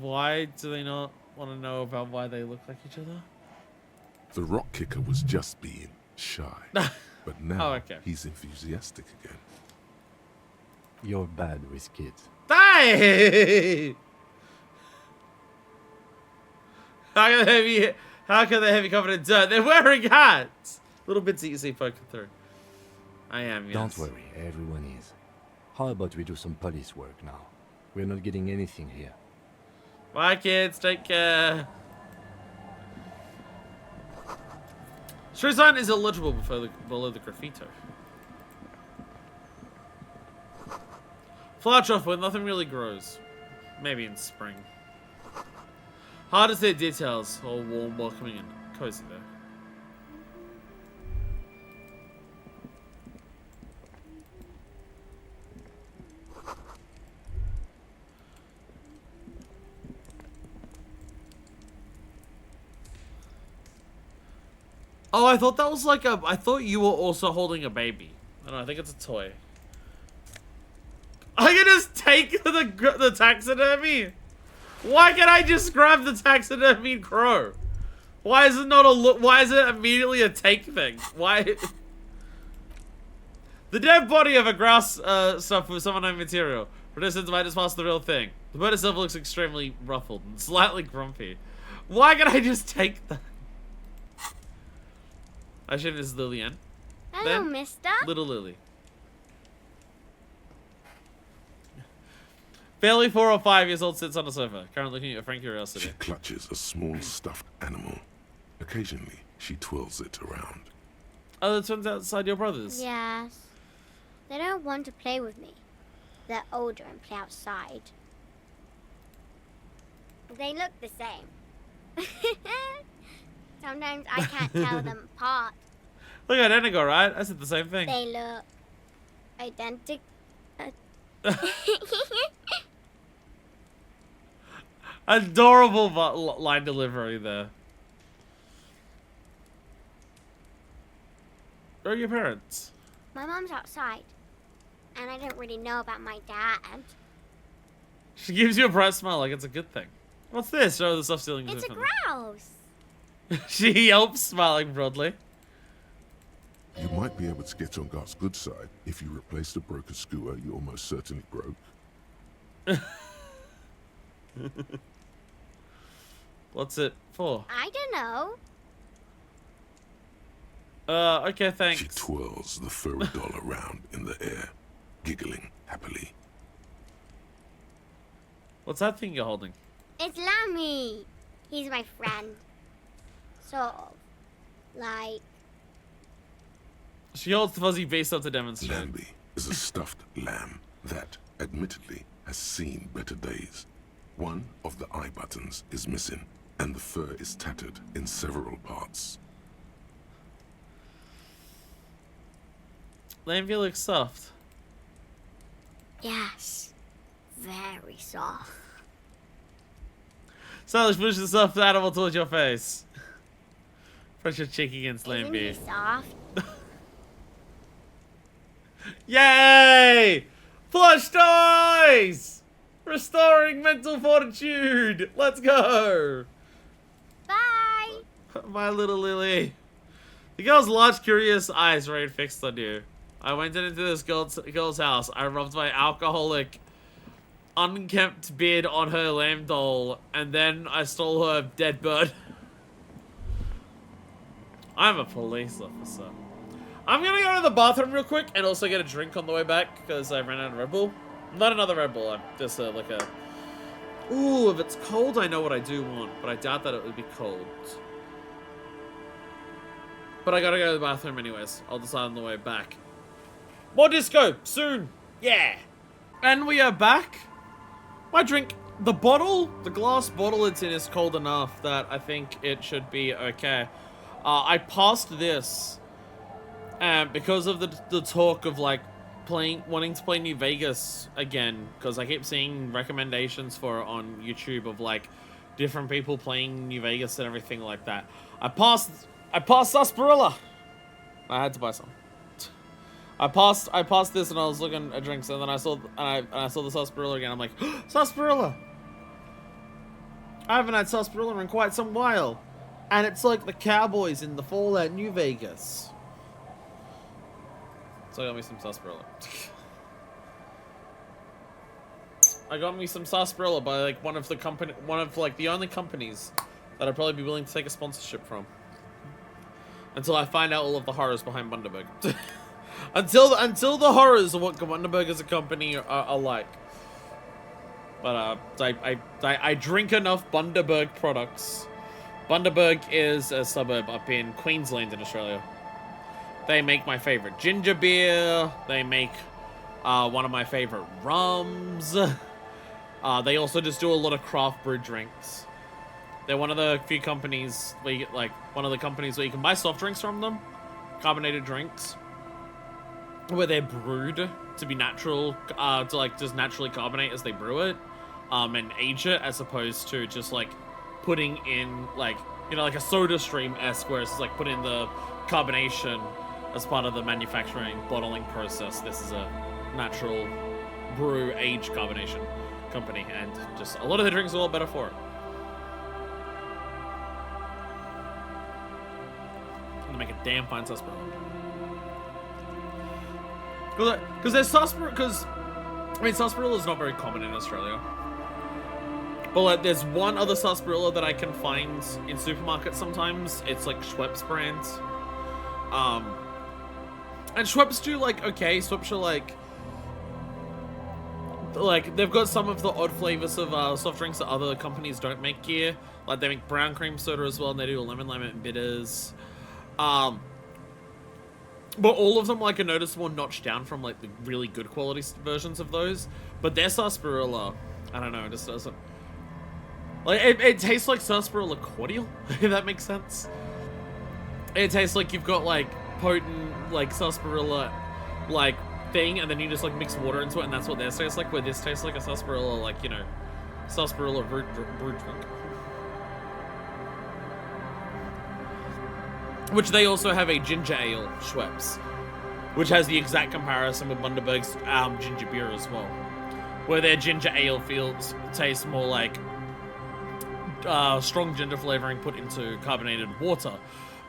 Why do they not want to know about why they look like each other? The rock kicker was just being shy. But now Oh, okay. he's enthusiastic again. You're bad with kids. Hey! How can they have you covered in dirt? They're wearing hats! Little bits that you see poking through. I am, yes. Don't worry, everyone is. How about we do some police work now? We're not getting anything here. Bye, kids. Take care. Street sign is illegible below the graffito. Flower trough where nothing really grows. Maybe in spring. Hard to see details. All warm, welcoming, and cozy though. Oh, I thought that was like a... I thought you were also holding a baby. I don't know, I think it's a toy. I can just take the taxidermy? Why can't I just grab the taxidermy crow? Why is it not a look? Why is it immediately a take thing? Why? The dead body of a grouse stuffed with some unknown material. For distance might just pass the real thing. The bird itself looks extremely ruffled and slightly grumpy. Why can't I just take that? I shouldn't. This is Lillian. Hello, Then, mister. Little Lily. Barely 4 or 5 years old, sits on a sofa, currently looking at a frank curiosity. She clutches a small stuffed animal. Occasionally, she twirls it around. Oh, the twins outside your brothers. Yes. They don't want to play with me. They're older and play outside. They look the same. Sometimes I can't tell them apart. Look at Enigo, right? I said the same thing. They look identical. Adorable line delivery there. Where are your parents? My mom's outside, and I don't really know about my dad. She gives you a bright smile like it's a good thing. What's this? Oh, the stuff stealing. It's a grouse. She yelps, smiling broadly. You might be able to get on Gart's good side if you replace the broken skewer you almost certainly broke. What's it for? I don't know. Okay, thanks. She twirls the furry doll around in the air, giggling happily. What's that thing you're holding? It's Lammy. He's my friend. Sort of. Like... She holds the fuzzy beast up to demonstrate. Lambie is a stuffed lamb that, admittedly, has seen better days. One of the eye buttons is missing, and the fur is tattered in several parts. Lambie looks soft. Yes. Very soft. Stylish pushes the soft animal towards your face. Press your cheek against Isn't Lambie. he soft? Yay! Plush toys! Restoring mental fortitude! Let's go! Bye! My little Lily. The girl's large, curious eyes remained fixed on you. I went into this girl's house. I rubbed my alcoholic, unkempt beard on her lamb doll, and then I stole her dead bird. I'm a police officer. I'm gonna go to the bathroom real quick and also get a drink on the way back because I ran out of Red Bull. Not another Red Bull, I'm just like a... Ooh, if it's cold, I know what I do want, but I doubt that it would be cold. But I gotta go to the bathroom anyways. I'll decide on the way back. More disco, soon. Yeah. And we are back. My drink, the bottle, the glass bottle it's in is cold enough that I think it should be okay. I passed this because of the talk of like wanting to play New Vegas again, because I keep seeing recommendations for it on YouTube of like different people playing New Vegas and everything like that. I passed Sarsaparilla. I had to buy some. I passed this and I was looking at drinks and then I saw the sarsaparilla again. I'm like, sarsaparilla! I haven't had sarsaparilla in quite some while. And it's like the Cowboys in the Fallout New Vegas. So I got me some sarsaparilla. I got me some sarsaparilla by like one of the only companies that I'd probably be willing to take a sponsorship from. Until I find out all of the horrors behind Bundaberg. until the horrors of what Bundaberg as a company are like. But I drink enough Bundaberg products. Bundaberg is a suburb up in Queensland in Australia. They make my favorite ginger beer. They make one of my favorite rums. They also just do a lot of craft brew drinks. They're one of the few companies where you, one of the companies where you can buy soft drinks from them, carbonated drinks, where they're brewed to be natural, to just naturally carbonate as they brew it, and age it, as opposed to just putting in like a soda stream-esque, where it's put in the carbonation as part of the manufacturing bottling process. This is a natural brew age carbonation company, and just a lot of the drinks are a lot better for it. I'm gonna make a damn fine sarsaparilla. Because there's sarsaparilla, sarsaparilla is not very common in Australia. But there's one other sarsaparilla that I can find in supermarkets sometimes. It's Schweppes brand. And Schweppes do okay. Schweppes are they've got some of the odd flavors of soft drinks that other companies don't make here. They make brown cream soda as well, and they do lemon and bitters. But all of them are noticeable notch down from the really good quality versions of those. But their sarsaparilla, I don't know, it just doesn't. It tastes like sarsaparilla cordial, if that makes sense. It tastes like you've got potent sarsaparilla thing, and then you just mix water into it, and that's what theirs tastes like. Where this tastes like a sarsaparilla sarsaparilla brewed drink. Which they also have a ginger ale Schweppes, which has the exact comparison with Bundaberg's ginger beer as well, where their ginger ale fields taste more like strong ginger flavoring put into carbonated water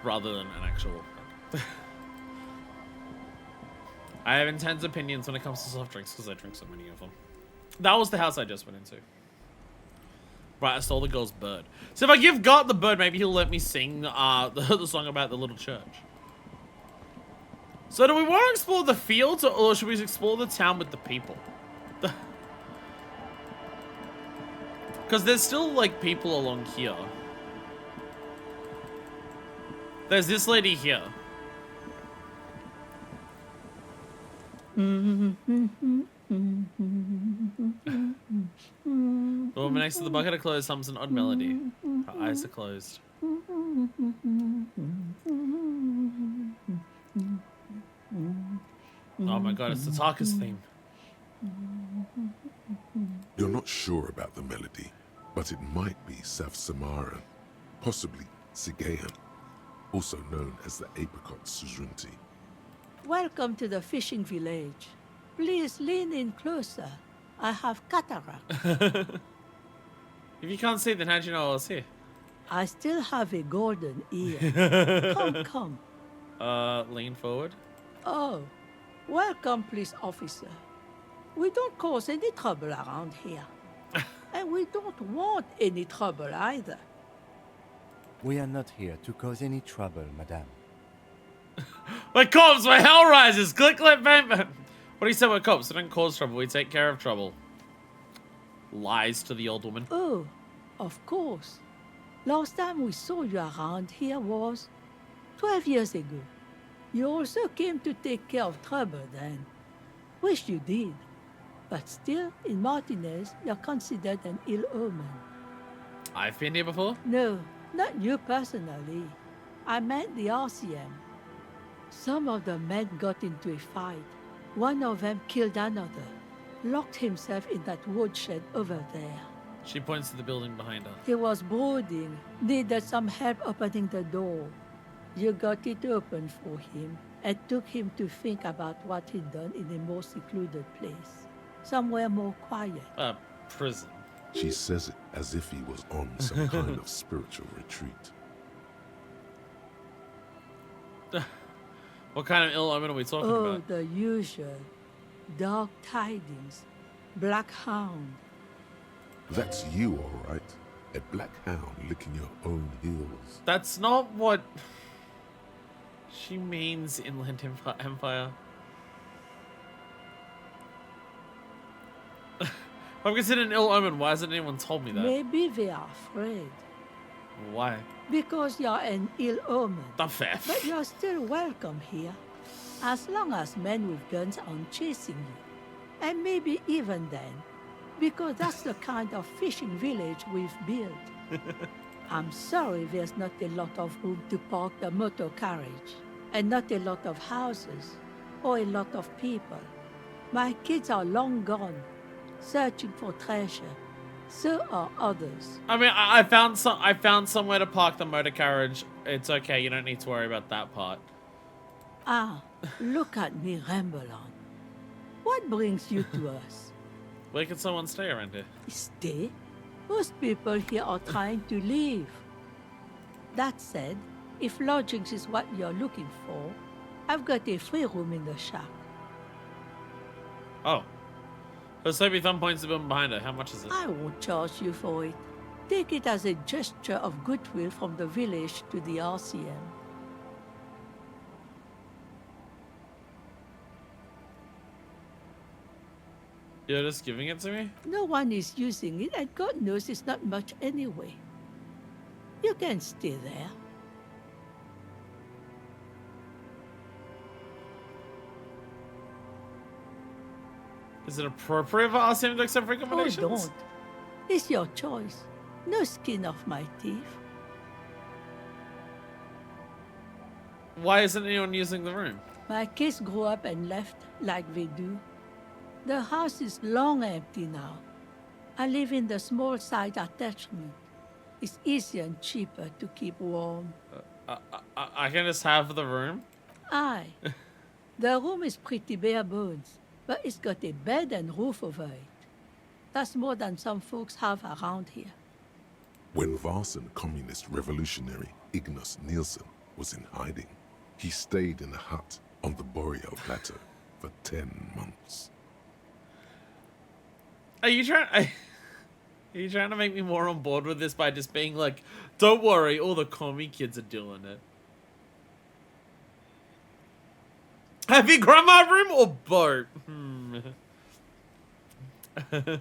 rather than an actual drink. I have intense opinions when it comes to soft drinks because I drink so many of them. That was the house I just went into. Right, I stole the girl's bird. So if I give God the bird, maybe he'll let me sing the song about the little church. So do we want to explore the fields, or should we explore the town with the people? Because there's still people along here. There's this lady here. The woman next to the bucket of clothes hums an odd melody. Her eyes are closed. Oh my god, it's the Tarkus theme. You're not sure about the melody, but it might be South Samaran, possibly Sigayan, also known as the apricot suzerainty. Welcome to the fishing village. Please lean in closer. I have cataract. If you can't see, then how'd you know I was here? I still have a golden ear. Come. Lean forward. Oh, welcome, police officer. We don't cause any trouble around here. And we don't want any trouble either. We are not here to cause any trouble, madame. We're cops, we're hell risers. Click, bam, bam. What do you say, we're cops? We don't cause trouble, we take care of trouble. Lies to the old woman. Oh, of course. Last time we saw you around here was 12 years ago. You also came to take care of trouble then. Wish you did. But still, in Martinez, you're considered an ill omen. I've been here before? No, not you personally. I meant the RCM. Some of the men got into a fight. One of them killed another, locked himself in that woodshed over there. She points to the building behind her. He was brooding, needed some help opening the door. You got it open for him and took him to think about what he'd done in a more secluded place. Somewhere more quiet. Prison. She says it as if he was on some kind of spiritual retreat. What kind of ill omen are we talking Oh, about? the usual. Dark tidings. Black hound. That's you, all right. A black hound licking your own heels. That's not what she means, Inland Empire. If I'm considered an ill omen, why hasn't anyone told me that? Maybe they are afraid. Why? Because you're an ill omen. Not fair. But you're still welcome here. As long as men with guns aren't chasing you. And maybe even then. Because that's the kind of fishing village we've built. I'm sorry there's not a lot of room to park the motor carriage. And not a lot of houses. Or a lot of people. My kids are long gone. Searching for treasure. So are others. I mean, I found somewhere to park the motor carriage. It's okay. You don't need to worry about that part. Ah, look at me ramble on. What brings you to us? Where can someone stay around here? Stay? Most people here are trying to leave. That said, if lodgings is what you're looking for, I've got a free room in the shack. Oh. Her Soapy thumb points to the building behind her. How much is it? I won't charge you for it. Take it as a gesture of goodwill from the village to the RCM. You're just giving it to me? No one is using it, and God knows it's not much anyway. You can stay there. Is it appropriate for RCM to accept recommendations? Oh, don't. It's your choice. No skin off my teeth. Why isn't anyone using the room? My kids grew up and left like they do. The house is long empty now. I live in the small side attachment. It's easier and cheaper to keep warm. I can just have the room? Aye. The room is pretty bare bones, but it's got a bed and roof over it. That's more than some folks have around here. When Varson communist revolutionary Ignas Nielsen was in hiding, he stayed in a hut on the Boreal Plateau for 10 months. Are you trying to make me more on board with this by just being like, don't worry, all the commie kids are doing it? Happy grandma room or boat? Don't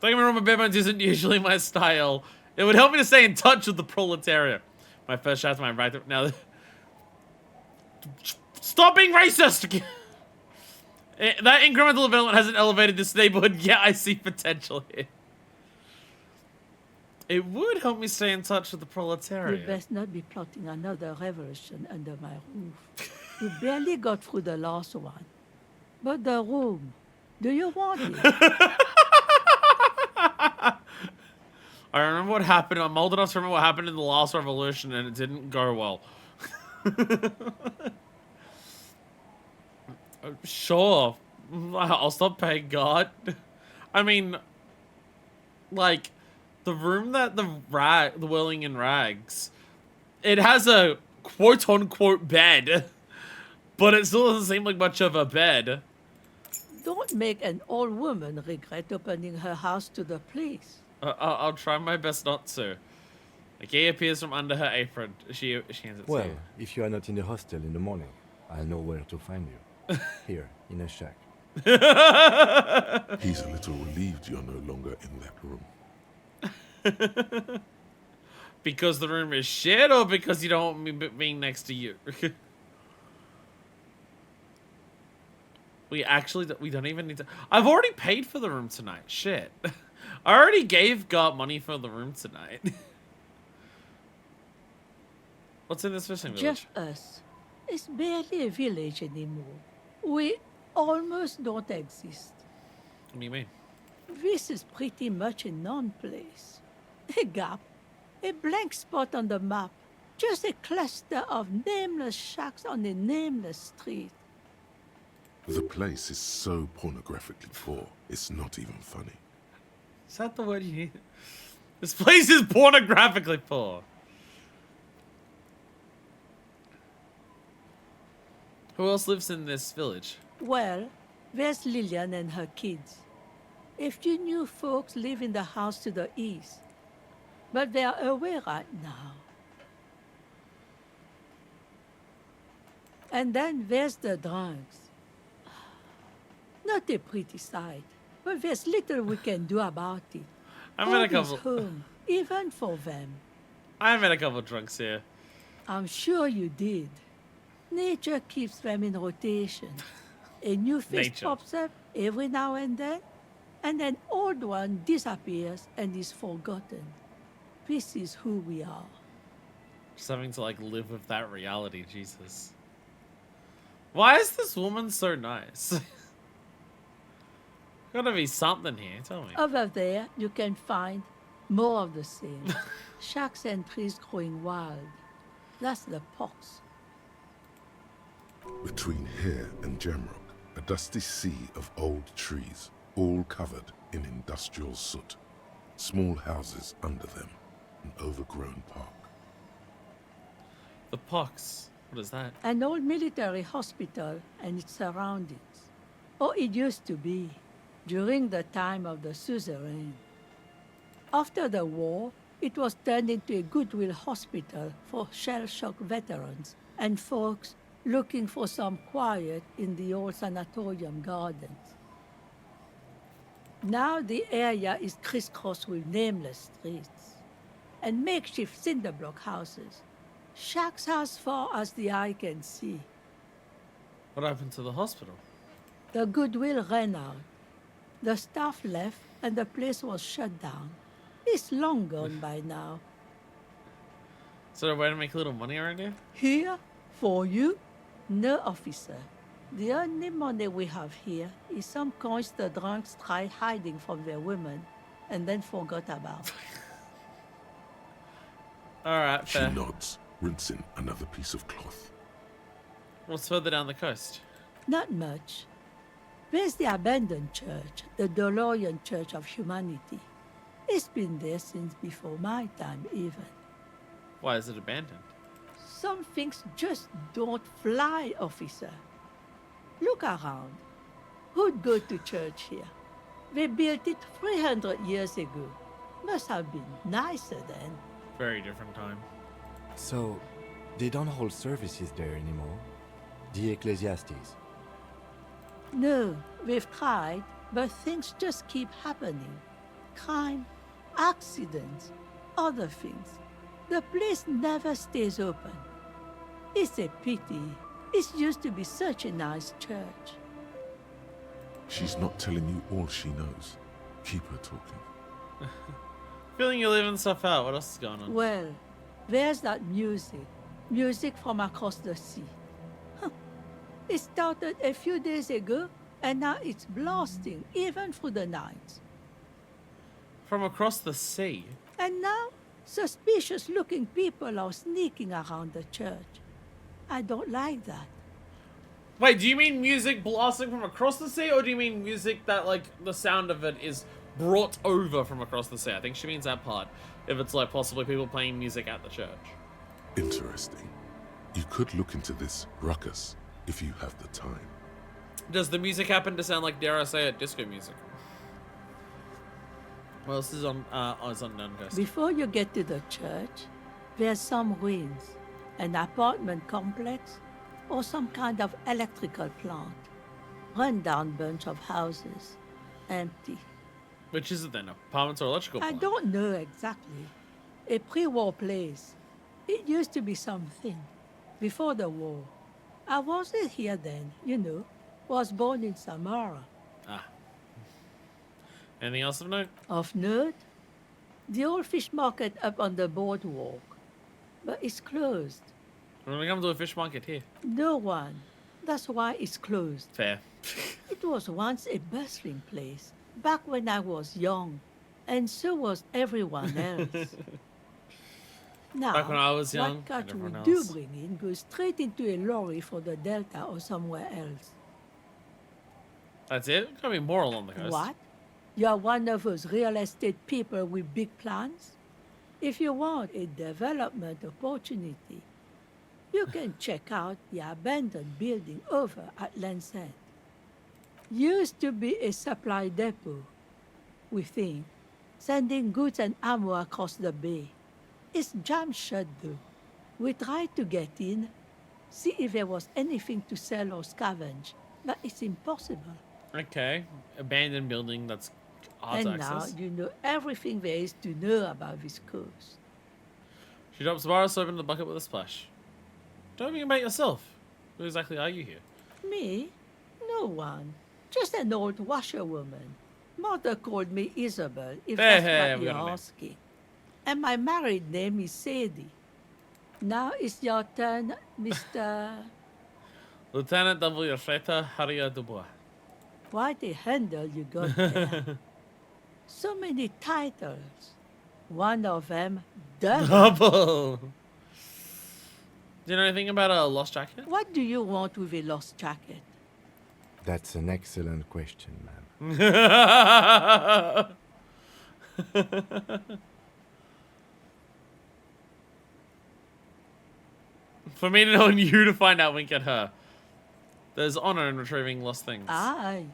get me wrong, my bare bones isn't usually my style. It would help me to stay in touch with the proletariat. My first shot to my right now. Stop being racist! That incremental development hasn't elevated this neighborhood yet. I see potential here. It would help me stay in touch with the proletariat. You best not be plotting another revolution under my roof. You barely got through the last one. But the room, do you want it? I remember what happened. I'm old enough to remember what happened in the last revolution, and it didn't go well. Sure. I'll stop paying God. I mean, like, the room that the Whirling in Rags, it has a quote-unquote bed, but it still doesn't seem like much of a bed. Don't make an old woman regret opening her house to the police. I'll try my best not to. A key appears from under her apron. She hands it to Well, you. if you are not in the hostel in the morning, I'll know where to find you. Here, in a shack. He's a little relieved you're no longer in that room. Because the room is shit, or because you don't want me being next to you? We don't even need to. I've already paid for the room tonight. Shit. I already gave God money for the room tonight. What's in this fishing village? Just us. It's barely a village anymore. We almost don't exist. What do you mean? This is pretty much a non-place. A gap. A blank spot on the map. Just a cluster of nameless shacks on a nameless street. The place is so pornographically poor, it's not even funny. Is that the word you need? This place is pornographically poor. Who else lives in this village? Well, there's Lillian and her kids. A few new folks live in the house to the east, but they're away right now. And then there's the drunks. Not a pretty sight, but there's little we can do about it. I met a Home is couple. home, even for them. I met a couple of drunks here. I'm sure you did. Nature keeps them in rotation. A new face Nature. pops up every now and then an old one disappears and is forgotten. This is who we are. Just having to like live with that reality, Jesus. Why is this woman so nice? Gotta be something here, tell me. Over there, you can find more of the same. Shacks and trees growing wild. That's the pox. Between here and Jamrock, a dusty sea of old trees, all covered in industrial soot. Small houses under them, an overgrown park. The pox. What is that? An old military hospital and its surroundings. Or it used to be, during the time of the suzerain. After the war, it was turned into a goodwill hospital for shell-shock veterans and folks looking for some quiet in the old sanatorium gardens. Now the area is crisscrossed with nameless streets and makeshift cinder block houses, shacks as far as the eye can see. What happened to the hospital? The goodwill ran out. The staff left and the place was shut down. It's long gone by now. Is there a way to make a little money around here? Here, for you, no officer. The only money we have here is some coins the drunks tried hiding from their women and then forgot about. Alright, She fair. nods, rinsing another piece of cloth. What's further down the coast? Not much. There's the abandoned church, the Dolorian Church of Humanity. It's been there since before my time, even. Why is it abandoned? Some things just don't fly, officer. Look around. Who'd go to church here? They built it 300 years ago. Must have been nicer then. Very different time. So, they don't hold services there anymore? The Ecclesiastes? No, we've tried, but things just keep happening. Crime, accidents, other things. The place never stays open. It's a pity. It used to be such a nice church. She's not telling you all she knows. Keep her talking. Feeling you're leaving stuff out. What else is going on? Well, there's that music. Music from across the sea. Huh. It started a few days ago, and now it's blasting, even through the night. From across the sea. And now, suspicious-looking people are sneaking around the church. I don't like that. Wait, do you mean music blasting from across the sea, or do you mean music that, like, the sound of it is brought over from across the sea? I think she means that part. If it's, like, possibly people playing music at the church. Interesting. You could look into this ruckus if you have the time. Does the music happen to sound like, dare I say it, disco music? Well, this is on Duncast. Before you get to the church, there's some ruins, an apartment complex, or some kind of electrical plant. Run-down bunch of houses, empty. Which is it then, apartments or electrical I plant? don't know exactly. A pre-war place. It used to be something. Before the war. I wasn't here then, you know. Was born in Samara. Ah. Anything else of note? Of note, the old fish market up on the boardwalk. But it's closed. We're gonna come to a fish market here. No one. That's why it's closed. Fair. It was once a bustling place, back when I was young. And so was everyone else. Now, Back when I was young, what catch and we everyone do else. bring in goes straight into a lorry for the Delta or somewhere else. That's it? Gotta be more along the coast. What? You're one of those real estate people with big plans? If you want a development opportunity, you can check out the abandoned building over at Land's End. Used to be a supply depot, we think, sending goods and ammo across the bay. It's jammed shut though. We tried to get in, see if there was anything to sell or scavenge, but it's impossible. Okay. Abandoned building that's hard to And now access. you know everything there is to know about this coast. She drops the bar soap into the bucket with a splash. Tell me about yourself. Who exactly are you here? Me? No one. Just an old washerwoman. Mother called me Isabel, if Hey, that's hey, what we you're got a name. asking. And my married name is Sadie. Now it's your turn, Mr. Lieutenant W. Feta Harrier Dubois. Quite a handle you got there. So many titles. One of them, double. Double. Do you know anything about a lost jacket? What do you want with a lost jacket? That's an excellent question, ma'am. For me to know and you to find out, wink at her. There's honor in retrieving lost things. Aye.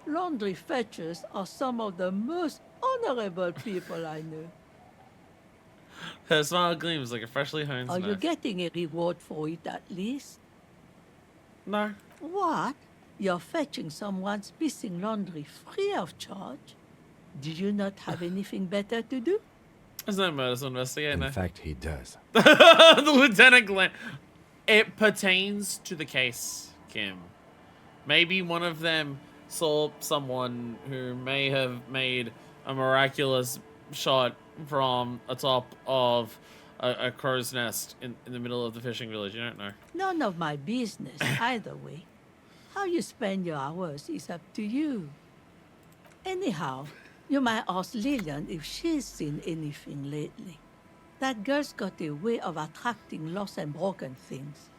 Laundry fetchers are some of the most honorable people I know. Her smile gleams like a freshly honed Are you knife. getting a reward for it at least? No. What? You're fetching someone's missing laundry free of charge? Do you not have anything better to do? There's no murder to investigate, In no. fact, he does. The lieutenant gland. It pertains to the case, Kim. Maybe one of them saw someone who may have made a miraculous shot from atop of a crow's nest in the middle of the fishing village. You don't know. None of my business, either way. How you spend your hours is up to you. Anyhow, you might ask Lillian if she's seen anything lately. That girl's got a way of attracting lost and broken things.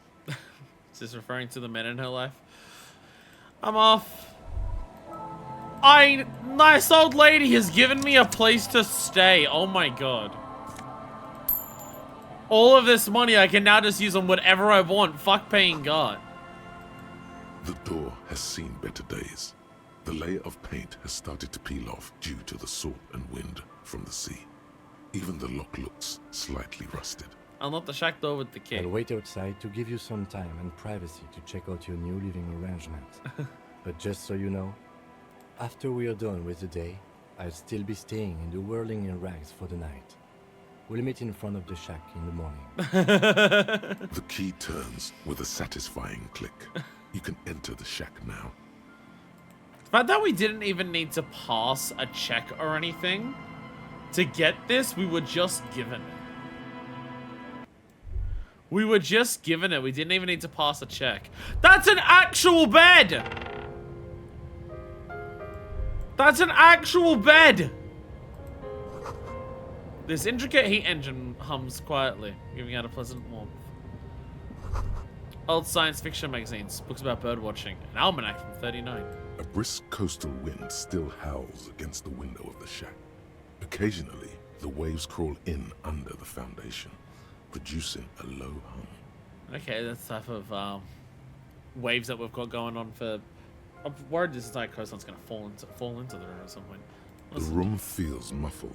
Is this referring to the men in her life? I'm off. Nice old lady has given me a place to stay. Oh my god. All of this money I can now just use on whatever I want. Fuck paying God. The door has seen better days. The layer of paint has started to peel off due to the salt and wind from the sea. Even the lock looks slightly rusted. Unlock the shack door with the key. I'll wait outside to give you some time and privacy to check out your new living arrangements. But just so you know, after we are done with the day, I'll still be staying in the whirling in rags for the night. We'll meet in front of the shack in the morning. The key turns with a satisfying click. You can enter the shack now. The fact that we didn't even need to pass a check or anything to get this, we were just given it. We were just given it. We didn't even need to pass a check. That's an actual bed! That's an actual bed! This intricate heat engine hums quietly, giving out a pleasant warmth. Old science fiction magazines, books about bird watching, an almanac from 39. A brisk coastal wind still howls against the window of the shack. Occasionally, the waves crawl in under the foundation, producing a low hum. Okay, that's the type of waves that we've got going on for. I'm worried this entire coastline's gonna fall into the river at some point. The room feels muffled,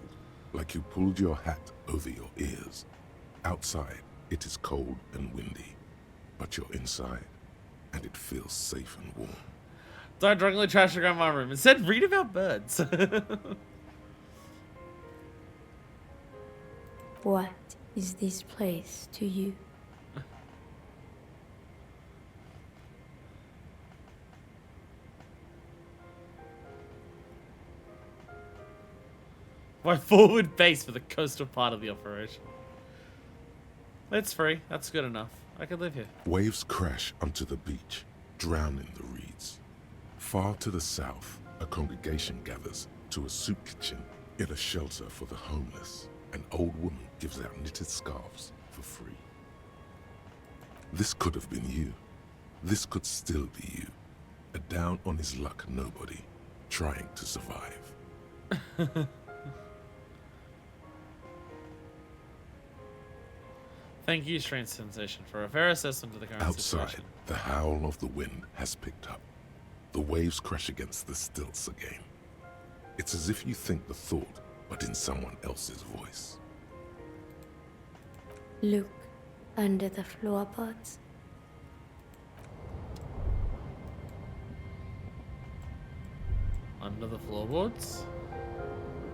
like you pulled your hat over your ears. Outside, it is cold and windy, but you're inside, and it feels safe and warm. Don't drunkenly trash the grandma room. Instead, read about birds. What is this place to you? My forward base for the coastal part of the operation. It's free. That's good enough. I could live here. Waves crash onto the beach, drowning the reeds. Far to the south, a congregation gathers to a soup kitchen in a shelter for the homeless. An old woman gives out knitted scarves for free. This could have been you. This could still be you. A down on his luck nobody, trying to survive. Thank you, Strange Sensation, for a fair assessment of the current Outside, situation. the howl of the wind has picked up. The waves crash against the stilts again. It's as if you think the thought, but in someone else's voice. Look under the floorboards. Under the floorboards?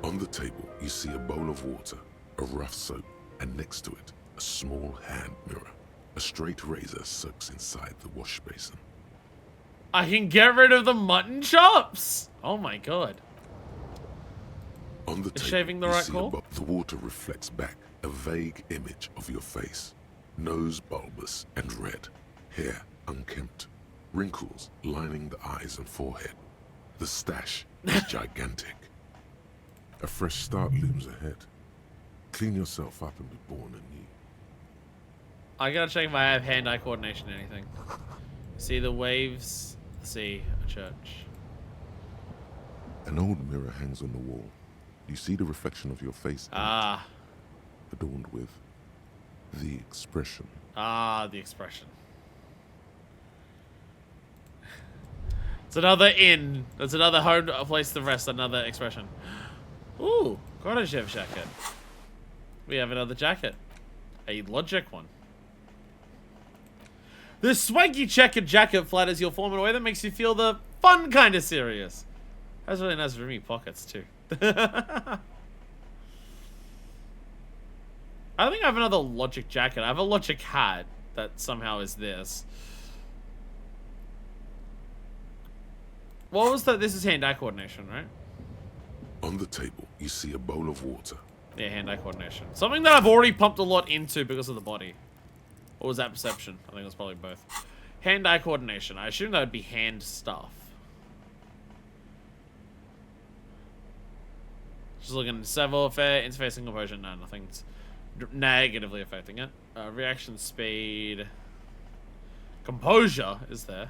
On the table, you see a bowl of water, a rough soap, and next to it, a small hand mirror. A straight razor soaks inside the wash basin. I can get rid of the mutton chops! Oh my god. On the Is table, shaving the you right see call? the water reflects back a vague image of your face. Nose bulbous and red, hair unkempt, wrinkles lining the eyes and forehead. The stash is gigantic. A fresh start looms ahead. Clean yourself up and be born anew. I gotta check if I have hand-eye coordination or anything. See the waves, see a church. An old mirror hangs on the wall. You see the reflection of your face in it, Ah, adorned with the expression. the expression. It's another inn. That's another home, a place to rest, another expression. Ooh, got a chef jacket. We have another jacket. A logic one. This swanky checkered jacket flatters your form in a way that makes you feel the fun kind of serious. Has really nice roomy pockets too. I don't think I have another logic jacket. I have a logic hat that somehow is this. What was that? This is hand-eye coordination, right? On the table, you see a bowl of water. Yeah, hand-eye coordination. Something that I've already pumped a lot into because of the body. Or was that perception? I think it was probably both. Hand-eye coordination. I assume that would be hand stuff. Just looking at several affair, interface and composure. No, nothing's negatively affecting it. Reaction speed. Composure is there.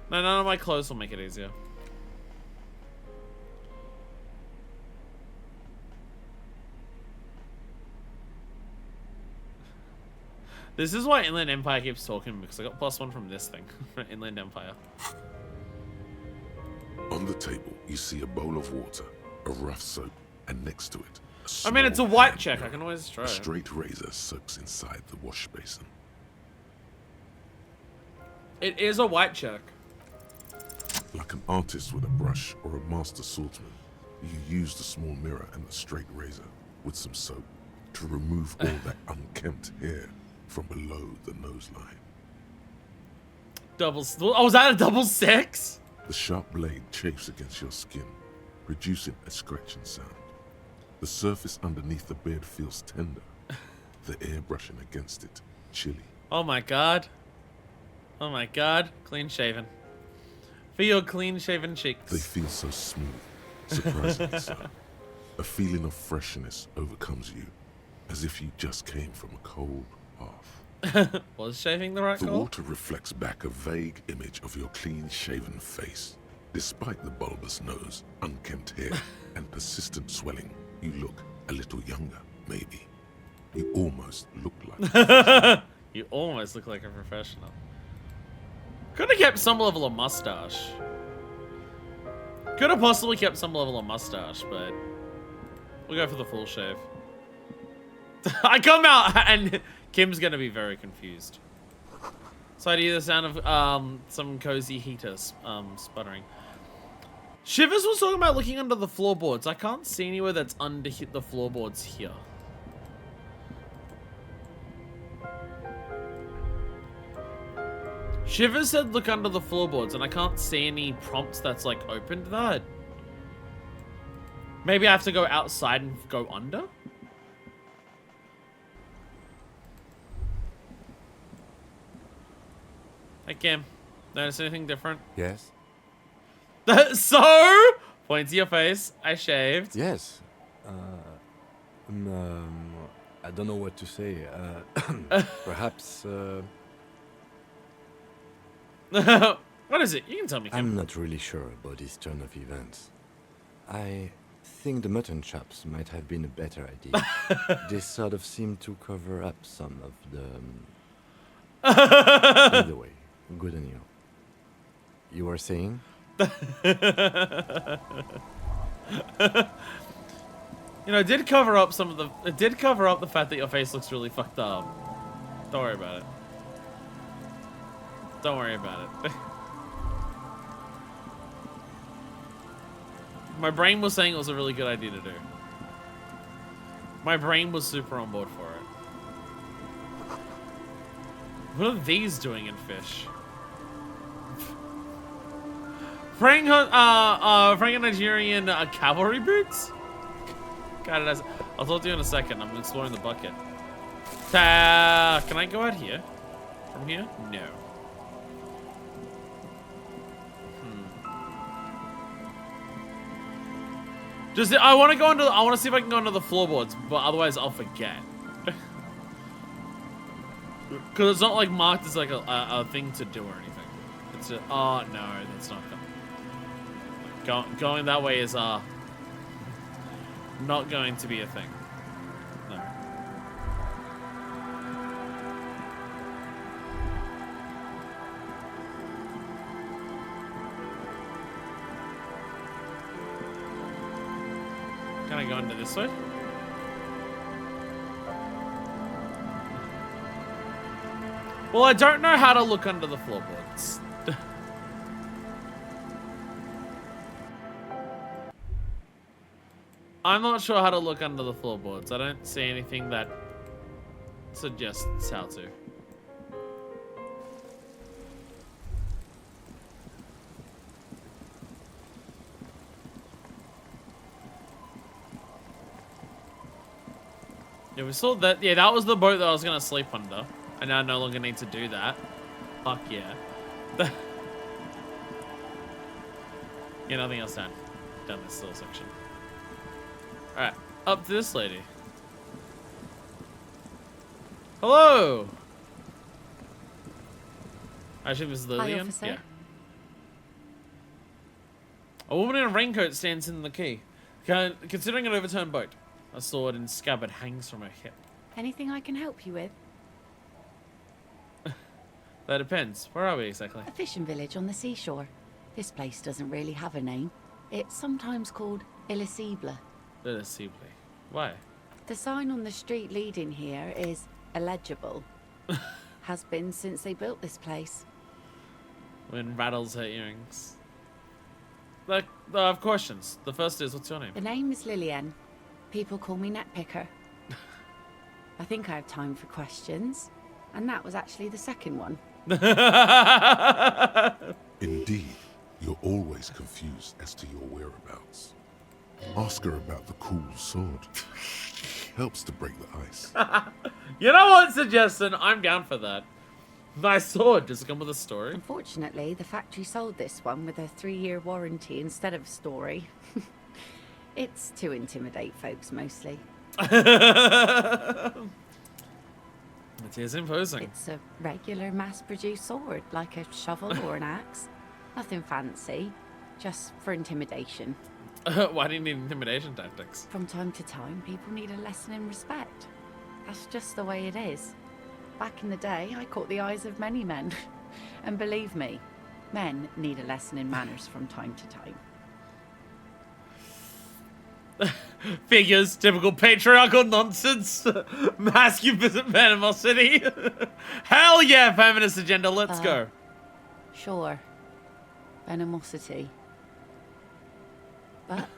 No, none of my clothes will make it easier. This is why Inland Empire keeps talking, because I got +1 from this thing. Inland Empire. On the table, you see a bowl of water, a rough soap, and next to it, I mean, it's a small white hand check. I mirror. can always try A it. straight razor soaks inside the wash basin. It is a white check. Like an artist with a brush or a master swordsman, you use the small mirror and the straight razor with some soap to remove all that unkempt hair from below the nose line. Oh, was that a double 6? The sharp blade chafes against your skin, producing a scratching sound. The surface underneath the beard feels tender, the air brushing against it chilly. Oh my god. Oh my god. Clean shaven. For your clean shaven cheeks. They feel so smooth, surprisingly so. A feeling of freshness overcomes you, as if you just came from a cold bath. Was shaving the right The call? water reflects back a vague image of your clean-shaven face. Despite the bulbous nose, unkempt hair, and persistent swelling, you look a little younger, maybe. You almost look like... You almost look like a professional. Could have kept some level of mustache. Could have possibly kept some level of mustache, but we'll go for the full shave. I come out and Kim's gonna be very confused. So I hear the sound of some cozy heaters sputtering. Shivers was talking about looking under the floorboards. I can't see anywhere that's under the floorboards here. Shivers said look under the floorboards, and I can't see any prompts that's like open to that. Maybe I have to go outside and go under? Hey Kim, notice anything different? Yes? So, point to your face, I shaved. Yes. I don't know what to say. Perhaps What is it? You can tell me, Kim. I'm not really sure about this turn of events. I think the mutton chops might have been a better idea. They sort of seem to cover up some of the... Either way, good on you. You were saying? You know, it did cover up some of the... It did cover up the fact that your face looks really fucked up. Don't worry about it. Don't worry about it. My brain was saying it was a really good idea to do. My brain was super on board for it. What are these doing in fish? Frank and Nigerian cavalry boots? Got it. I'll talk to you in a second. I'm exploring the bucket. Can I go out here? From here? No. I want to go into. I want to see if I can go into the floorboards, but otherwise I'll forget. Because it's not like marked as like a thing to do or anything. It's a, oh no, that's not going that way is not going to be a thing. No. Can I go into this way? Well, I don't know how to look under the floorboards. I'm not sure how to look under the floorboards. I don't see anything that suggests how to. Yeah, we saw that. Yeah, that was the boat that I was gonna sleep under. I now no longer need to do that. Fuck yeah. Yeah, nothing else down this little section. Alright, up to this lady. Hello! Actually, this is Lillian. officer. Yeah. A woman in a raincoat stands in the quay. Considering an overturned boat. A sword and scabbard hangs from her hip. Anything I can help you with? That depends. Where are we exactly? A fishing village on the seashore. This place doesn't really have a name. It's sometimes called Elysium. Elysium. Why? The sign on the street leading here is illegible. Has been since they built this place. When rattles her earrings. I have questions. The first is, what's your name? The name is Lillian. People call me Netpicker. I think I have time for questions. And that was actually the second one. Indeed, you're always confused as to your whereabouts. Ask her about the cool sword. Helps to break the ice. You know what, suggestion? I'm down for that. Nice sword. Does it come with a story? Unfortunately, the factory sold this one with a 3-year warranty instead of a story. It's to intimidate folks, mostly. It is imposing. It's a regular mass-produced sword, like a shovel or an axe. Nothing fancy, just for intimidation. Why do you need intimidation tactics? From time to time, people need a lesson in respect. That's just the way it is. Back in the day, I caught the eyes of many men. And believe me, men need a lesson in manners from time to time. Figures, typical patriarchal nonsense. Masculine animosity. Hell yeah, feminist agenda, let's go. Sure. Venomosity. But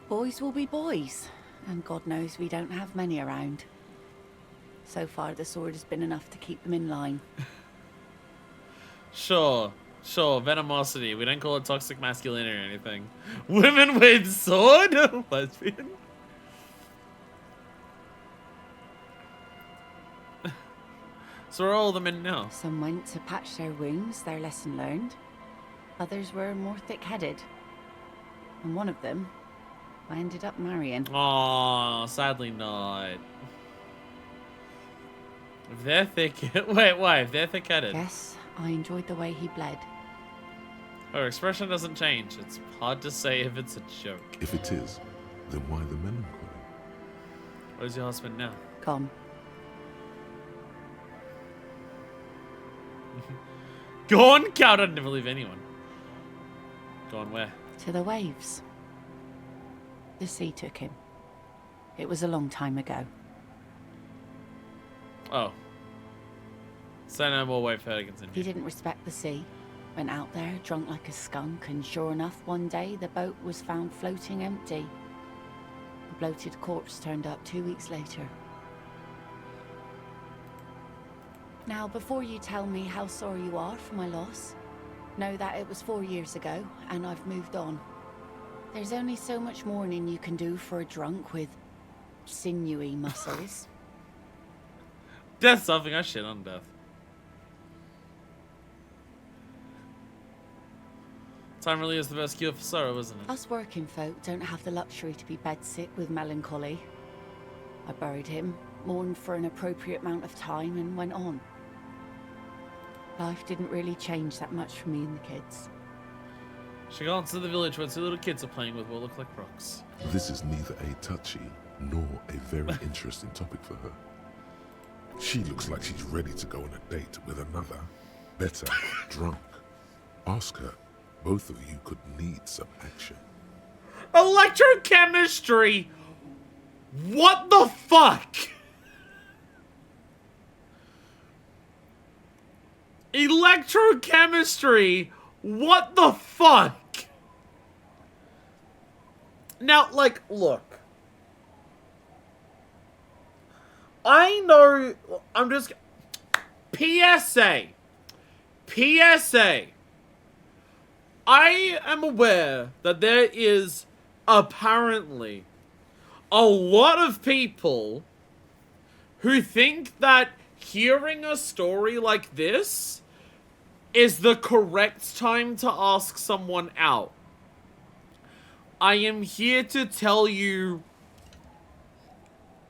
boys will be boys. And God knows we don't have many around. So far, the sword has been enough to keep them in line. Sure, venomosity. We don't call it toxic masculinity or anything. Women with sword? Lesbian? So where are all the men now? Some went to patch their wounds, their lesson learned. Others were more thick-headed. And one of them, I ended up marrying. Aw, sadly not. If they're thick... Wait, why? If they're thick-headed? Yes, I enjoyed the way he bled. Her expression doesn't change. It's hard to say if it's a joke. If it is, Then why the melancholy? Where's your husband now? Gone. Gone? God, I'd never leave anyone. Gone where? To the waves. The sea took him. It was a long time ago. Oh. Say no more, wait for her to He continue. didn't respect the sea. Went out there, drunk like a skunk, and sure enough, one day the boat was found floating empty. The bloated corpse turned up 2 weeks later. Now, before you tell me how sorry you are for my loss, know that it was 4 years ago, and I've moved on. There's only so much mourning you can do for a drunk with sinewy muscles. Death's something I shit on death. Time really is the best cure for sorrow, isn't it? Us working folk don't have the luxury to be bedsick with melancholy. I buried him, mourned for an appropriate amount of time, and went on. Life didn't really change that much for me and the kids. She got to the village where 2 little kids are playing with what look like rocks. This is neither a touchy nor a very interesting topic for her. She looks like she's ready to go on a date with another, better, drunk. Ask her. Both of you could need some action. Electrochemistry! What the fuck? Electrochemistry! What the fuck? Now, like, look. I know... I'm just... PSA. PSA. I am aware that there is apparently a lot of people who think that hearing a story like this is the correct time to ask someone out. I am here to tell you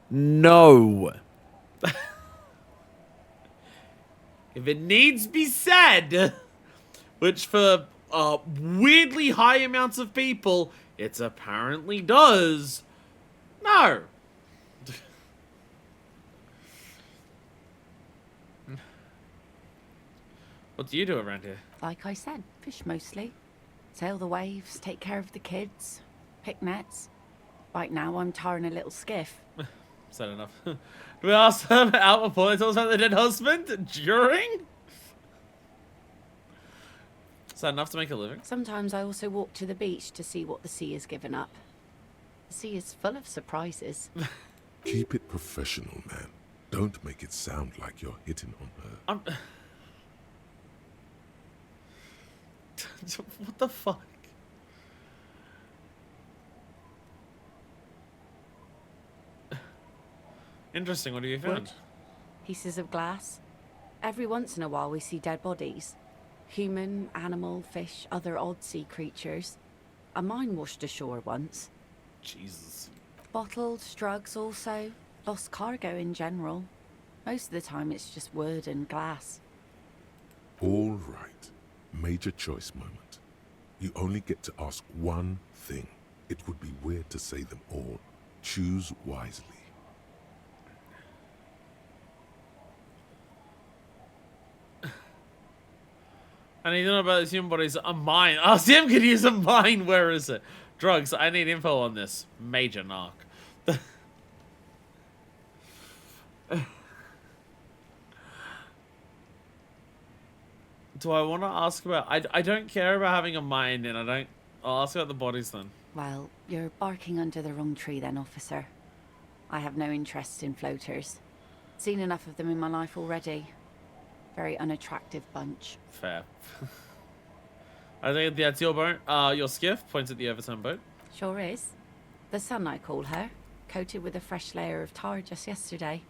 no. If it needs be said, which for weirdly high amounts of people, it apparently does. No. What do you do around here? Like I said, fish mostly. Sail the waves, take care of the kids, pick nets. Right now I'm tarring a little skiff. Said enough. Do we ask them out before they tell us about their dead husband? During? Is that enough to make a living? Sometimes I also walk to the beach to see what the sea has given up. The sea is full of surprises. Keep it professional, man. Don't make it sound like you're hitting on her. What the fuck? Interesting, what do you find? Wood, pieces of glass. Every once in a while we see dead bodies. Human, animal, fish, other odd sea creatures. A mine washed ashore once. Jesus. Bottles, drugs also. Lost cargo in general. Most of the time it's just wood and glass. All right. Major choice moment. You only get to ask one thing. It would be weird to say them all. Choose wisely. I need to know about this human bodies. A mine. RCM could use a mine. Where is it? Drugs. I need info on this. Major narc. Do I want to ask about... I don't care about having a mine, and I'll ask about the bodies then. Well, you're barking under the wrong tree then, officer. I have no interest in floaters. Seen enough of them in my life already. Very unattractive bunch. Fair. I think that's your boat. Your skiff points at the overturned boat. Sure is. The sun, I call her. Coated with a fresh layer of tar just yesterday.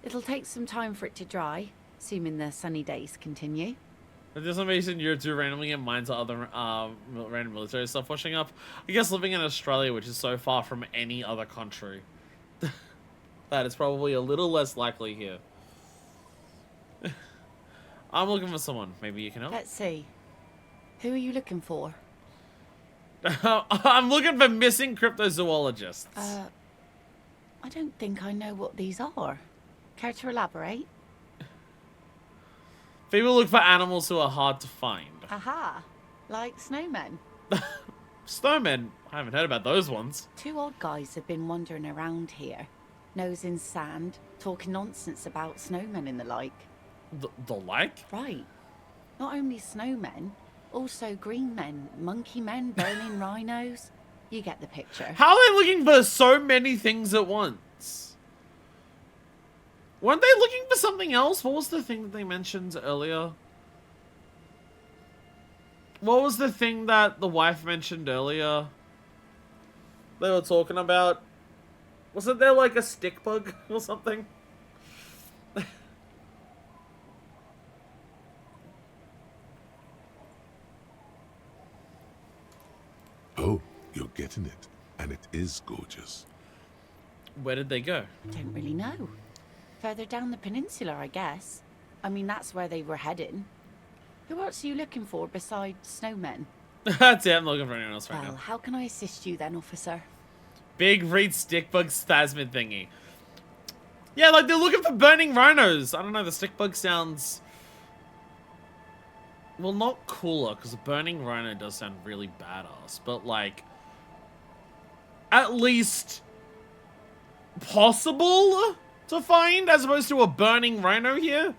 It'll take some time for it to dry, assuming the sunny days continue. If there's some reason you're too randomly get mines or other random military stuff washing up, I guess living in Australia, which is so far from any other country, that is probably a little less likely here. I'm looking for someone. Maybe you can help? Let's see. Who are you looking for? I'm looking for missing cryptozoologists. I don't think I know what these are. Care to elaborate? People look for animals who are hard to find. Aha, like snowmen. Snowmen? I haven't heard about those ones. Two odd guys have been wandering around here, nose in sand, talking nonsense about snowmen and the like. The like? Right. Not only snowmen, also green men, monkey men, burning rhinos. You get the picture. How are they looking for so many things at once? Weren't they looking for something else? What was the thing that they mentioned earlier? What was the thing that the wife mentioned earlier? They were talking about... Wasn't there like a stick bug or something? Oh, you're getting it. And it is gorgeous. Where did they go? Don't really know. Further down the peninsula, I guess. I mean, that's where they were heading. Who else are you looking for besides snowmen? That's it, I'm not looking for anyone else right Well, now. how can I assist you then, officer? Big reed stickbug spasmid thingy. Yeah, like they're looking for burning rhinos. I don't know, the stickbug sounds... Well, not cooler, because a burning rhino does sound really badass. But like... At least... possible to find, as opposed to a burning rhino here.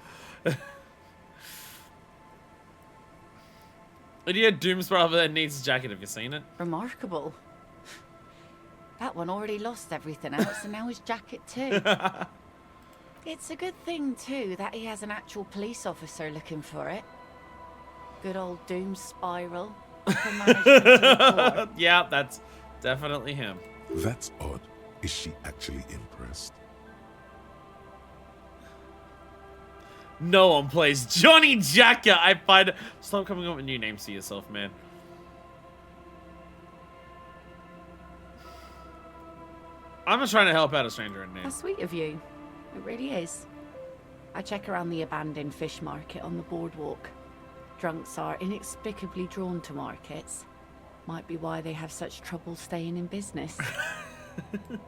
Idiot Doom's brother that needs a jacket. Have you seen it? Remarkable. That one already lost everything else, and now his jacket too. It's a good thing, too, that he has an actual police officer looking for it. Good old Doom Spiral. Yeah, that's definitely him. That's odd. Is she actually impressed? No one plays Johnny Jacker. I find... Stop coming up with new names to yourself, man. I'm just trying to help out a stranger in need. How sweet of you. It really is. I check around the abandoned fish market on the boardwalk. Drunks are inexplicably drawn to markets. Might be why they have such trouble staying in business.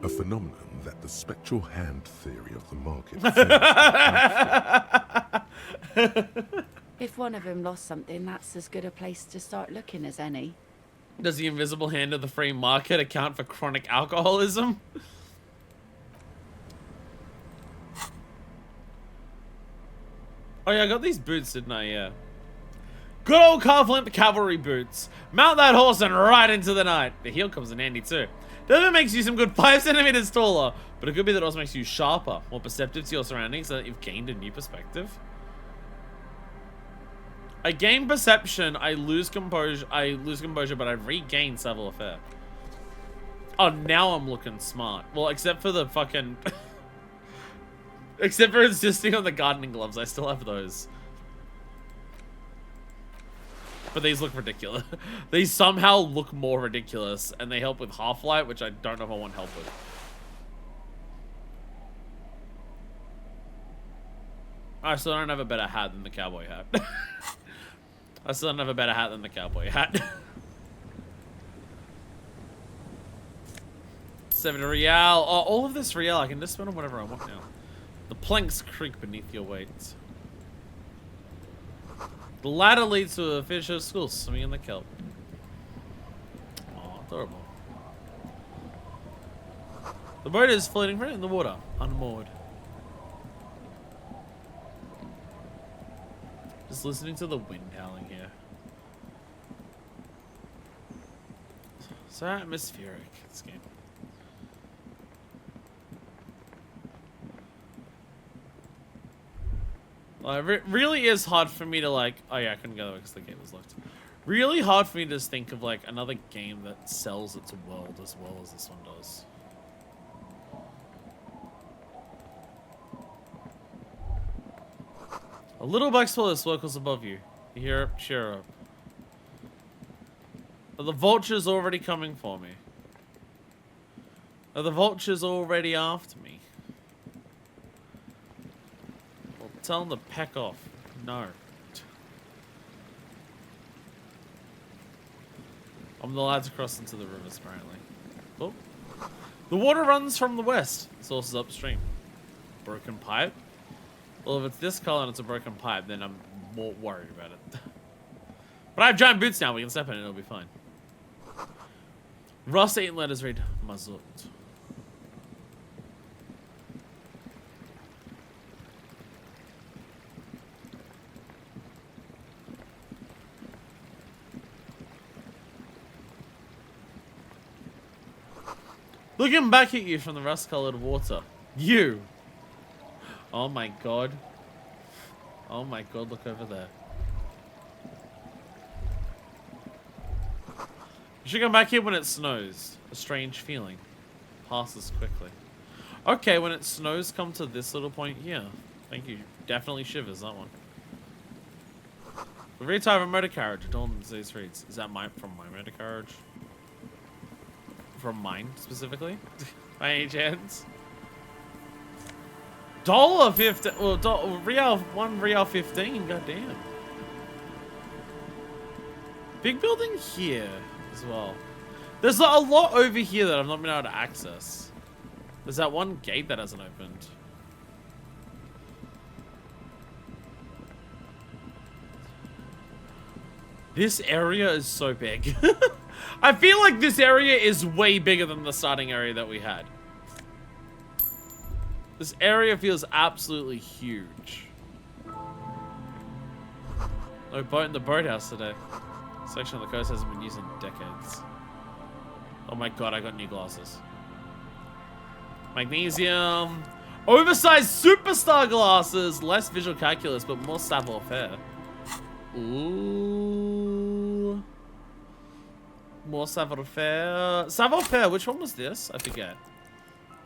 A phenomenon that the spectral hand theory of the market. If one of them lost something, that's as good a place to start looking as any. Does the invisible hand of the free market account for chronic alcoholism? Oh yeah, I got these boots, didn't I? Yeah. Good old calf-length cavalry boots. Mount that horse and ride into the night. The heel comes in handy too. Doesn't makes you some good 5 centimeters taller, but it could be that it also makes you sharper, more perceptive to your surroundings, so that you've gained a new perspective. I gain perception, I lose composure, but I regain savoir-faire. Oh, now I'm looking smart. Well, except for the fucking... except for insisting on the gardening gloves, I still have those. But these look ridiculous. These somehow look more ridiculous, and they help with half-light, which I don't know if I want help with. I still don't have a better hat than the cowboy hat. I still don't have a better hat than the cowboy hat. 7 real. Oh, all of this real, I can just spend on whatever I want now. The planks creak beneath your weight. The ladder leads to a fisher's school, swimming in the kelp. Oh, adorable. The boat is floating right in the water, unmoored. Just listening to the wind howling here. So atmospheric, this game. It really is hard for me to like... Oh yeah, I couldn't go because the gate was locked. Really hard for me to just think of like another game that sells its world as well as this one does. A little black swallow circles above you. You hear it, cheer up. Are the vultures already coming for me? Are the vultures already after me? Well, tell them to peck off. No. I'm not allowed to cross into the rivers, apparently. Oh. The water runs from the west. The source is upstream. Broken pipe? Well, if it's this color and it's a broken pipe, then I'm more worried about it. But I have giant boots now. We can step in it. It'll be fine. Rust 8 letters read Mazut. Looking back at you from the rust-colored water. You! Oh my god. Oh my god, look over there. You should come back here when it snows. A strange feeling. Passes quickly. Okay, when it snows, come to this little point here. Thank you. Definitely shivers, that one. The rear tire of a motor carriage adorns these streets. Is that from my motor carriage? From mine, specifically? By any chance? $1.50. Well, Real 15. Goddamn. Big building here as well. There's a lot over here that I've not been able to access. There's that one gate that hasn't opened. This area is so big. I feel like this area is way bigger than the starting area that we had. This area feels absolutely huge. No boat in the boathouse today. Section of the coast hasn't been used in decades. Oh my god, I got new glasses. Magnesium. Oversized superstar glasses. Less visual calculus, but more savoir-faire. Ooh. More savoir-faire. Savoir-faire, which one was this? I forget.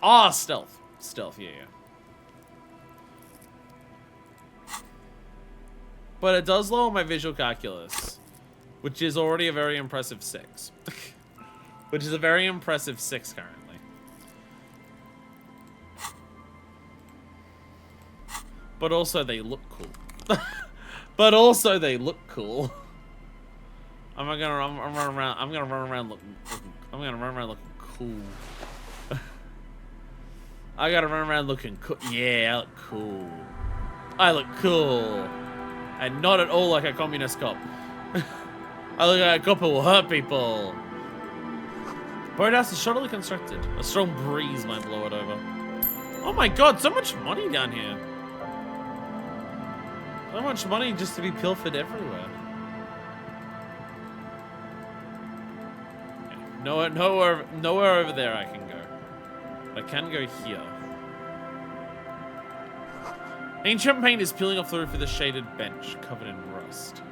Ah, stealth. Stealth, yeah. But it does lower my visual calculus, which is already a very impressive 6. Which is a very impressive 6 currently. But also they look cool. But also they look cool. I'm gonna run around looking cool. I gotta run around looking cool. Yeah, I look cool. I look cool. And not at all like a communist cop. I look like a cop who will hurt people. Boathouse is shoddily constructed. A strong breeze might blow it over. Oh my god, so much money down here. So much money just to be pilfered everywhere. Okay. Nowhere over there I can go. But I can go here. Ancient paint is peeling off the roof of the shaded bench, covered in rust.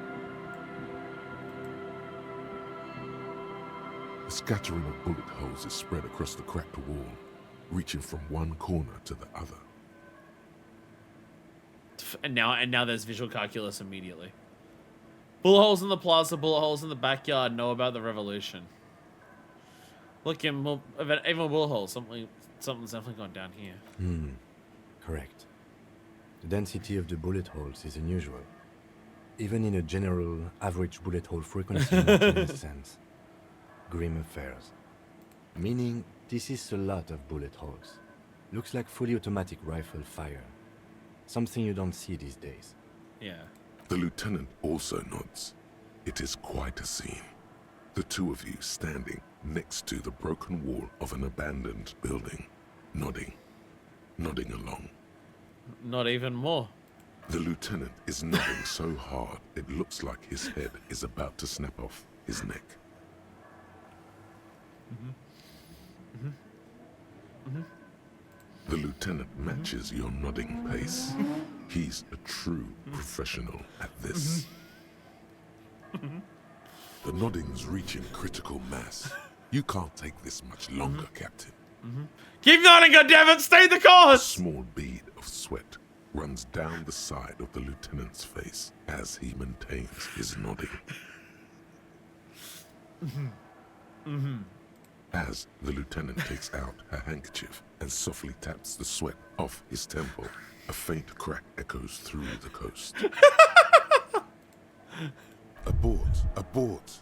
A scattering of bullet holes is spread across the cracked wall, reaching from one corner to the other. And now there's visual calculus immediately. Bullet holes in the plaza, bullet holes in the backyard, know about the revolution. Look, even more bullet holes. Something's definitely gone down here. Correct. The density of the bullet holes is unusual. Even in a general average bullet hole frequency maintenance sense. Grim affairs. Meaning, this is a lot of bullet holes. Looks like fully automatic rifle fire. Something you don't see these days. Yeah. The lieutenant also nods. It is quite a scene. The two of you standing next to the broken wall of an abandoned building, nodding along. Not even more. The lieutenant is nodding so hard it looks like his head is about to snap off his neck. The lieutenant matches your nodding pace. He's a true professional at this. The nodding's reaching critical mass. You can't take this much longer, Captain. Keep nodding, goddammit! Stay the A course! small bead of sweat runs down the side of the lieutenant's face as he maintains his nodding. As the lieutenant takes out her handkerchief and softly taps the sweat off his temple, a faint crack echoes through the coast. Abort! Abort!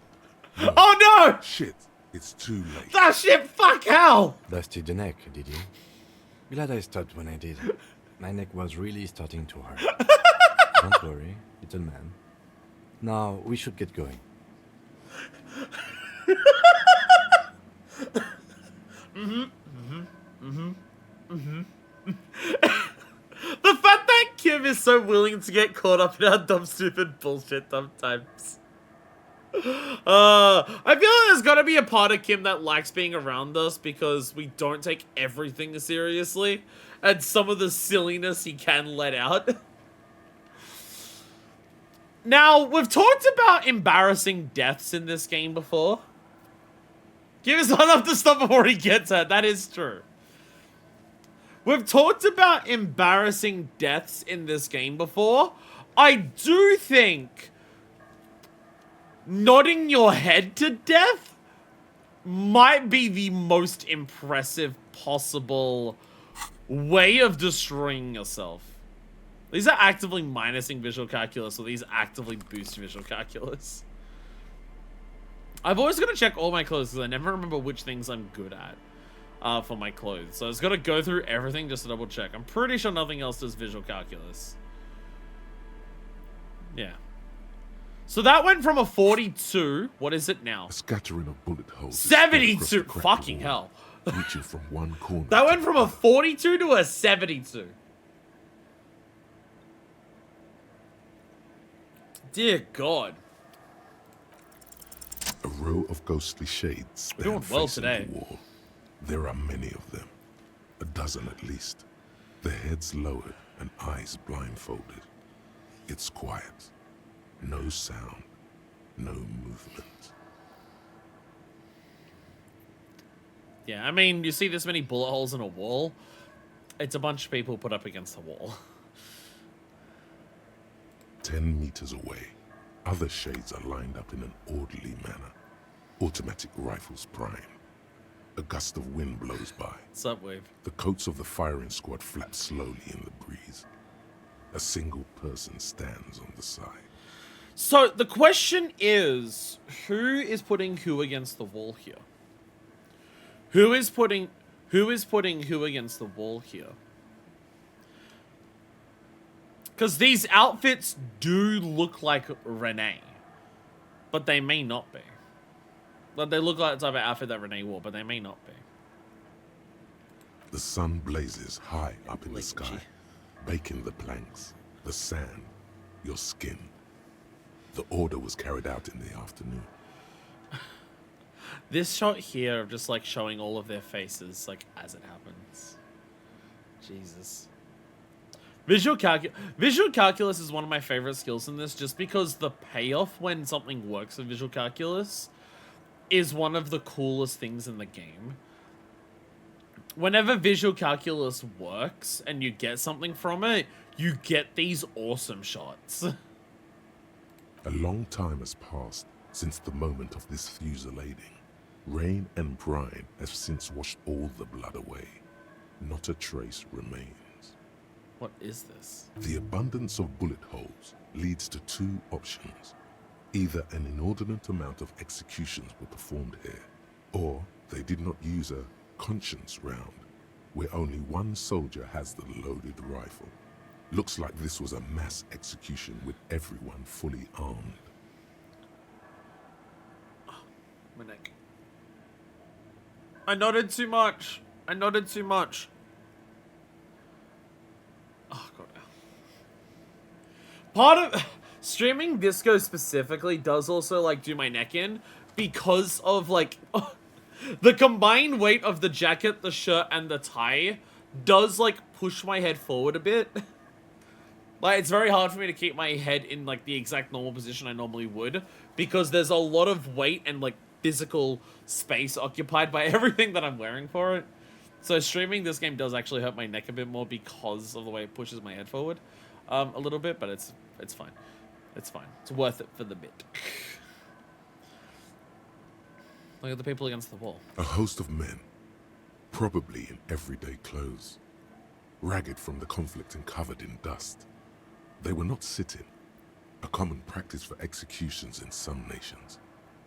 Oh no! Shit, it's too late. That shit, fuck hell! Dusted the neck, did you? Glad I stopped when I did. My neck was really starting to hurt. Don't worry, little man. Now, we should get going. The fact that Kim is so willing to get caught up in our dumb, stupid bullshit sometimes. I feel like there's gotta be a part of Kim that likes being around us because we don't take everything seriously and some of the silliness he can let out. Now, we've talked about embarrassing deaths in this game before. Kim is not up to stuff before he gets hurt. That is true. We've talked about embarrassing deaths in this game before. I do think nodding your head to death might be the most impressive possible way of destroying yourself. These are actively minusing visual calculus, or these actively boost visual calculus. I've always got to check all my clothes because I never remember which things I'm good at for my clothes. So I just got to go through everything just to double check. I'm pretty sure nothing else does visual calculus. Yeah. So that went from a 42. What is it now? A scattering of bullet holes. 72. Fucking hell. Reaching from one corner. That went from a 42 to a 72. Dear God. A row of ghostly shades. We're doing well facing today. the wall. There are many of them. A dozen at least. Their heads lowered and eyes blindfolded. It's quiet. No sound. No movement. Yeah, I mean, you see this many bullet holes in a wall? It's a bunch of people put up against the wall. 10 meters away, other shades are lined up in an orderly manner. Automatic rifles prime. A gust of wind blows by. What's up, Wave? The coats of the firing squad flap slowly in the breeze. A single person stands on the side. So, the question is, who is putting who against the wall here? Who is putting who against the wall here? Because these outfits do look like Renee, but they may not be. Like, they look like the type of outfit that Renee wore, but they may not be. The sun blazes high up in the sky, baking the planks, the sand, your skin. The order was carried out in the afternoon. This shot here of just like showing all of their faces like as it happens. Jesus. Visual calculus is one of my favorite skills in this just because the payoff when something works with visual calculus is one of the coolest things in the game. Whenever visual calculus works and you get something from it, you get these awesome shots. A long time has passed since the moment of this fusillading. Rain and brine have since washed all the blood away. Not a trace remains. What is this? The abundance of bullet holes leads to two options. Either an inordinate amount of executions were performed here, or they did not use a conscience round, where only one soldier has the loaded rifle. Looks like this was a mass execution with everyone fully armed. My neck. I nodded too much. I nodded too much. Oh, God. Part of streaming disco specifically does also like do my neck in because of like the combined weight of the jacket, the shirt, and the tie does like push my head forward a bit. Like, it's very hard for me to keep my head in like the exact normal position I normally would because there's a lot of weight and like physical space occupied by everything that I'm wearing for it. So streaming this game does actually hurt my neck a bit more because of the way it pushes my head forward a little bit, but it's fine. It's fine. It's worth it for the bit. Look at the people against the wall. A host of men, probably in everyday clothes, ragged from the conflict and covered in dust. They were not sitting, a common practice for executions in some nations.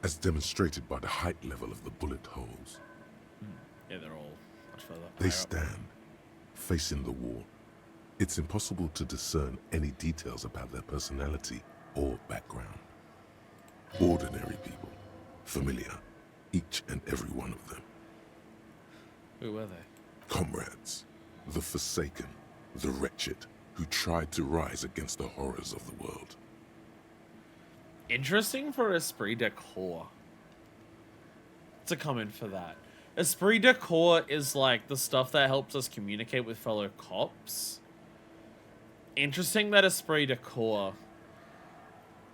as demonstrated by the height level of the bullet holes. Yeah, they're all much further. They stand, facing the wall. It's impossible to discern any details about their personality or background. Ordinary people, familiar, each and every one of them. Who were they? Comrades, the forsaken, the wretched, who tried to rise against the horrors of the world. Interesting for esprit de corps to come in for that. Esprit de corps is like the stuff that helps us communicate with fellow cops. Interesting that esprit de corps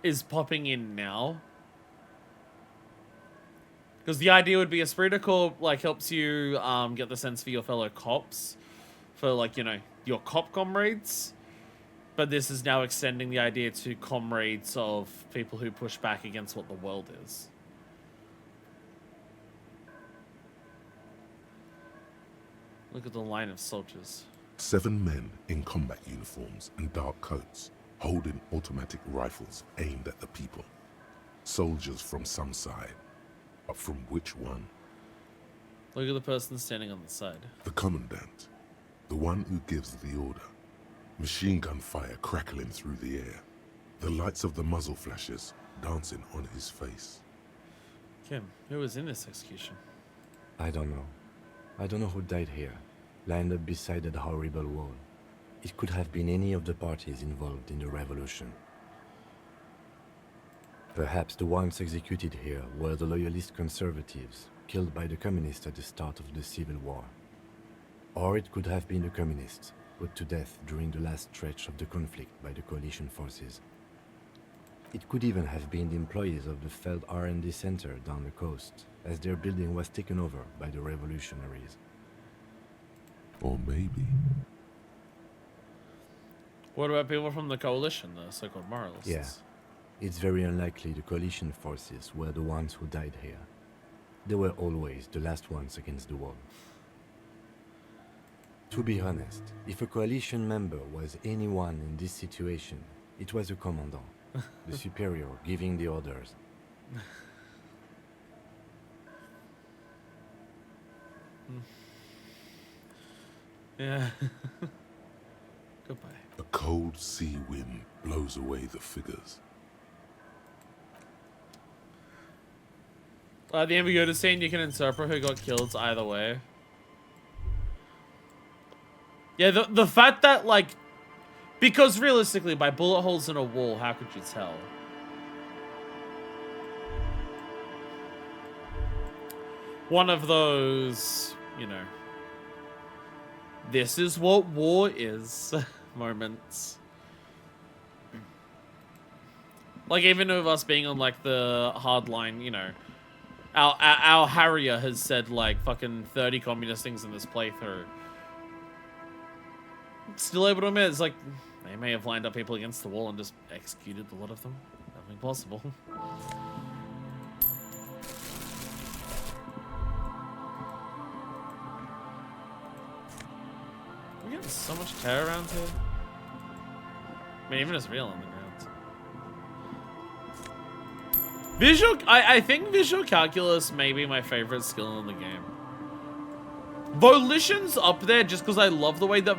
is popping in now. Because the idea would be esprit de corps like helps you get the sense for your fellow cops. For like, you know, your cop comrades. But this is now extending the idea to comrades of people who push back against what the world is. Look at the line of soldiers. 7 men in combat uniforms and dark coats, holding automatic rifles aimed at the people. Soldiers from some side, but from which one? Look at the person standing on the side. The commandant, the one who gives the order. Machine gun fire crackling through the air. The lights of the muzzle flashes dancing on his face. Kim, who was in this execution? I don't know. I don't know who died here, lined up beside that horrible wall. It could have been any of the parties involved in the revolution. Perhaps the ones executed here were the loyalist conservatives, killed by the communists at the start of the Civil War. Or it could have been the communists, put to death during the last stretch of the conflict by the coalition forces. It could even have been the employees of the failed R&D center down the coast, as their building was taken over by the revolutionaries. Or maybe... What about people from the coalition, the so-called moralists? Yeah. It's very unlikely the coalition forces were the ones who died here. They were always the last ones against the wall. To be honest, if a coalition member was anyone in this situation, it was a commandant, the superior giving the orders. Yeah. Goodbye. A cold sea wind blows away the figures. The ambiguity saying you can interpret who got killed either way. Yeah, the fact that, like... Because realistically, by bullet holes in a wall, how could you tell? One of those, you know... This is what war is moments. Like, even with us being on, like, the hard line, you know... Our Harrier has said, like, fucking 30 communist things in this playthrough. Still able to admit, it's like, they may have lined up people against the wall and just executed a lot of them. Nothing possible. We're getting so much terror around here. I mean, even as real on the ground. I think visual calculus may be my favorite skill in the game. Volition's up there just because I love the way that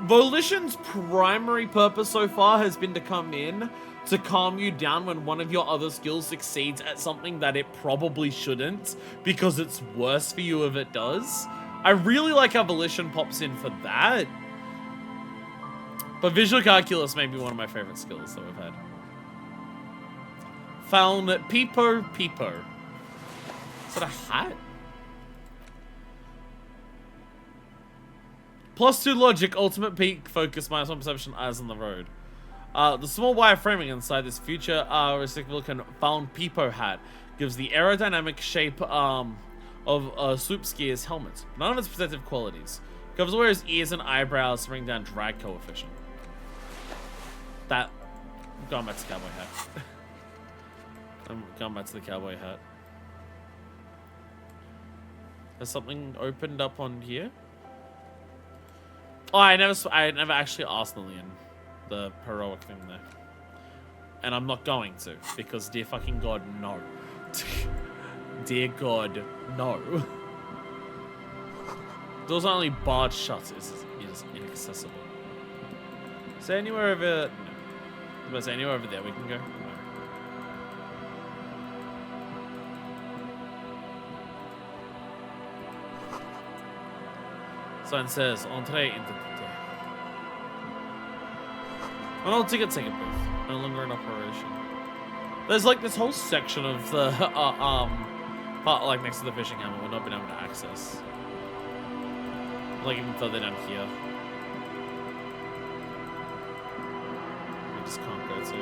Volition's primary purpose so far has been to come in to calm you down when one of your other skills succeeds at something that it probably shouldn't, because it's worse for you if it does. I really like how Volition pops in for that. But visual calculus may be one of my favorite skills that we've had. Found Peepo Peepo. Is that a hat? +2 logic, ultimate peak, focus, -1 perception, eyes on the road. The small wire framing inside this future recyclable can found Peepo hat gives the aerodynamic shape of a swoop skier's helmet. None of its protective qualities. Covers where his ears and eyebrows to bring down drag coefficient. That... I'm going back to cowboy hat. I'm going back to the cowboy hat. Has something opened up on here? Oh, I never actually asked Lillian the heroic thing there. and I'm not going to, because dear fucking God, no. Dear God, no. Doors are only barred shut is inaccessible. Is there anywhere over... No. Is there anywhere over there we can go? No. Sign says, Entree into the... An old ticket booth. No longer in operation. There's like this whole section of the, part like next to the fishing hammer we're not been able to access. Like even further down here. We just can't go to.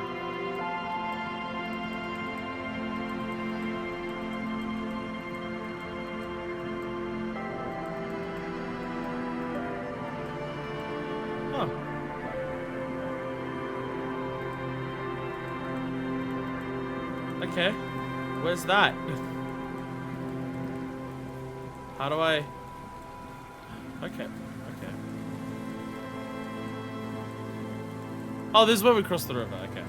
Oh. Okay. Where's that? How do I... Okay, okay. Oh, this is where we cross the river, okay.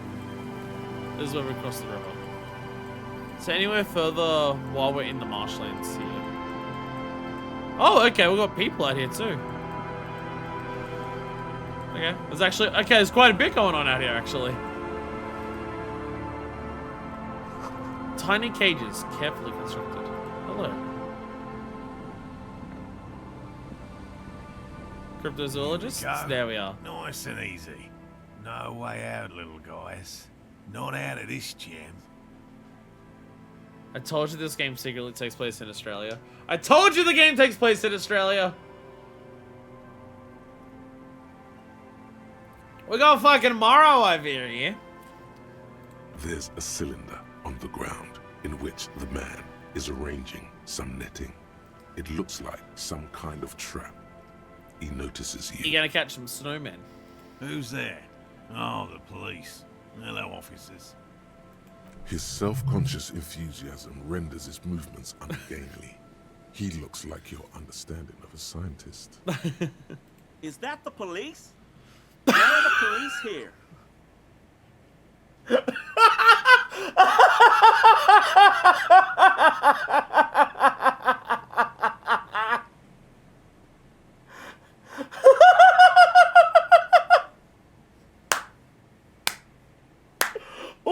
This is where we cross the river. So anywhere further while we're in the marshlands here? Oh, okay, we've got people out here too. Okay, there's actually... Okay, there's quite a bit going on out here, actually. Tiny cages, carefully constructed. Hello. Cryptozoologists? There we are. Nice and easy. No way out, little guys. Not out of this jam. I told you this game secretly takes place in Australia. I told you the game takes place in Australia! We got fucking Morrow over here. There's a cylinder on the ground in which the man is arranging some netting. It looks like some kind of trap. He notices you. You're gonna catch some snowmen. Who's there? Oh, the police. Hello, officers. His self-conscious enthusiasm renders his movements ungainly. He looks like your understanding of a scientist. Is that the police? Why are the police here?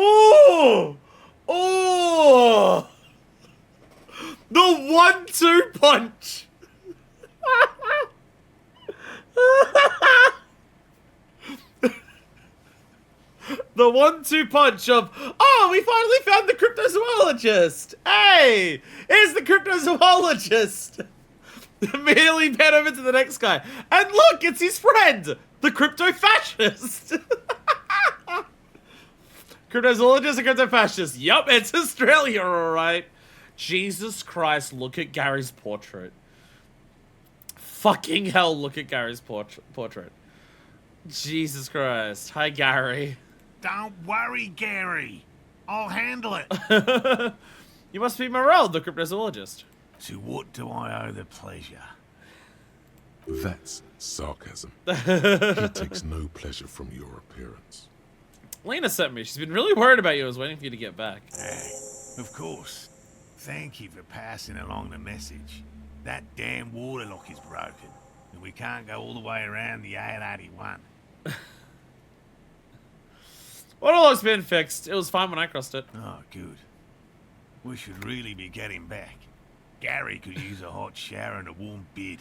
Oh! Oh! The 1-2 punch! The 1-2 punch of, oh, we finally found the cryptozoologist! Hey! Here's the cryptozoologist! Immediately pan over to the next guy. And look, it's his friend! The crypto-fascist! Cryptozoologist and crypto-fascist. Yup, it's Australia, alright. Jesus Christ, look at Gary's portrait. Fucking hell, look at Gary's portrait. Jesus Christ. Hi, Gary. Don't worry, Gary. I'll handle it. You must be Morel, the cryptozoologist. To what do I owe the pleasure? That's sarcasm. He takes no pleasure from your appearance. Lena sent me. She's been really worried about you. I was waiting for you to get back. Of course. Thank you for passing along the message. That damn water lock is broken, and we can't go all the way around the 881. Water lock's been fixed. It was fine when I crossed it. Oh, good. We should really be getting back. Gary could use a hot shower and a warm bed.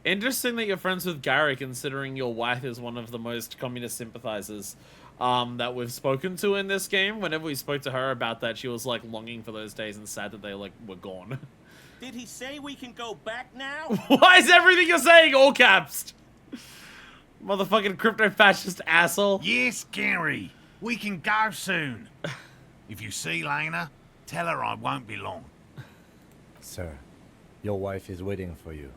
Interesting that you're friends with Gary, considering your wife is one of the most communist sympathizers that we've spoken to in this game. Whenever we spoke to her about that, she was like longing for those days and sad that they like were gone. Did he say we can go back now? Why is everything you're saying all caps? Motherfucking crypto-fascist asshole. Yes, Gary. We can go soon. If you see Lena, tell her I won't be long. Sir, your wife is waiting for you.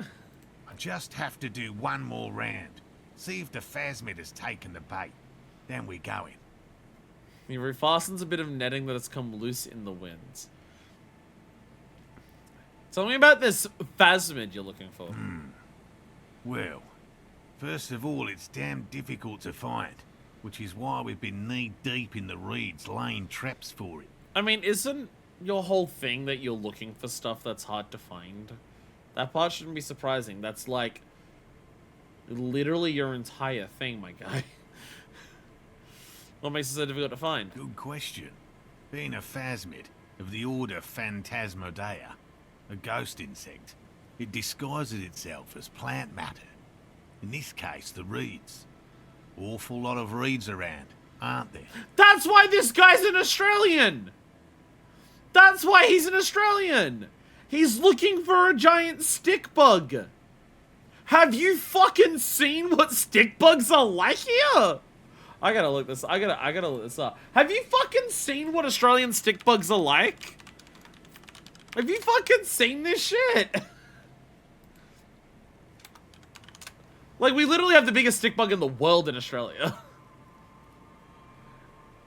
I just have to do one more round. See if the phasmid has taken the bait. Then we're going. He refastens a bit of netting that has come loose in the winds. Tell me about this phasmid you're looking for. Well, first of all, it's damn difficult to find. which is why we've been knee-deep in the reeds laying traps for it. I mean, isn't your whole thing that you're looking for stuff that's hard to find? That part shouldn't be surprising. That's like literally your entire thing, my guy. What makes it so difficult to find? Good question. Being a phasmid of the order Phantasmodea, a ghost insect, it disguises itself as plant matter. In this case, the reeds. Awful lot of reeds around, aren't there? That's why this guy's an Australian! That's why he's an Australian! He's looking for a giant stick bug! Have you fucking seen what stick bugs are like here? I gotta look this. I gotta look this up. Have you fucking seen what Australian stick bugs are like? Have you fucking seen this shit? Like, we literally have the biggest stick bug in the world in Australia.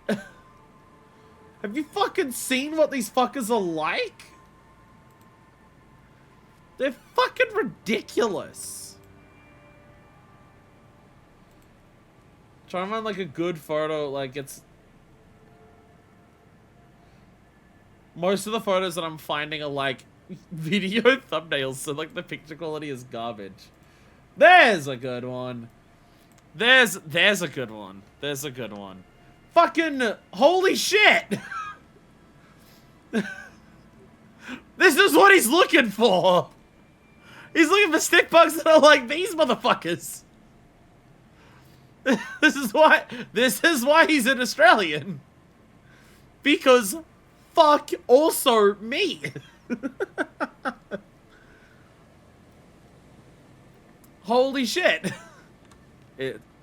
Have you fucking seen what these fuckers are like? They're fucking ridiculous. Trying to find like a good photo, like it's... Most of the photos that I'm finding are like video thumbnails, so like the picture quality is garbage. There's a good one. There's a good one. There's a good one. Fucking holy shit! This is what he's looking for! He's looking for stick bugs that are like these motherfuckers. This is why he's an Australian. Because fuck also me. Holy shit.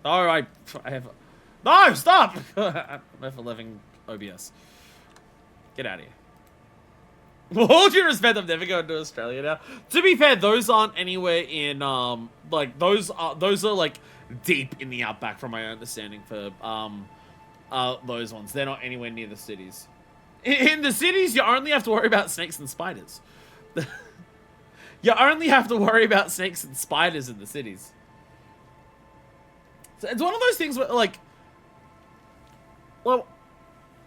I have... No, stop! I'm F11 OBS. Get out of here. With all due respect, I'm never going to Australia now. To be fair, those aren't anywhere in, like, those are, like, deep in the outback from my understanding for, those ones. They're not anywhere near the cities. In the cities, you only have to worry about snakes and spiders. You only have to worry about snakes and spiders in the cities. So it's one of those things where, like, well,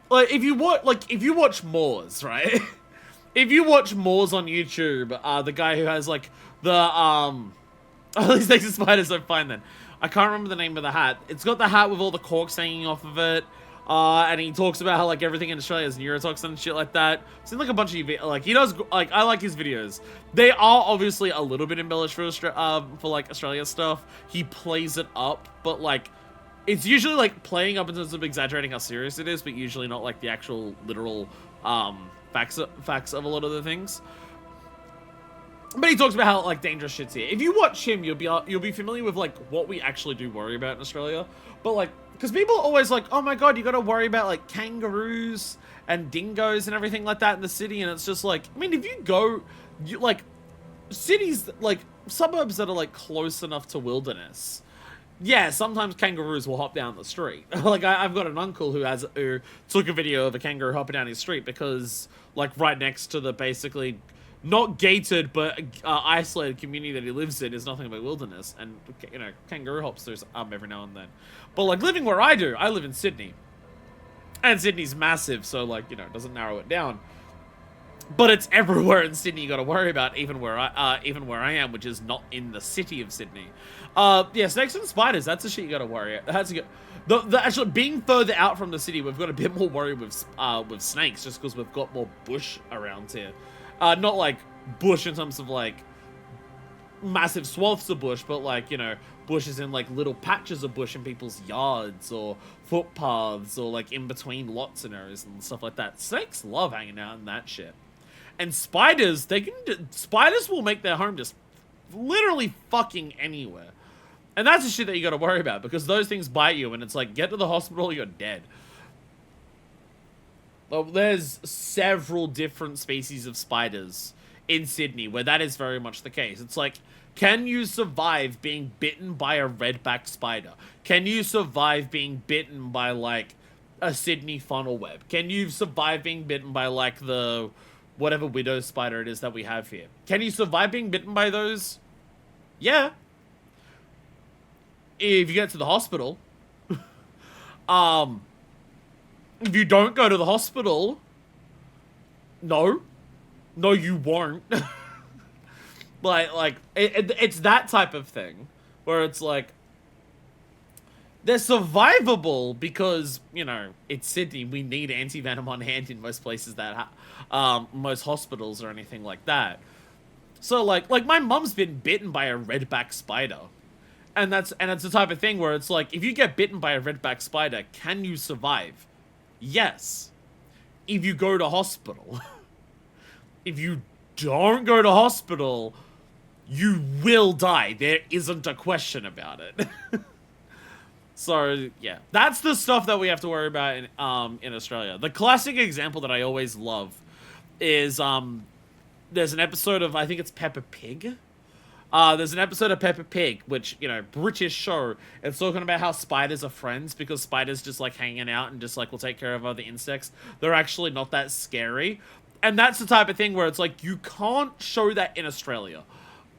like if you watch Moors, right? If you watch Moors on YouTube, the guy who has like the oh, these snakes and spiders are fine then. I can't remember the name of the hat. It's got the hat with all the corks hanging off of it. And he talks about how like everything in Australia is neurotoxin and shit like that. It's in like a bunch of like he does like I like his videos. They are obviously a little bit embellished for like Australia stuff. He plays it up, but like it's usually like playing up in terms of exaggerating how serious it is, but usually not like the actual literal facts of a lot of the things. But he talks about how like dangerous shit's here. If you watch him, you'll be familiar with like what we actually do worry about in Australia. But like, because people are always like, oh my god, you got to worry about like kangaroos and dingoes and everything like that in the city, and it's just like, I mean, if you go, like cities, like suburbs that are like close enough to wilderness. Yeah, sometimes kangaroos will hop down the street. Like, I've got an uncle who took a video of a kangaroo hopping down his street because, like, right next to the basically not gated but isolated community that he lives in is nothing but wilderness, and you know, kangaroo hops through every now and then. But like living where I do, I live in Sydney, and Sydney's massive, so like you know, it doesn't narrow it down. But it's everywhere in Sydney you got to worry about, even where I am, which is not in the city of Sydney. Yeah, snakes and spiders, that's the shit you got to worry about. That's good. Actually, being further out from the city, we've got a bit more worry with snakes, just because we've got more bush around here. Not like bush in terms of like massive swaths of bush, but like, you know, bushes in like little patches of bush in people's yards or footpaths or like in between lots and areas and stuff like that. Snakes love hanging out in that shit. And spiders, spiders will make their home just literally fucking anywhere. And that's the shit that you gotta worry about, because those things bite you and it's like, get to the hospital, you're dead. Well, there's several different species of spiders in Sydney where that is very much the case. It's like, can you survive being bitten by a redback spider? Can you survive being bitten by like a Sydney funnel web? Can you survive being bitten by like the whatever widow spider it is that we have here? Can you survive being bitten by those? Yeah. If you get to the hospital. If you don't go to the hospital, no, you won't. It's that type of thing where it's like they're survivable because, you know, it's Sydney. We need anti-venom on hand in most places that most hospitals or anything like that. So like my mum's been bitten by a redback spider. And it's the type of thing where it's like, if you get bitten by a redback spider, can you survive? Yes. If you go to hospital. If you don't go to hospital, you will die. There isn't a question about it. So, yeah. That's the stuff that we have to worry about in Australia. The classic example that I always love is, there's an episode of, I think it's Peppa Pig. There's an episode of Peppa Pig, which, you know, British show. It's talking about how spiders are friends because spiders just like hanging out and just like will take care of other insects. They're actually not that scary. And that's the type of thing where it's like, you can't show that in Australia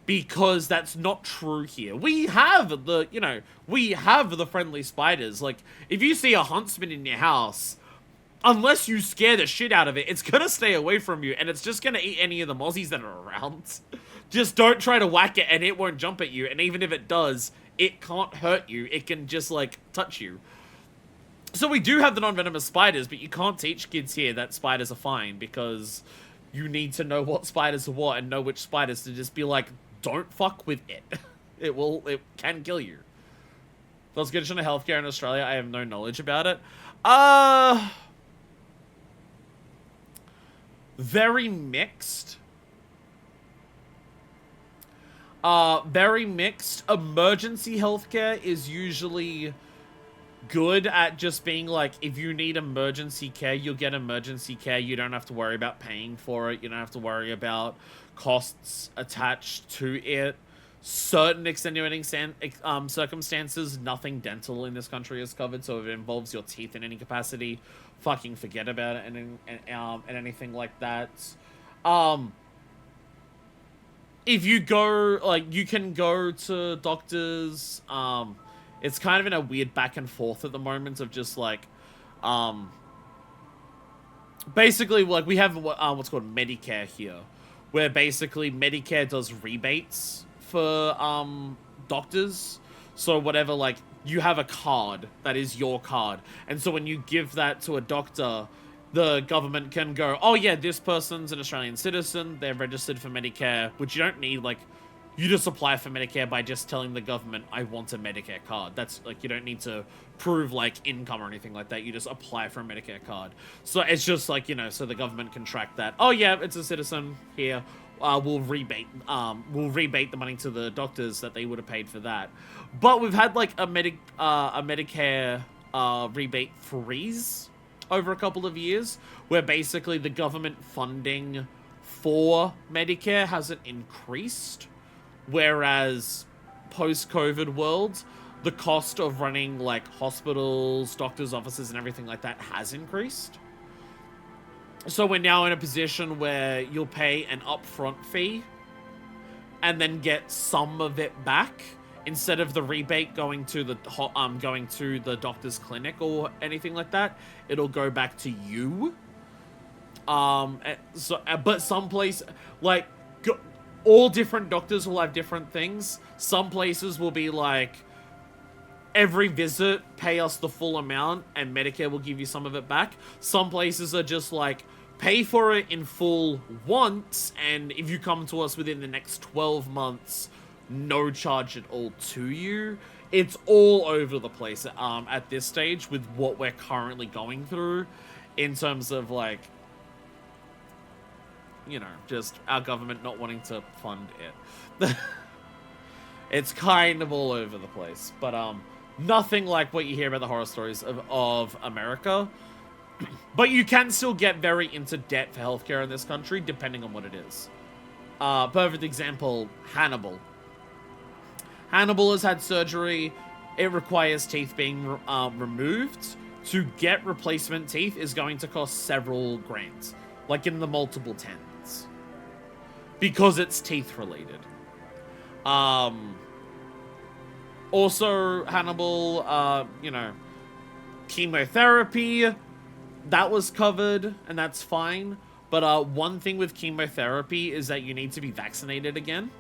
because that's not true here. We have the friendly spiders. Like, if you see a huntsman in your house, unless you scare the shit out of it, it's gonna stay away from you and it's just gonna eat any of the mozzies that are around. Just don't try to whack it and it won't jump at you. And even if it does, it can't hurt you. It can just, like, touch you. So we do have the non-venomous spiders, but you can't teach kids here that spiders are fine because you need to know what spiders are what and know which spiders to just be like, don't fuck with it. It can kill you. Let's get into healthcare in Australia. I have no knowledge about it. Very mixed. Very mixed. Emergency healthcare is usually good at just being like, if you need emergency care, you'll get emergency care. You don't have to worry about paying for it. You don't have to worry about costs attached to it. Certain extenuating circumstances, nothing dental in this country is covered, so if it involves your teeth in any capacity, fucking forget about it and anything like that. If you go, like, you can go to doctors, it's kind of in a weird back and forth at the moment of just, like, basically, like, we have what's called Medicare here, where basically Medicare does rebates for, doctors. So whatever, like, you have a card that is your card, and so when you give that to a doctor, the government can go, oh yeah, this person's an Australian citizen, they're registered for Medicare, which you don't need, like, you just apply for Medicare by just telling the government, I want a Medicare card. That's, like, you don't need to prove, like, income or anything like that. You just apply for a Medicare card. So it's just, like, you know, so the government can track that. Oh, yeah, it's a citizen here. We'll rebate the money to the doctors that they would have paid for that. But we've had, like, a Medicare rebate freeze over a couple of years, where basically the government funding for Medicare hasn't increased. Whereas post-COVID world, the cost of running, like, hospitals, doctors' offices, and everything like that has increased. So we're now in a position where you'll pay an upfront fee and then get some of it back instead of the rebate going to the doctor's clinic or anything like that. It'll go back to you. But some place, like, all different doctors will have different things. Some places will be like, every visit, pay us the full amount, and Medicare will give you some of it back. Some places are just like, pay for it in full once, and if you come to us within the next 12 months, no charge at all to you. It's all over the place at this stage with what we're currently going through in terms of, like, you know, just our government not wanting to fund it. It's kind of all over the place, but nothing like what you hear about the horror stories of America. But you can still get very into debt for healthcare in this country, depending on what it is. Perfect example, Hannibal. Hannibal has had surgery. It requires teeth being removed. To get replacement teeth is going to cost several grand. Like in the multiple tens. Because it's teeth related. Also, Hannibal, you know, Chemotherapy, that was covered, and that's fine. But one thing with chemotherapy is that you need to be vaccinated again.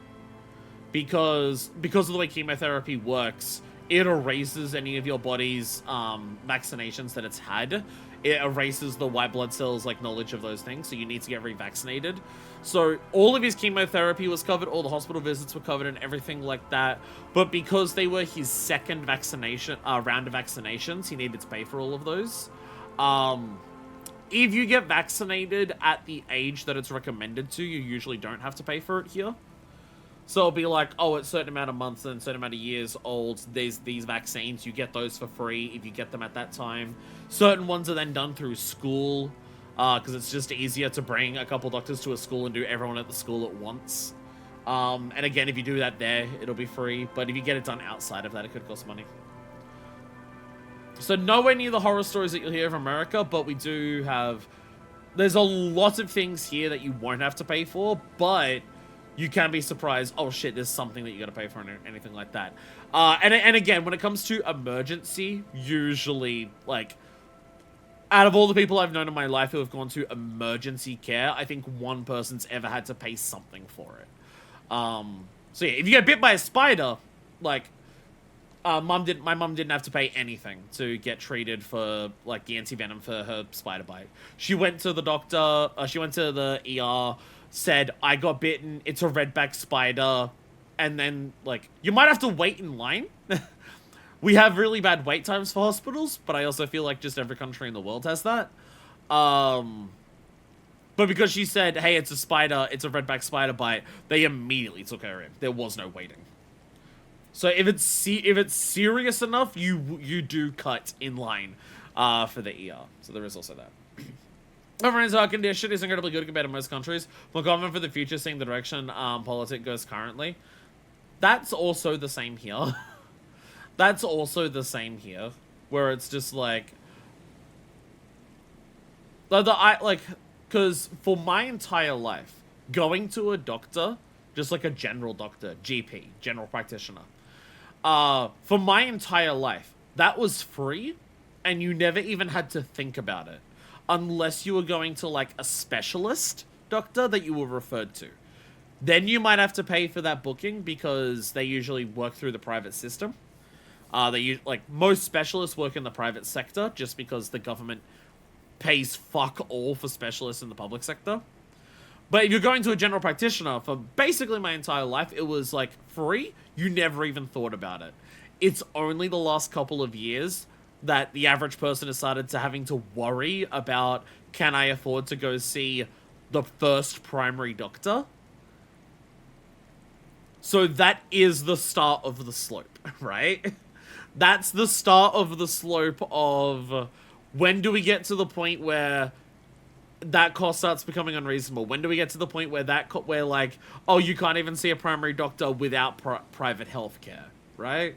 Because of the way chemotherapy works, it erases any of your body's vaccinations that it's had. It erases the white blood cells, like, knowledge of those things, so you need to get revaccinated. So all of his chemotherapy was covered, all the hospital visits were covered, and everything like that. But because they were his second vaccination round of vaccinations, he needed to pay for all of those. If you get vaccinated at the age that it's recommended to, you usually don't have to pay for it here. So it'll be like, oh, it's a certain amount of months and a certain amount of years old, there's these vaccines, you get those for free if you get them at that time. Certain ones are then done through school, because it's just easier to bring a couple doctors to a school and do everyone at the school at once. And again, if you do that there, it'll be free, but if you get it done outside of that, it could cost money. So nowhere near the horror stories that you'll hear of America, but we do have... There's a lot of things here that you won't have to pay for, but you can be surprised, oh shit, there's something that you gotta pay for or anything like that. And again, when it comes to emergency, usually, like, out of all the people I've known in my life who have gone to emergency care, I think one person's ever had to pay something for it. So yeah, if you get bit by a spider, like, my mum didn't have to pay anything to get treated for, like, the anti-venom for her spider bite. She went to the doctor, she went to the ER, said, I got bitten, it's a redback spider, and then, like, you might have to wait in line. We have really bad wait times for hospitals, but I also feel like just every country in the world has that. But because she said, hey, it's a spider, it's a redback spider bite, they immediately took her in. There was no waiting. So if it's serious enough, you do cut in line for the ER. So there is also that. My friends, our condition is incredibly good compared to most countries. More common for the future, seeing the direction politics goes currently. That's also the same here. That's also the same here, where it's just like, because for my entire life, going to a doctor, just like a general doctor, GP, general practitioner, for my entire life, that was free, and you never even had to think about it. Unless you were going to, like, a specialist doctor that you were referred to. Then you might have to pay for that booking because they usually work through the private system. Most specialists work in the private sector just because the government pays fuck all for specialists in the public sector. But if you're going to a general practitioner, for basically my entire life, it was, like, free. You never even thought about it. It's only the last couple of years that the average person has started to having to worry about, can I afford to go see the first primary doctor? So that is the start of the slope, right? That's the start of the slope of when do we get to the point where that cost starts becoming unreasonable? When do we get to the point where where like, oh, you can't even see a primary doctor without private healthcare, right?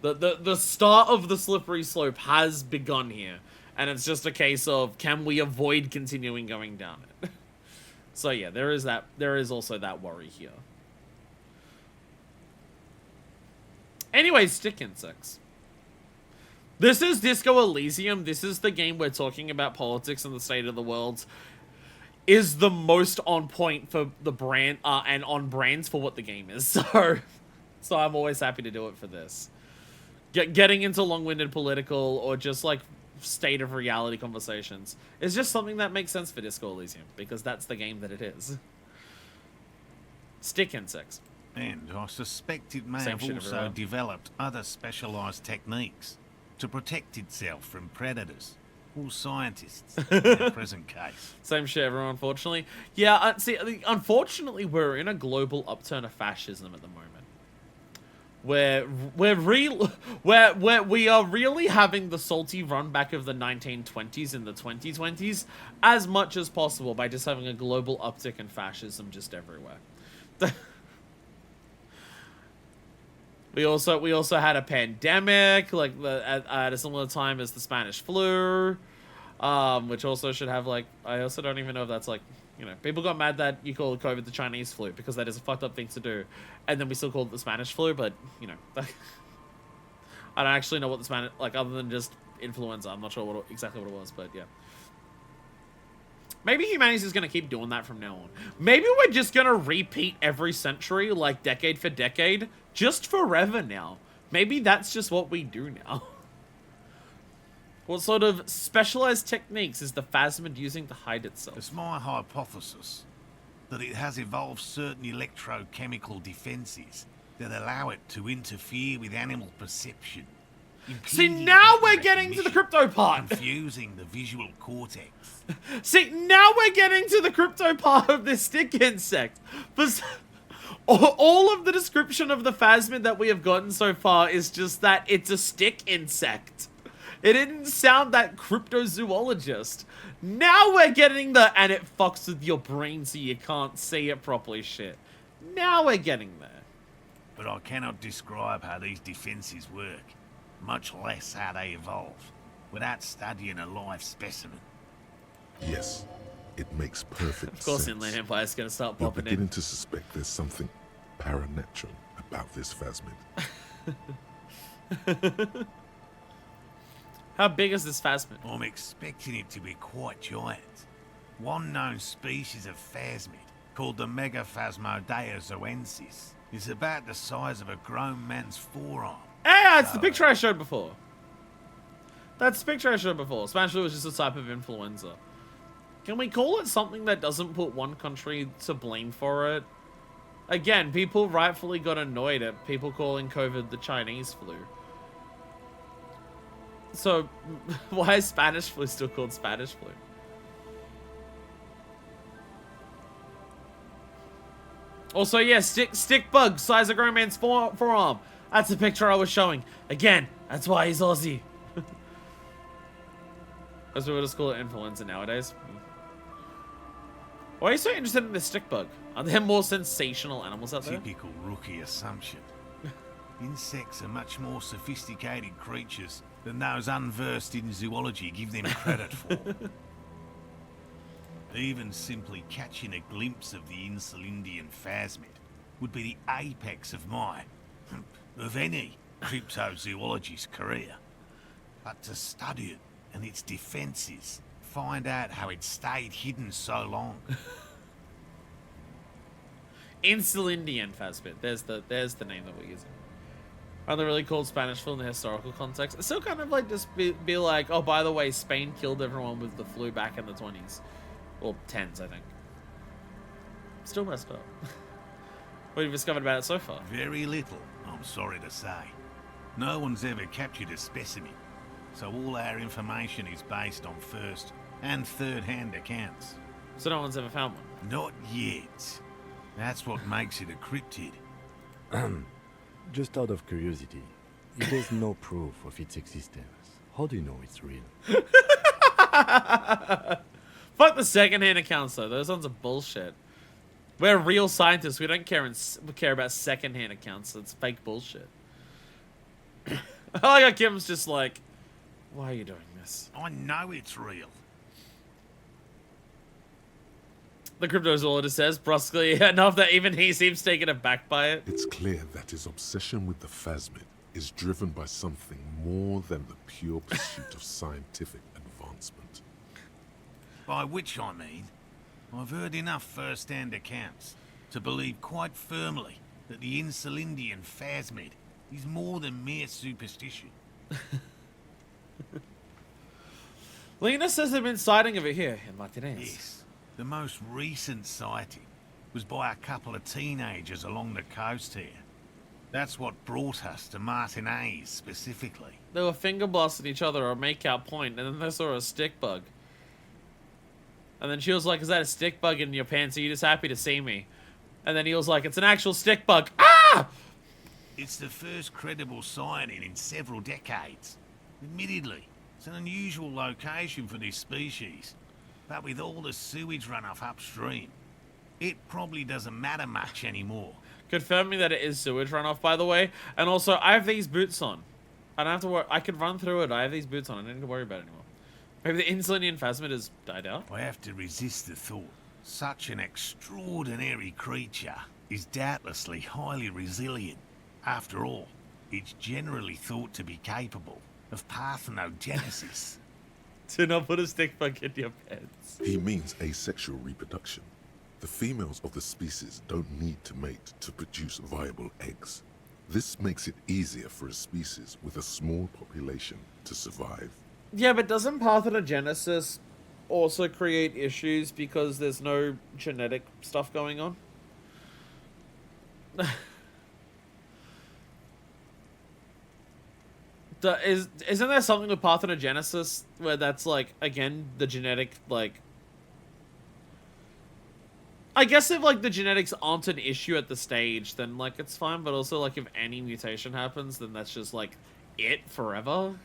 The start of the slippery slope has begun here, and it's just a case of, can we avoid continuing going down it? So yeah, there is also that worry here. Anyway, stick insects. This is Disco Elysium. This is the game we're talking about politics and the state of the world. Is the most on point for the brand, and on brands for what the game is. So I'm always happy to do it for this. Getting into long-winded political or just like state of reality conversations is just something that makes sense for Disco Elysium because that's the game that it is. Stick insects. And I suspect it may have also developed other specialised techniques to protect itself from predators or scientists in the present case. Same shit, everyone, unfortunately. Yeah, see, unfortunately, we're in a global upturn of fascism at the moment. We are really having the salty run back of the 1920s and the 2020s as much as possible by just having a global uptick in fascism just everywhere. We also had a pandemic like at a similar time as the Spanish flu, which also should have like, I also don't even know if that's like, you know, people got mad that you call COVID the Chinese flu because that is a fucked up thing to do, and then we still call it the Spanish flu, but you know, I don't actually know what the Spanish, like, other than just influenza. I'm not sure exactly what it was, but yeah. Maybe humanity's just going to keep doing that from now on. Maybe we're just going to repeat every century, like decade for decade, just forever now. Maybe that's just what we do now. What sort of specialized techniques is the phasmid using to hide itself? It's my hypothesis that it has evolved certain electrochemical defenses that allow it to interfere with animal perception. See, now we're getting to the crypto part. Confusing the visual cortex. See, now we're getting to the crypto part of this stick insect. But all of the description of the phasmid that we have gotten so far is just that it's a stick insect. It didn't sound that cryptozoologist. Now we're getting the, and it fucks with your brain so you can't see it properly shit. Now we're getting there. But I cannot describe how these defenses work, much less how they evolve, without studying a live specimen. Yes, it makes perfect Of course, sense. Inland Empire's gonna start You're popping beginning in. to suspect there's something paranatural about this phasmid. How big is this phasmid? I'm expecting it to be quite giant. One known species of phasmid, called the Megaphasmodea zoensis, is about the size of a grown man's forearm. Yeah, it's the picture I showed before. That's the picture I showed before. Spanish flu was just a type of influenza. Can we call it something that doesn't put one country to blame for it? Again, people rightfully got annoyed at people calling COVID the Chinese flu. So, why is Spanish flu still called Spanish flu? Also, yeah, stick bug, size of grown man's forearm. That's the picture I was showing. Again, that's why he's Aussie. As we would just call it influenza nowadays. Why are you so interested in the stick bug? Are there more sensational animals out there? Typical rookie assumption. Insects are much more sophisticated creatures than those unversed in zoology give them credit for. Even simply catching a glimpse of the Insulindian phasmid would be the apex of my, of any, cryptozoologist's career. But to study it and its defenses, find out how it stayed hidden so long. Insulindian phasmid. There's the name that we're using. Are they really called Spanish flu in the historical context? It's still kind of like just be like, oh, by the way, Spain killed everyone with the flu back in the 20s. Or 10s, I think. Still messed up. What have you discovered about it so far? Very little, I'm sorry to say. No one's ever captured a specimen, so all our information is based on first and third-hand accounts. So no one's ever found one? Not yet. That's what makes it a cryptid. Just out of curiosity, if there's no proof of its existence, how do you know it's real? Fuck the second-hand accounts, though. Those ones are bullshit. We're real scientists. We don't care about second-hand accounts. That's fake bullshit. I like how Kim's just like, why are you doing this? I know it's real. The cryptozoologist says, brusquely enough that even he seems taken aback by it. It's clear that his obsession with the phasmid is driven by something more than the pure pursuit of scientific advancement. By which I mean, I've heard enough first-hand accounts to believe quite firmly that the Insulindian phasmid is more than mere superstition. Lena says they've been sighting of it here in Martinez. Yes, the most recent sighting was by a couple of teenagers along the coast here. That's what brought us to Martinez specifically. They were finger blasting each other or make-out point, and then they saw a stick bug. And then she was like, is that a stick bug in your pants? Are you just happy to see me? And then he was like, it's an actual stick bug. Ah! It's the first credible sighting in several decades. Admittedly, it's an unusual location for this species. But with all the sewage runoff upstream, it probably doesn't matter much anymore. Confirming that it is sewage runoff, by the way. And also, I have these boots on. I don't have to worry. I can run through it. I have these boots on. I don't need to worry about it anymore. Maybe the Insulindian phasmid has died out. I have to resist the thought. Such an extraordinary creature is doubtlessly highly resilient. After all, it's generally thought to be capable of parthenogenesis. Do not put a stick bug in your pants. He means asexual reproduction. The females of the species don't need to mate to produce viable eggs. This makes it easier for a species with a small population to survive. Yeah, but doesn't parthenogenesis also create issues because there's no genetic stuff going on? Isn't there something with parthenogenesis where that's like, again, the genetic, like... I guess if like the genetics aren't an issue at the stage, then like it's fine, but also like if any mutation happens, then that's just like it forever.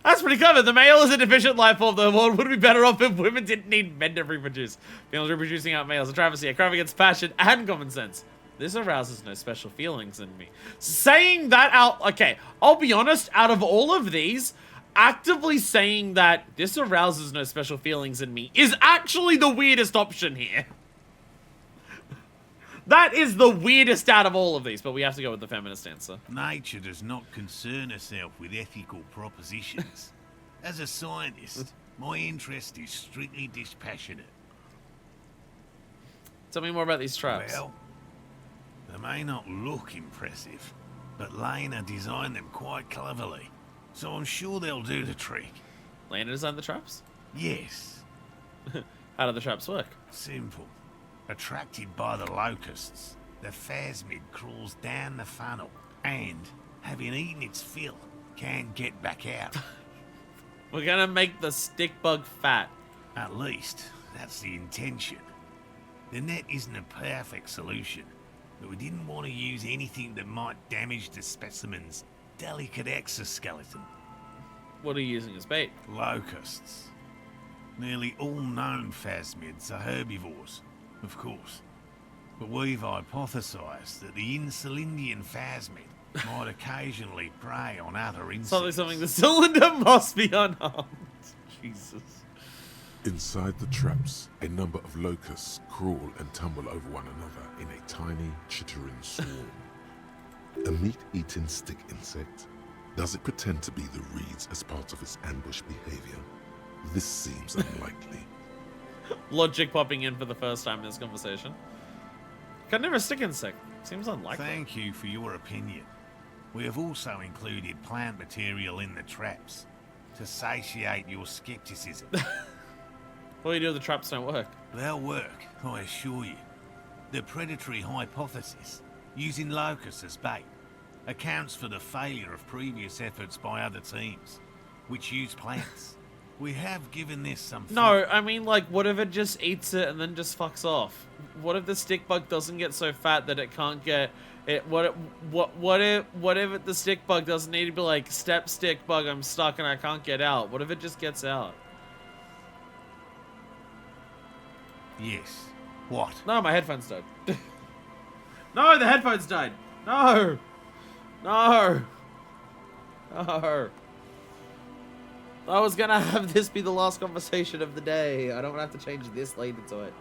That's pretty clever. The male is a deficient life form. The world would be better off if women didn't need men to reproduce. Females reproducing out males. A travesty. A crime against passion and common sense. This arouses no special feelings in me. Saying that out... Okay, I'll be honest. Out of all of these, actively saying that this arouses no special feelings in me is actually the weirdest option here. That is the weirdest out of all of these, but we have to go with the feminist answer. Nature does not concern herself with ethical propositions. As a scientist, my interest is strictly dispassionate. Tell me more about these traps. Well, they may not look impressive, but Lena designed them quite cleverly, so I'm sure they'll do the trick. Lena designed the traps? Yes. How do the traps work? Simple. Attracted by the locusts, the phasmid crawls down the funnel and, having eaten its fill, can't get back out. We're gonna make the stick bug fat. At least, that's the intention. The net isn't a perfect solution, but we didn't want to use anything that might damage the specimen's delicate exoskeleton. What are you using as bait? Locusts. Nearly all known phasmids are herbivores, of course. But we've hypothesized that the Insulindian phasmid might occasionally prey on other insects. Something the cylinder must be unharmed. Jesus. Inside the traps, a number of locusts crawl and tumble over one another in a tiny, chittering swarm. A meat-eating stick insect? Does it pretend to be the reeds as part of its ambush behavior? This seems unlikely. Logic popping in for the first time in this conversation. Can never stick insect. Seems unlikely. Thank you for your opinion. We have also included plant material in the traps to satiate your skepticism. What do you do if the traps don't work? They'll work, I assure you. The predatory hypothesis, using locusts as bait, accounts for the failure of previous efforts by other teams, which use plants. We have given this some thought. No, I mean, like, what if it just eats it and then just fucks off? What if the stick bug doesn't get so fat that it can't get it? What if the stick bug doesn't need to be like, step stick bug, I'm stuck and I can't get out? What if it just gets out? Yes. What? No, my headphones died. No, the headphones died. No. No. No. I was gonna have this be the last conversation of the day. I don't have to change this later to it.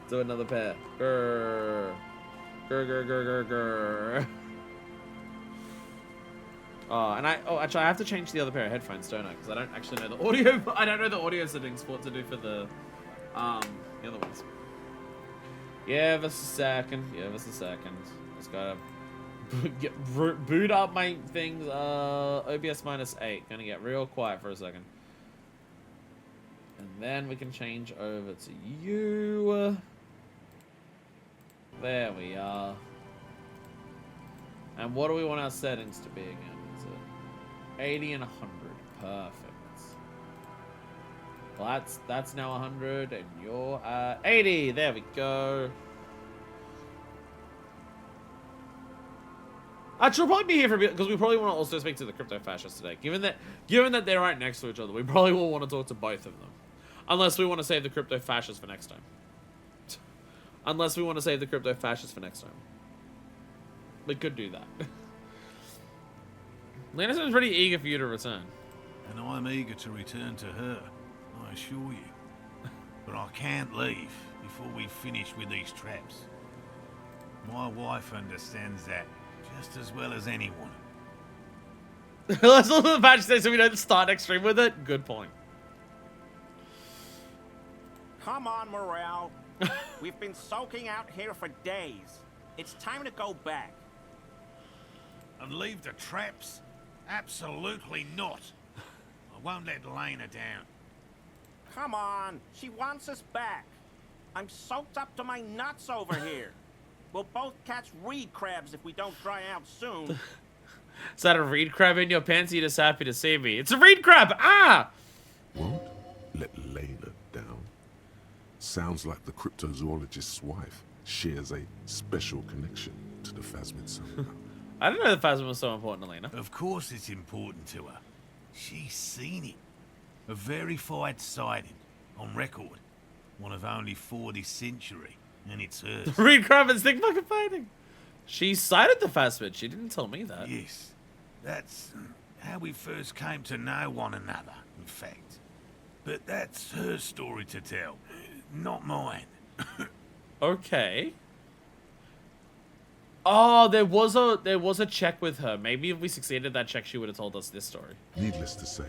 To another pair. Grr. Grr, grr, grr, grr, grr. Actually, I have to change the other pair of headphones, don't I? Because I don't actually know the audio. I don't know the audio settings for what to do for the other ones. Yeah, just a second. Yeah, just a second. Just gotta boot up my things. OBS -8. Gonna get real quiet for a second. And then we can change over to you. There we are. And what do we want our settings to be again? Is it 80 and 100? Perfect. Well, that's now 100, and you're at 80. There we go. Actually, we'll probably be here for a bit because we probably want to also speak to the crypto fascists today. Given that they're right next to each other, we probably will want to talk to both of them, unless we want to save the crypto fascists for next time. Unless we want to save the crypto fascists for next time, we could do that. Lena seems pretty eager for you to return, and I'm eager to return to her. I assure you. But I can't leave before we finish with these traps. My wife understands that just as well as anyone. Let's look at the patch today so we don't start next stream with it. Good point. Come on, Morale. We've been soaking out here for days. It's time to go back. And leave the traps? Absolutely not. I won't let Lena down. Come on, she wants us back. I'm soaked up to my nuts over here. We'll both catch reed crabs if we don't dry out soon. Is that a reed crab in your pants? You're just happy to see me. It's a reed crab! Ah! Won't let Lena down. Sounds like the cryptozoologist's wife shares a special connection to the phasmid somehow. I didn't know the phasmid was so important to Lena. Of course it's important to her. She's seen it. A verified sighting. On record. One of only 4 this century. And it's hers. Reed crab and stick fucking fighting. She sighted the phasmid. She didn't tell me that. Yes. That's how we first came to know one another, in fact. But that's her story to tell. Not mine. Okay. Oh, there was a check with her. Maybe if we succeeded that check, she would have told us this story. Needless to say,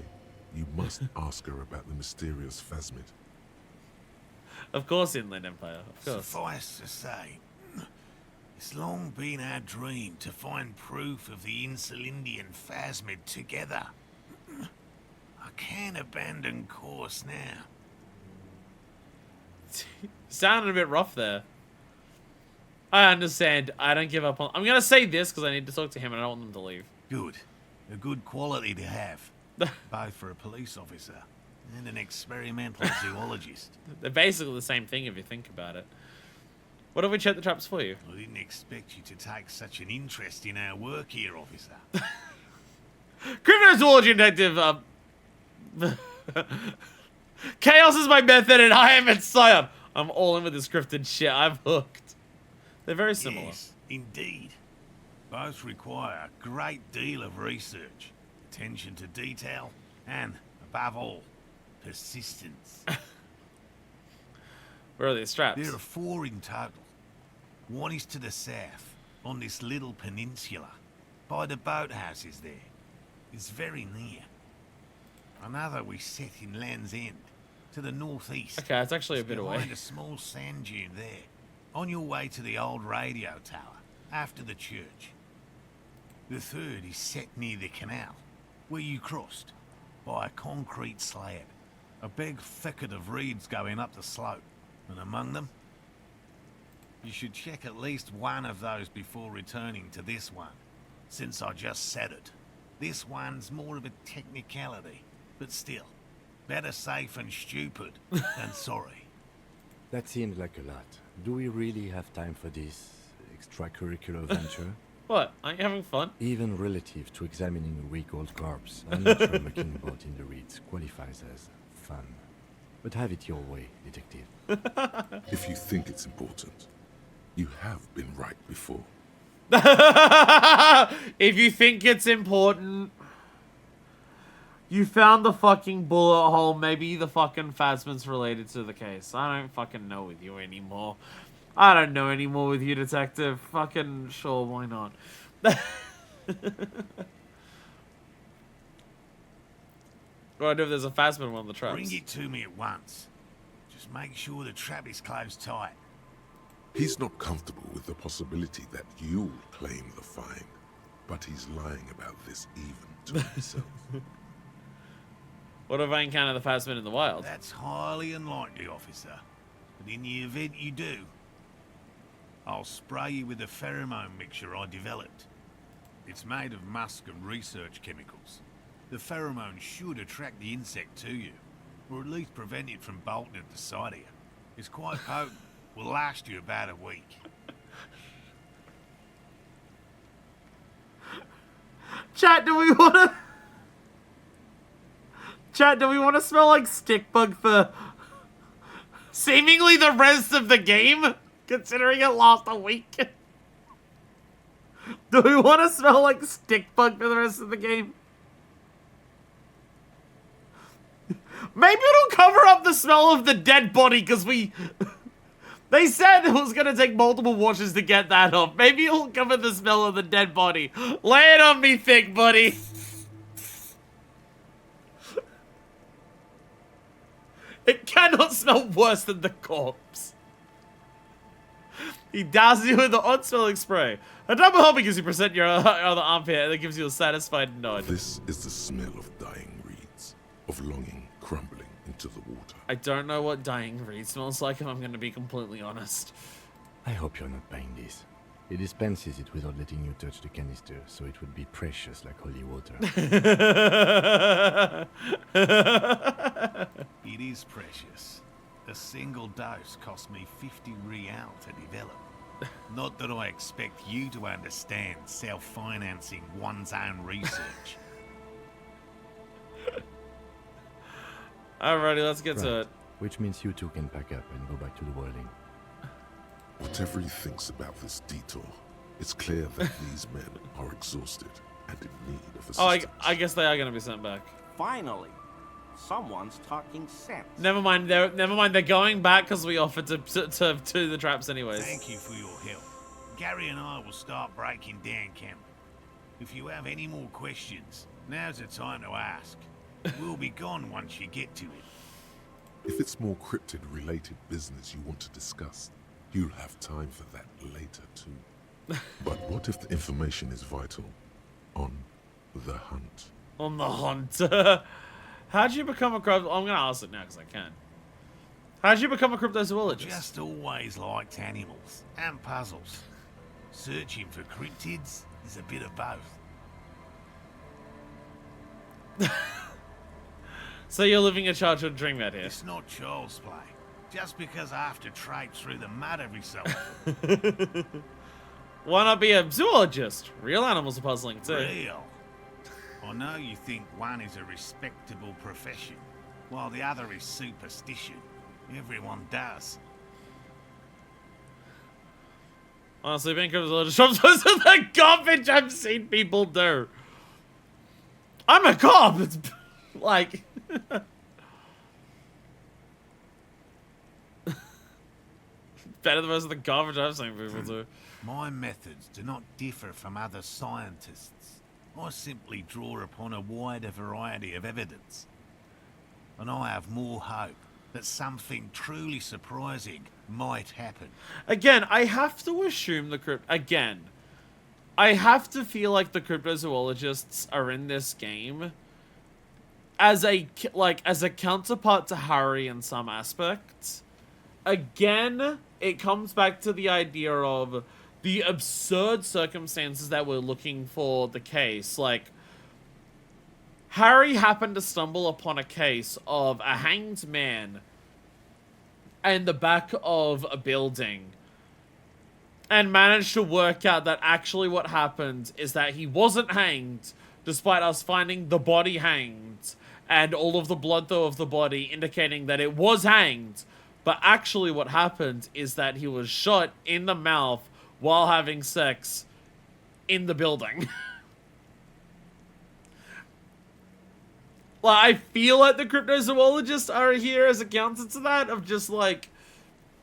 you must ask her about the mysterious phasmid. Of course, Inland Empire. Of course. Suffice to say, it's long been our dream to find proof of the Insulindian phasmid together. I can't abandon course now. Sounded a bit rough there. I understand. I don't give up on... I'm going to say this because I need to talk to him and I don't want them to leave. Good. A good quality to have. Both for a police officer and an experimental zoologist. They're basically the same thing if you think about it. What have we checked the traps for you? I didn't expect you to take such an interest in our work here, officer. Cryptozoology detective, Chaos is my method and I am its scion. I'm all in with this scripted shit. I'm hooked. They're very similar. Yes, indeed. Both require a great deal of research, attention to detail, and, above all, persistence. Where are these straps? There are 4 in total. One is to the south, on this little peninsula, by the boathouses there. It's very near. Another we set in Land's End, to the northeast. Okay, it's actually a bit away. Behind a small sand dune there, on your way to the old radio tower, after the church. The third is set near the canal, where you crossed, by a concrete slab. A big thicket of reeds going up the slope, and among them, you should check at least one of those before returning to this one, since I just said it. This one's more of a technicality, but still, better safe and stupid than sorry. That seems like a lot. Do we really have time for this extracurricular venture? What? Aren't you having fun? Even relative to examining a week-old corpse, I'm not sure mucking about in the reeds qualifies as fun. But have it your way, detective. If you think it's important, you have been right before. If you think it's important, you found the fucking bullet hole. Maybe the fucking phasmid's related to the case. I don't fucking know with you anymore. I don't know anymore with you, detective. Fucking sure, why not? What do I do if there's a phasmid in one of the traps? Bring it to me at once. Just make sure the trap is closed tight. He's not comfortable with the possibility that you'll claim the find, but he's lying about this even to himself. What if I encounter the phasmid in the wild? That's highly unlikely, officer. But in the event you do, I'll spray you with a pheromone mixture I developed. It's made of musk and research chemicals. The pheromone should attract the insect to you, or at least prevent it from bolting at the sight of you. It's quite potent. Will last you about a week. Chat, do we want to smell like stick bug for seemingly the rest of the game? Considering it lost a week. Do we want to smell like stick bug for the rest of the game? Maybe it'll cover up the smell of the dead body because we They said it was gonna take multiple washes to get that off. Maybe it'll cover the smell of the dead body. Lay it on me thick, buddy. It cannot smell worse than the corpse. He douses you with the odd-smelling spray. A double helping gives you % your other armpit, and it gives you a satisfied nod. This is the smell of dying reeds, of longing crumbling into the water. I don't know what dying reed smells like, if I'm going to be completely honest. I hope you're not buying this. He dispenses it without letting you touch the canister, so it would be precious like holy water. It is precious. A single dose cost me 50 real to develop. Not that I expect you to understand self-financing one's own research. Alrighty, let's get to it. Which means you two can pack up and go back to the whirling. Whatever he thinks about this detour, it's clear that these men are exhausted and in need of assistance. Oh, I guess they are going to be sent back. Finally, someone's talking sense. Never mind. They're going back because we offered to the traps anyways. Thank you for your help. Gary and I will start breaking down camp. If you have any more questions, now's the time to ask. We'll be gone once you get to it. If it's more cryptid-related business you want to discuss, you'll have time for that later too. But what if the information is vital? On the hunt. On the hunt. How'd you become a crypto? I'm gonna ask it now because I can. How'd you become a cryptozoologist? Just always liked animals and puzzles. Searching for cryptids is a bit of both. So you're living a childhood dream out here. It's not child's play. Just because I have to traipse through the mud every so often. Why not be a zoologist? Real animals are puzzling too. Real. I know you think one is a respectable profession, while the other is superstition. Everyone does. Honestly, being a cryptozoologist shops most of the garbage I've seen people do. I'm a cop. It's like... better than most of the garbage I've seen people do. My methods do not differ from other scientists. I simply draw upon a wider variety of evidence. And I have more hope that something truly surprising might happen. Again, I have to assume I have to feel like the cryptozoologists are in this game as a counterpart to Harry in some aspects. Again, it comes back to the idea of the absurd circumstances that we're looking for the case. Like, Harry happened to stumble upon a case of a hanged man in the back of a building and managed to work out that actually what happened is that he wasn't hanged, despite us finding the body hanged and all of the blood though of the body indicating that it was hanged. But actually what happened is that he was shot in the mouth while having sex in the building. Like, I feel like the cryptozoologists are here as a counter to that, of just like,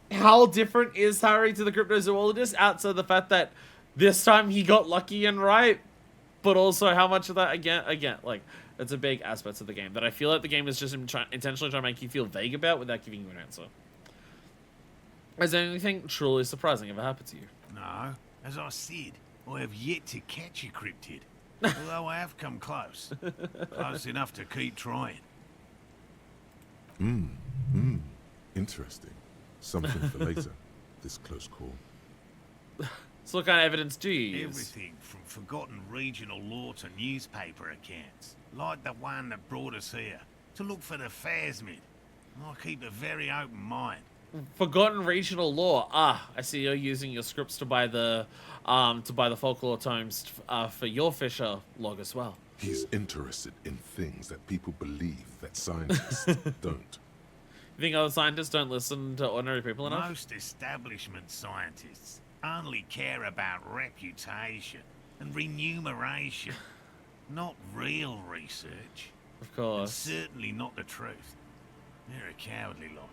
how different is Harry to the cryptozoologist outside the fact that this time he got lucky and right, but also how much of that, again, like, it's a big aspect of the game that I feel like the game is just intentionally trying to make you feel vague about without giving you an answer. Has anything truly surprising ever happened to you? No. As I said, I have yet to catch a cryptid. Although I have come close. Close enough to keep trying. Interesting. Something for later. This close call. So what kind of evidence do you use? Everything from forgotten regional lore to newspaper accounts. Like the one that brought us here. To look for the phasmid. I keep a very open mind. Forgotten regional lore. Ah, I see you're using your scripts to buy the folklore tomes for your Fisher log as well. He's interested in things that people believe that scientists don't. You think other scientists don't listen to ordinary people enough? Most establishment scientists only care about reputation and remuneration, not real research. Of course. And certainly not the truth. They're a cowardly lot.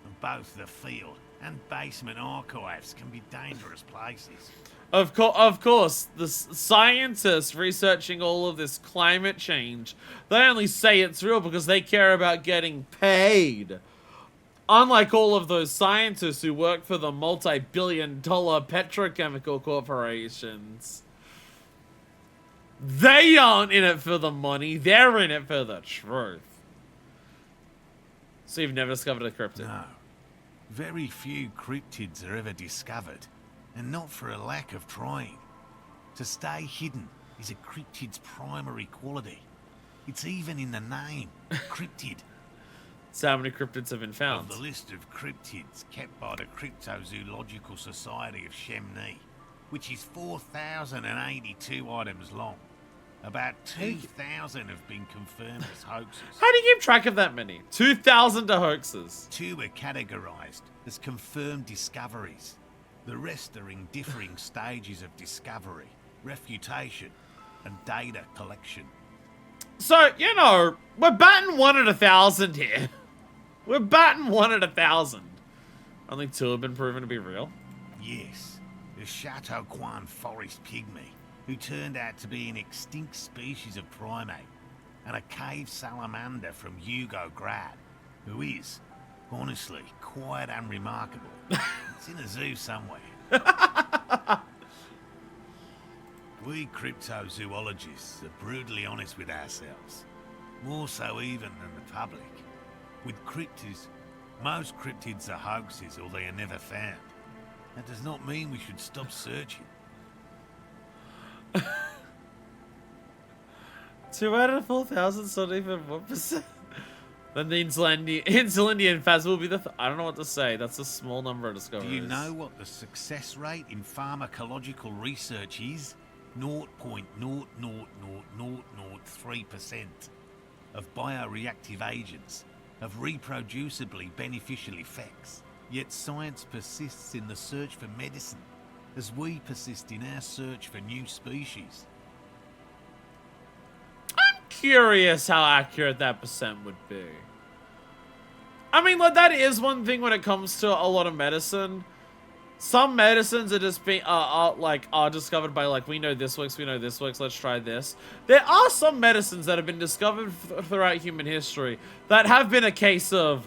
And both the field And basement archives can be dangerous places. Of course, the scientists researching all of this climate change, they only say it's real because they care about getting paid. Unlike all of those scientists who work for the multi-billion-dollar petrochemical corporations. They aren't in it for the money, they're in it for the truth. So you've never discovered a cryptid? No. Very few cryptids are ever discovered, and not for a lack of trying. To stay hidden is a cryptid's primary quality. It's even in the name, cryptid. So how many cryptids have been found? Of the list of cryptids kept by the Cryptozoological Society of Chemnee, which is 4,082 items long, about 2,000 have been confirmed as hoaxes. How do you keep track of that many? 2,000 are hoaxes. 2 are categorized as confirmed discoveries. The rest are in differing stages of discovery, refutation, and data collection. So, you know, we're batting 1 at 1,000 here. We're batting 1 at 1,000. Only 2 have been proven to be real. Yes, the Chateau Quan forest pygmy, who turned out to be an extinct species of primate, and a cave salamander from Hugo Grad, who is, honestly, quite unremarkable. It's in a zoo somewhere. We cryptozoologists are brutally honest with ourselves, more so even than the public. With cryptids, most cryptids are hoaxes or they are never found. That does not mean we should stop searching. 2 out of 4,000, so not even 1%. Then the Insulindian phase will be the... I don't know what to say. That's a small number of discoveries. Do you know what the success rate in pharmacological research is? 0.00003% of bioreactive agents have reproducibly beneficial effects. Yet science persists in the search for medicine, as we persist in our search for new species. I'm curious how accurate that percent would be. I mean, like, that is one thing when it comes to a lot of medicine. Some medicines are just being, are discovered by, like, we know this works, let's try this. There are some medicines that have been discovered throughout human history that have been a case of,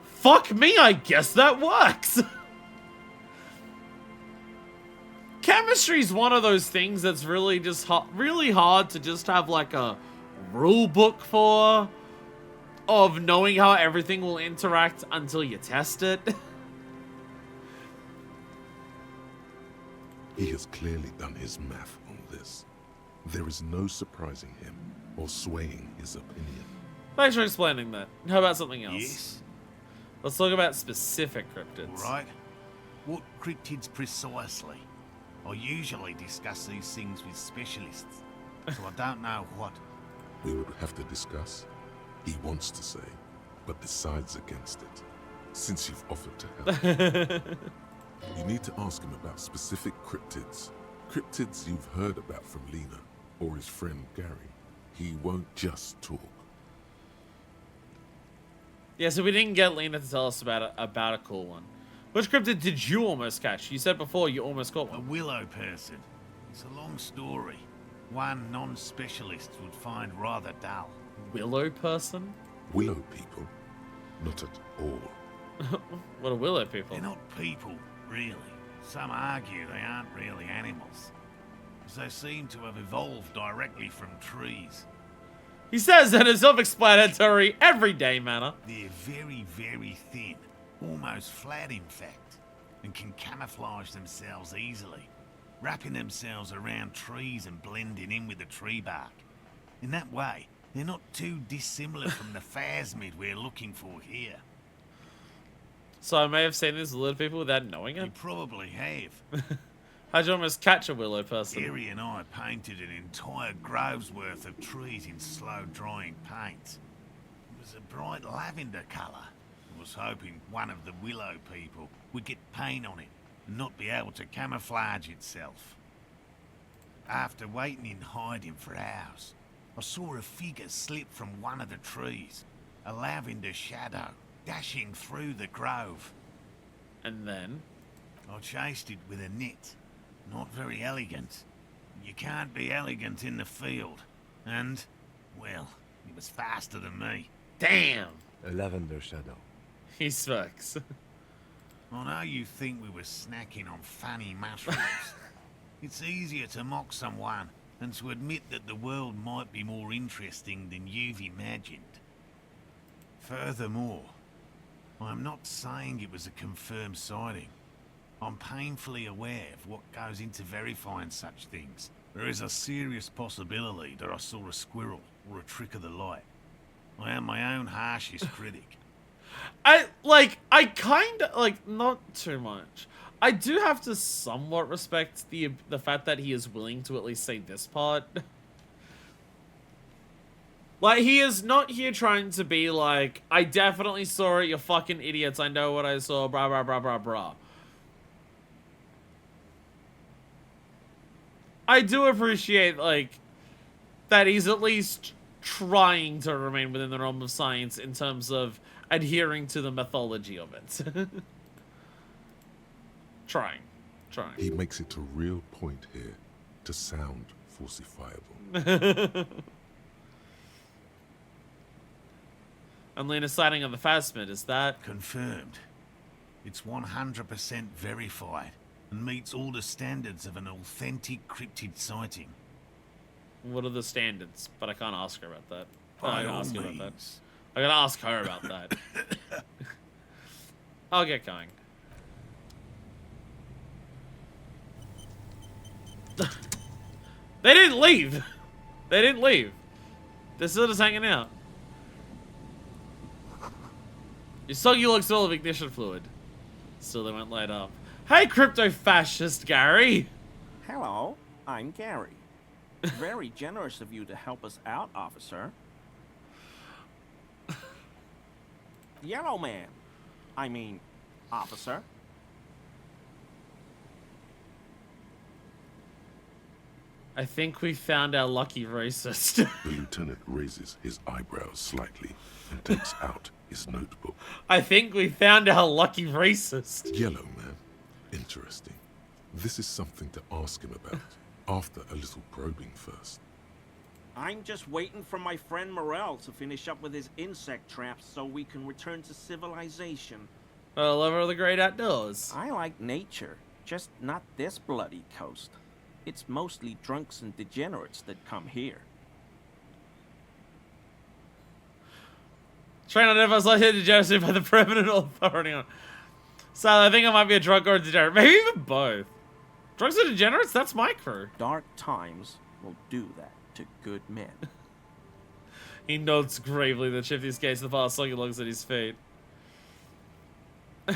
fuck me, I guess that works. Chemistry is one of those things that's really just really hard to just have, like, a rule book for, of knowing how everything will interact until you test it. He has clearly done his math on this. There is no surprising him or swaying his opinion. Thanks for explaining that. How about something else? Yes? Let's talk about specific cryptids. Alright. What cryptids precisely? I usually discuss these things with specialists, so I don't know what. We would have to discuss. He wants to say, but decides against it. Since you've offered to help. You need to ask him about specific cryptids. Cryptids you've heard about from Lena or his friend Gary. He won't just talk. Yeah, so we didn't get Lena to tell us about a cool one. Which cryptid did you almost catch? You said before you almost caught A one. willow person. It's a long story. One non-specialist would find rather dull. Willow person? Willow people? Not at all. What are willow people? They're not people, really. Some argue they aren't really animals, as they seem to have evolved directly from trees. He says in a self-explanatory, everyday manner. They're very, very thin, almost flat in fact, and can camouflage themselves easily, wrapping themselves around trees and blending in with the tree bark. In that way, they're not too dissimilar from the phasmid we're looking for here. So I may have seen these willow people without knowing You it? probably have. How'd you almost catch a willow person? Gary and I painted an entire grove's worth of trees in slow-drying paint. It was a bright lavender colour. I was hoping one of the willow people would get paint on it and not be able to camouflage itself. After waiting in hiding for hours, I saw a figure slip from one of the trees, a lavender shadow dashing through the grove. And then? I chased it with a net. Not very elegant. You can't be elegant in the field. And, well, it was faster than me. Damn! A lavender shadow. He sucks. I know you think we were snacking on funny mushrooms. It's easier to mock someone than to admit that the world might be more interesting than you've imagined. Furthermore, I'm not saying it was a confirmed sighting. I'm painfully aware of what goes into verifying such things. There is a serious possibility that I saw a squirrel or a trick of the light. I am my own harshest critic. I kinda, not too much. I do have to somewhat respect the fact that he is willing to at least say this part. Like, he is not here trying to be like, I definitely saw it, you fucking idiots, I know what I saw, blah, blah, blah, blah, blah. I do appreciate, that he's at least trying to remain within the realm of science in terms of adhering to the mythology of it. Trying. He makes it a real point here to sound falsifiable. And Lena's sighting of the phasmid, is that? Confirmed. It's 100% verified and meets all the standards of an authentic cryptid sighting. What are the standards? But I can't ask her about that. By I gotta all ask you about that. means. I gotta ask her about that. I'll get going. They didn't leave. They didn't leave. They're still just hanging out. Your soggy looks full of ignition fluid. Still they won't light up. Hey, crypto-fascist Gary! Hello, I'm Gary. Very generous of you to help us out, officer. Yellow man. I mean, officer. I think we found our lucky racist. The lieutenant raises his eyebrows slightly and takes out his notebook. I think we found our lucky racist. Yellow man. Interesting. This is something to ask him about. After a little probing first. I'm just waiting for my friend Morel to finish up with his insect traps so we can return to civilization. A lover of the great outdoors. I like nature, just not this bloody coast. It's mostly drunks and degenerates that come here. Trying to identify slightly degeneracy by the permanent authority on. So I think I might be a drunk or a degenerate. Maybe even both. Drunks and degenerates? That's my crew. Dark times will do that to good men. He nods gravely, then shifts his gaze to the past, so he looks at his feet. Do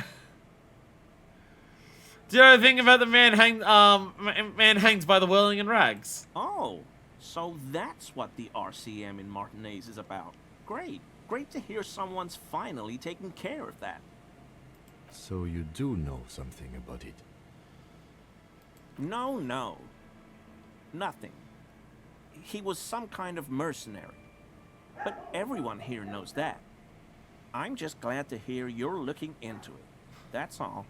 you know anything about the man hanged by the whirling and rags? Oh, so that's what the RCM in Martinez is about. Great. Great to hear someone's finally taking care of that. So you do know something about it? No. Nothing. He was some kind of mercenary. But everyone here knows that. I'm just glad to hear you're looking into it. That's all.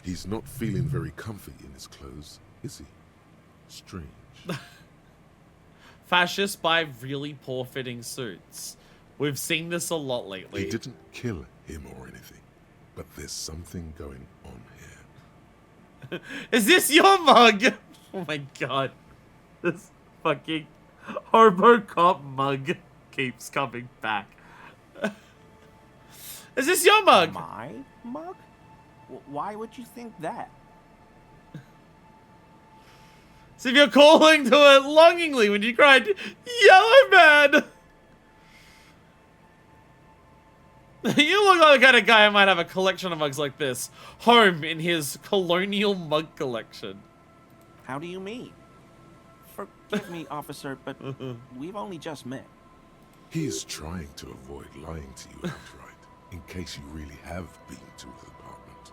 He's not feeling very comfy in his clothes, is he? Strange. Fascists buy really poor-fitting suits. We've seen this a lot lately. They didn't kill him or anything, but there's something going on here. Is this your mug? Oh my god. This fucking Robocop mug keeps coming back. Is this your mug? My mug? Why would you think that? So if you're calling to it longingly when you cried, Yellow Man! You look like the kind of guy who might have a collection of mugs like this home in his colonial mug collection. How do you mean? Forgive me, officer, but we've only just met. He is trying to avoid lying to you outright, in case you really have been to his apartment.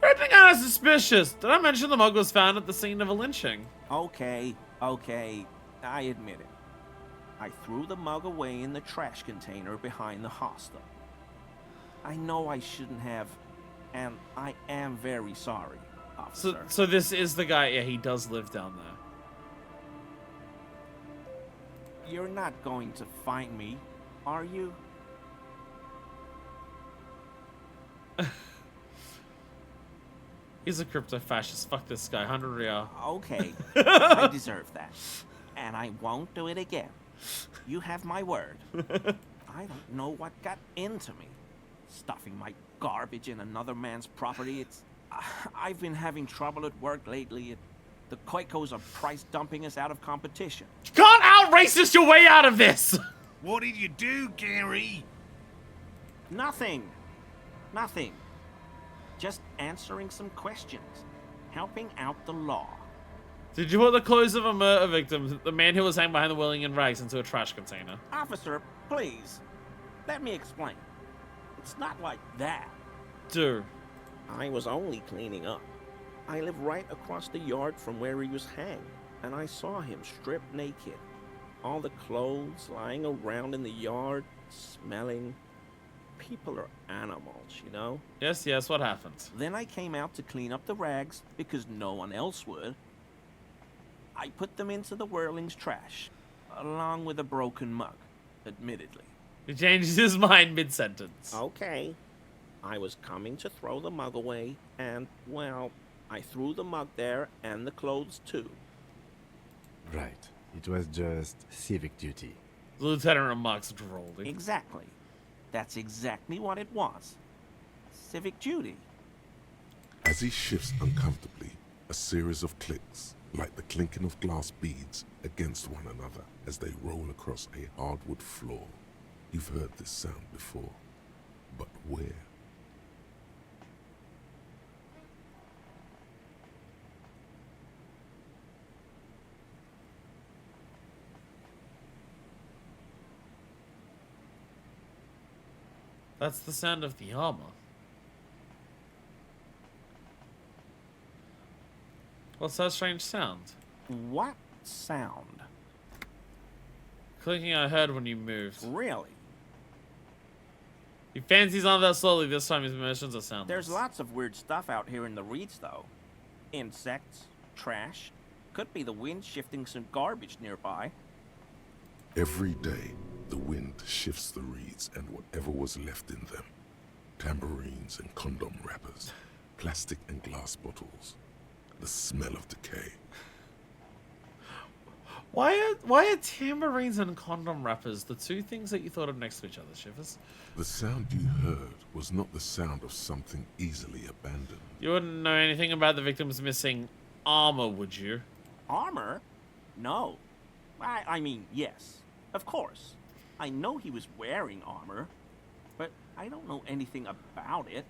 Anything kind of suspicious? Did I mention the mug was found at the scene of a lynching? Okay, I admit it. I threw the mug away in the trash container behind the hostel. I know I shouldn't have, and I am very sorry, officer. So this is the guy. Yeah, he does live down there. You're not going to find me, are you? He's a crypto-fascist. Fuck this guy. 100 real. Okay, I deserve that. And I won't do it again. You have my word. I don't know what got into me. Stuffing my garbage in another man's property, I've been having trouble at work lately. The Koikos are price dumping us out of competition. You can't out-racist your way out of this! What did you do, Gary? Nothing. Nothing. Just answering some questions. Helping out the law. Did you put the clothes of a murder victim, the man who was hanging behind the wheeling in rags, into a trash container? Officer, please. Let me explain. It's not like that. Dude. I was only cleaning up. I live right across the yard from where he was hanged, and I saw him stripped naked. All the clothes lying around in the yard, smelling. People are animals, you know? Yes, yes, what happened? Then I came out to clean up the rags because no one else would. I put them into the whirling's trash, along with a broken mug, admittedly. He changes his mind mid-sentence. Okay. I was coming to throw the mug away, and, well, I threw the mug there and the clothes too. Right. It was just civic duty. The lieutenant remarks drolling. Exactly. That's exactly what it was. Civic duty. As he shifts uncomfortably, a series of clicks, like the clinking of glass beads against one another as they roll across a hardwood floor. You've heard this sound before, but where? That's the sound of the armor. What's that strange sound? What sound? Clicking I heard when you moved. Really? He fancies on that slowly. This time his motions are soundless. There's lots of weird stuff out here in the reeds, though. Insects, trash. Could be the wind shifting some garbage nearby. Every day, the wind shifts the reeds and whatever was left in them. Tambourines and condom wrappers, plastic and glass bottles. The smell of decay. Why are tambourines and condom wrappers the two things that you thought of next to each other, Shivers? The sound you heard was not the sound of something easily abandoned. You wouldn't know anything about the victim's missing armor, would you? Armor? No. I mean, yes. Of course. I know he was wearing armor, but I don't know anything about it.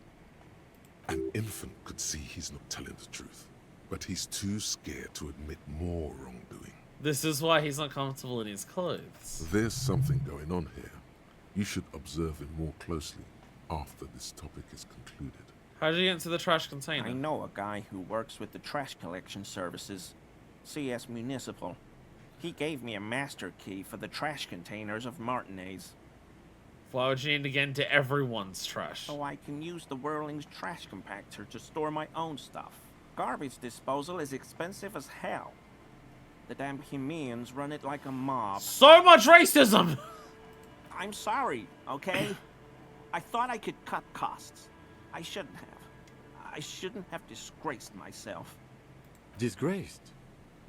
An infant could see he's not telling the truth, but he's too scared to admit more wrongdoing. This is why he's not comfortable in his clothes. There's something going on here. You should observe him more closely after this topic is concluded. How did you get into the trash container? I know a guy who works with the trash collection services, CS Municipal. He gave me a master key for the trash containers of Martinez. Why would you need to get into everyone's trash? So I can use the Whirling's trash compactor to store my own stuff. Garbage disposal is expensive as hell. The damn Hemians run it like a mob. So much racism! I'm sorry, okay? I thought I could cut costs. I shouldn't have. I shouldn't have disgraced myself. Disgraced?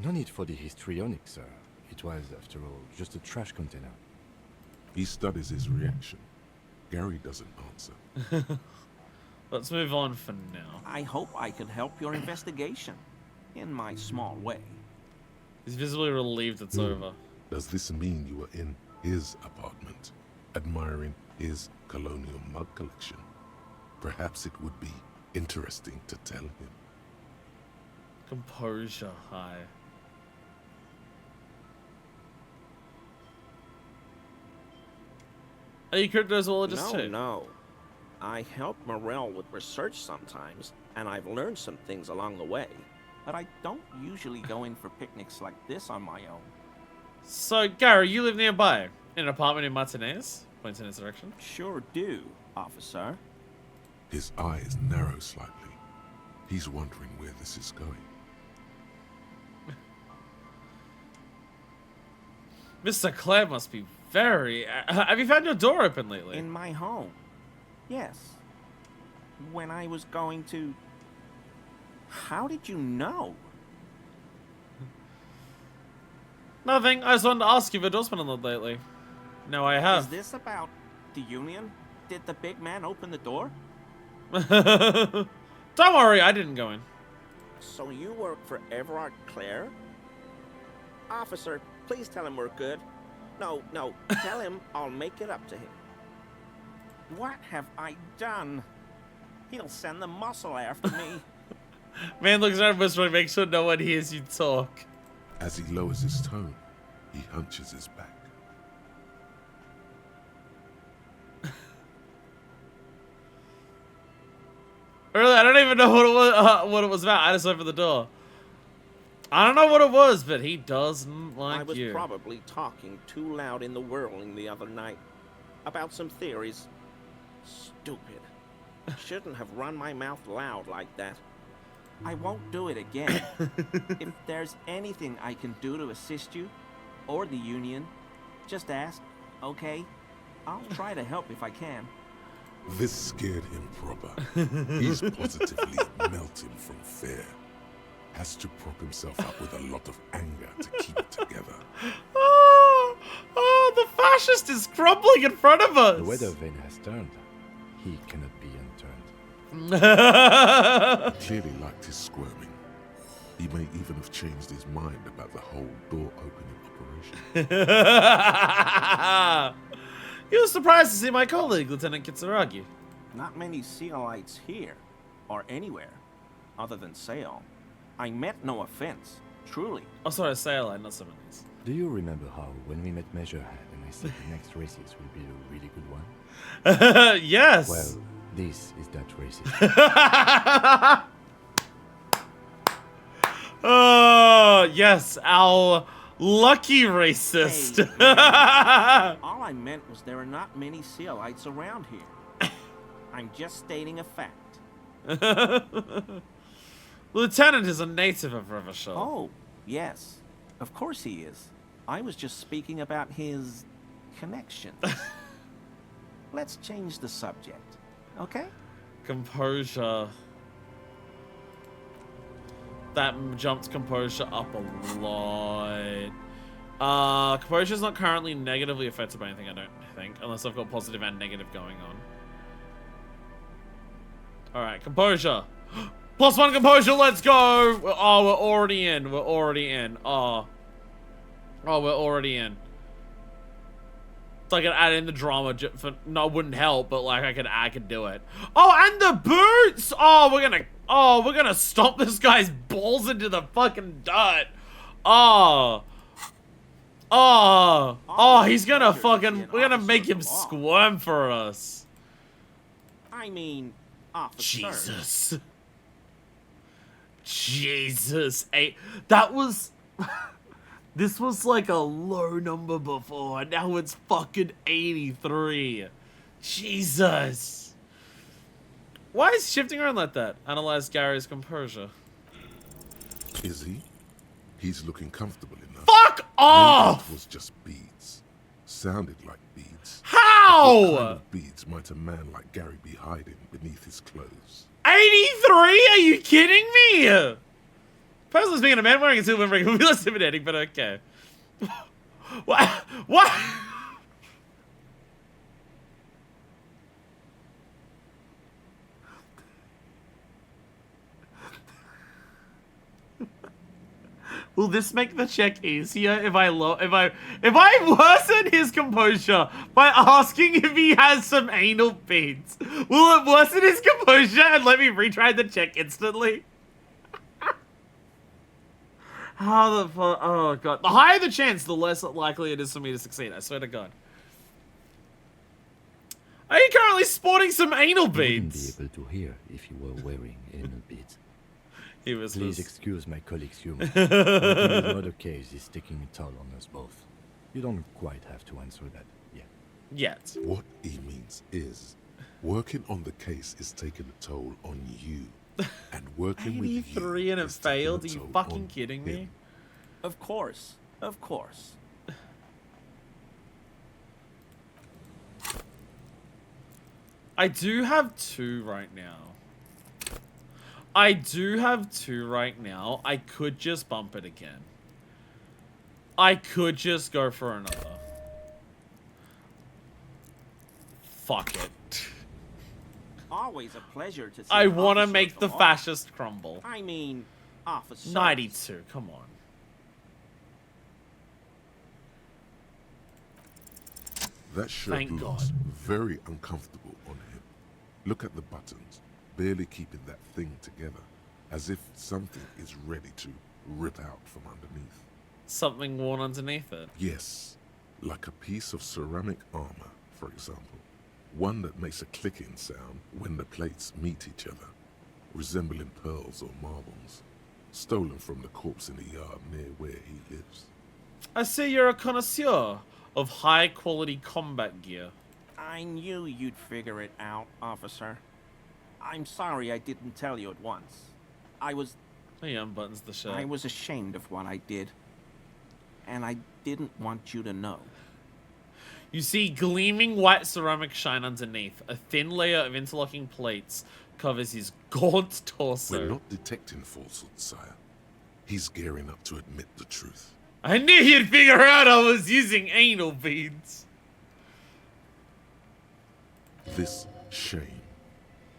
No need for the histrionic, sir. It was, after all, just a trash container. He studies his reaction. Gary doesn't answer. Let's move on for now. I hope I could help your investigation. In my small way. He's visibly relieved it's over. Does this mean you were in his apartment, admiring his colonial mug collection? Perhaps it would be interesting to tell him. Composure high. Are you cryptozoologist too? No. I help Morel with research sometimes, and I've learned some things along the way. But I don't usually go in for picnics like this on my own. So, Gary, you live nearby, in an apartment in Martinez? Points in his direction. Sure do, officer. His eyes narrow slightly. He's wondering where this is going. Mr. Clare must be very... have you found your door open lately? In my home. Yes. When I was going to... How did you know? Nothing. I just wanted to ask you if your door's been unlocked lately. No, I have. Is this about the Union? Did the big man open the door? Don't worry, I didn't go in. So you work for Everard Clare? Officer, please tell him we're good. No, tell him I'll make it up to him. What have I done? He'll send the muscle after me. Man looks around whispering, make sure no one hears you talk. As he lowers his tone, he hunches his back. Really, I don't even know what it was about. I just opened the door. I don't know what it was, but he doesn't like I was you. probably talking too loud in the whirling the other night about some theories. Stupid. Shouldn't have run my mouth loud like that. I won't do it again. If there's anything I can do to assist you, or the Union, just ask, okay? I'll try to help if I can. This scared him proper. He's positively melting from fear. Has to prop himself up with a lot of anger to keep it together. Oh, the fascist is crumbling in front of us. The weather vane has turned. He cannot be unturned. He clearly liked his squirming. He may even have changed his mind about the whole door-opening operation. You were surprised to see my colleague, Lieutenant Kitsuragi. Not many Sealites here, or anywhere, other than Sail. I meant no offense, truly. Oh, sorry, Sailor, not Summoners. Do you remember how, when we met Measurehead and I said the next races will be a really good one? Yes! Well, this is that racist. Oh, yes, our lucky racist. Hey, man, all I meant was there are not many Sealites around here. I'm just stating a fact. Lieutenant is a native of Revachol. Oh, yes. Of course he is. I was just speaking about his connections. Let's change the subject, okay? Composure. That jumped composure up a lot. Composure's not currently negatively affected by anything, I don't think. Unless I've got positive and negative going on. Alright, composure. +1 composure, let's go! Oh, we're already in. We're already in. Oh, we're already in. So I could add in the drama for no, it wouldn't help, but like I could do it. Oh, and the boots! Oh, we're gonna stomp this guy's balls into the fucking dirt. Oh, he's gonna fucking, we're gonna make him squirm for us. I mean, officer. Jesus, that was, this was like a low number before, now it's fucking 83. Jesus. Why is he shifting around like that? Analyze Gary's composure. Is he? He's looking comfortable enough. Fuck off! Maybe it was just beads. Sounded like beads. How? What kind of beads might a man like Gary be hiding beneath his clothes? 83? Are you kidding me? Personally speaking, a man wearing a silver ring would be less intimidating, but okay. What? What? Will this make the check easier if I worsen his composure by asking if he has some anal beads? Will it worsen his composure and let me retry the check instantly? How the fuck? Oh god! The higher the chance, the less likely it is for me to succeed. I swear to God. Are you currently sporting some anal beads? I wouldn't be able to hear if you were wearing anal beads. He was. Please excuse my colleague's humor. The murder case is taking a toll on us both. You don't quite have to answer that yet. Yet. What he means is, Working on the case is taking a toll on you. And working with you 83 and it is taking failed? a Are you toll fucking on kidding him. me? Of course. Of course. I do have 2 right now. I could just bump it again. I could just go for another. Fuck it. Always a pleasure to see I an want to officer make of the law. fascist crumble. I mean, officer. 92, come on. That shirt Thank looks God. very uncomfortable on him. Look at the buttons, barely keeping that thing together, as if something is ready to rip out from underneath. Something worn underneath it. Yes, like a piece of ceramic armor, for example. One that makes a clicking sound when the plates meet each other, resembling pearls or marbles, stolen from the corpse in the yard near where he lives. I see you're a connoisseur of high-quality combat gear. I knew you'd figure it out, officer. I'm sorry I didn't tell you at once. He unbuttons the shirt. I was ashamed of what I did. And I didn't want you to know. You see gleaming white ceramic shine underneath. A thin layer of interlocking plates covers his gaunt torso. We're not detecting falsehood, sire. He's gearing up to admit the truth. I knew you'd figure out I was using anal beads. This shame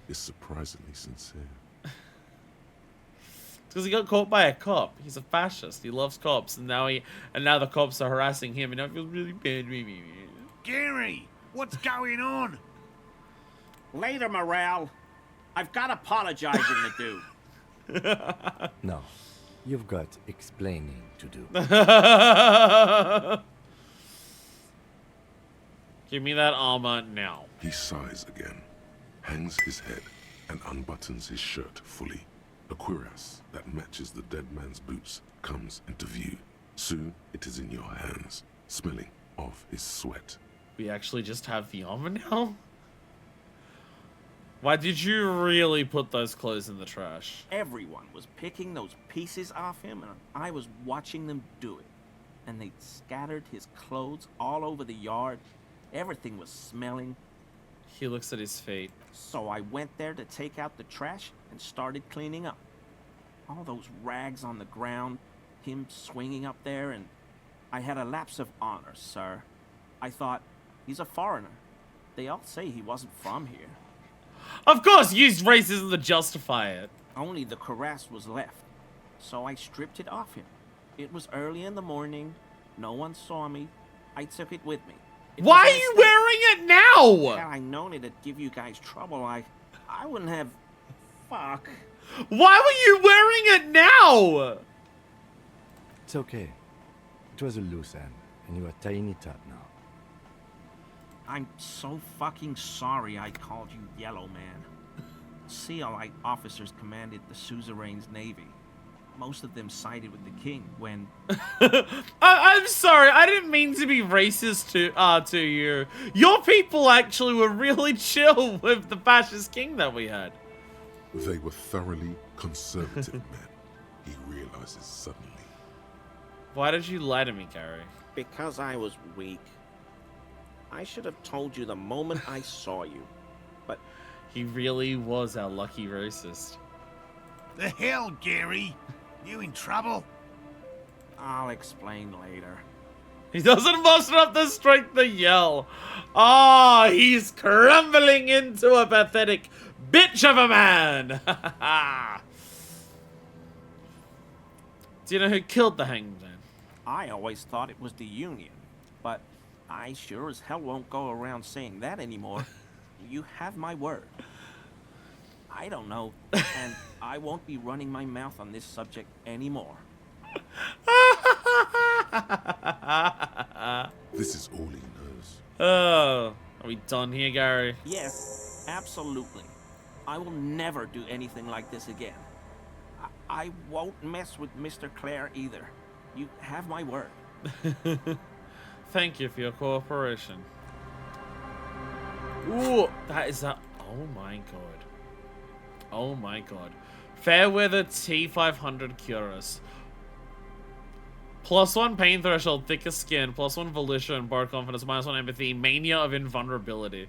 is surprisingly sincere. Because he got caught by a cop. He's a fascist. He loves cops, and now the cops are harassing him, and I feel really bad. Gary, what's going on? Later, Morale. I've got apologizing to do. No, you've got explaining to do. Give me that armor now. He sighs again, hangs his head, and unbuttons his shirt fully. A cuirass that matches the dead man's boots comes into view. Soon it is in your hands, smelling of his sweat. We actually just have the armor now? Why did you really put those clothes in the trash? Everyone was picking those pieces off him, and I was watching them do it. And they scattered his clothes all over the yard. Everything was smelling. He looks at his feet. So I went there to take out the trash and started cleaning up. All those rags on the ground, him swinging up there, and I had a lapse of honor, sir. I thought, he's a foreigner. They all say he wasn't from here. Of course, used racism to justify it. Only the cuirass was left, so I stripped it off him. It was early in the morning. No one saw me. I took it with me. Why are you wearing it now? Had I known it'd give you guys trouble, I wouldn't have... Fuck. Why were you wearing it now? It's okay. It was a loose end, and you are tying it up now. I'm so fucking sorry I called you Yellow Man. CLI officers commanded the suzerain's navy. Most of them sided with the king when... I'm sorry, I didn't mean to be racist to you. Your people actually were really chill with the fascist king that we had. They were thoroughly conservative men, he realizes suddenly. Why did you lie to me, Gary? Because I was weak. I should have told you the moment I saw you, but... He really was our lucky racist. The hell, Gary? You in trouble? I'll explain later. He doesn't muster up the strength to yell. Ah, oh, he's crumbling into a pathetic bitch of a man. Do you know who killed the hanged man? I always thought it was the Union, but I sure as hell won't go around saying that anymore. You have my word. I don't know, and I won't be running my mouth on this subject anymore. This is all he knows. Oh, are we done here, Gary? Yes, absolutely. I will never do anything like this again. I won't mess with Mr. Clare either. You have my word. Thank you for your cooperation. Ooh, that is that. Oh my god. Oh my god. Fairweather T500 Curus. +1 pain threshold, thicker skin, +1 volition, borrowed confidence, -1 empathy, mania of invulnerability.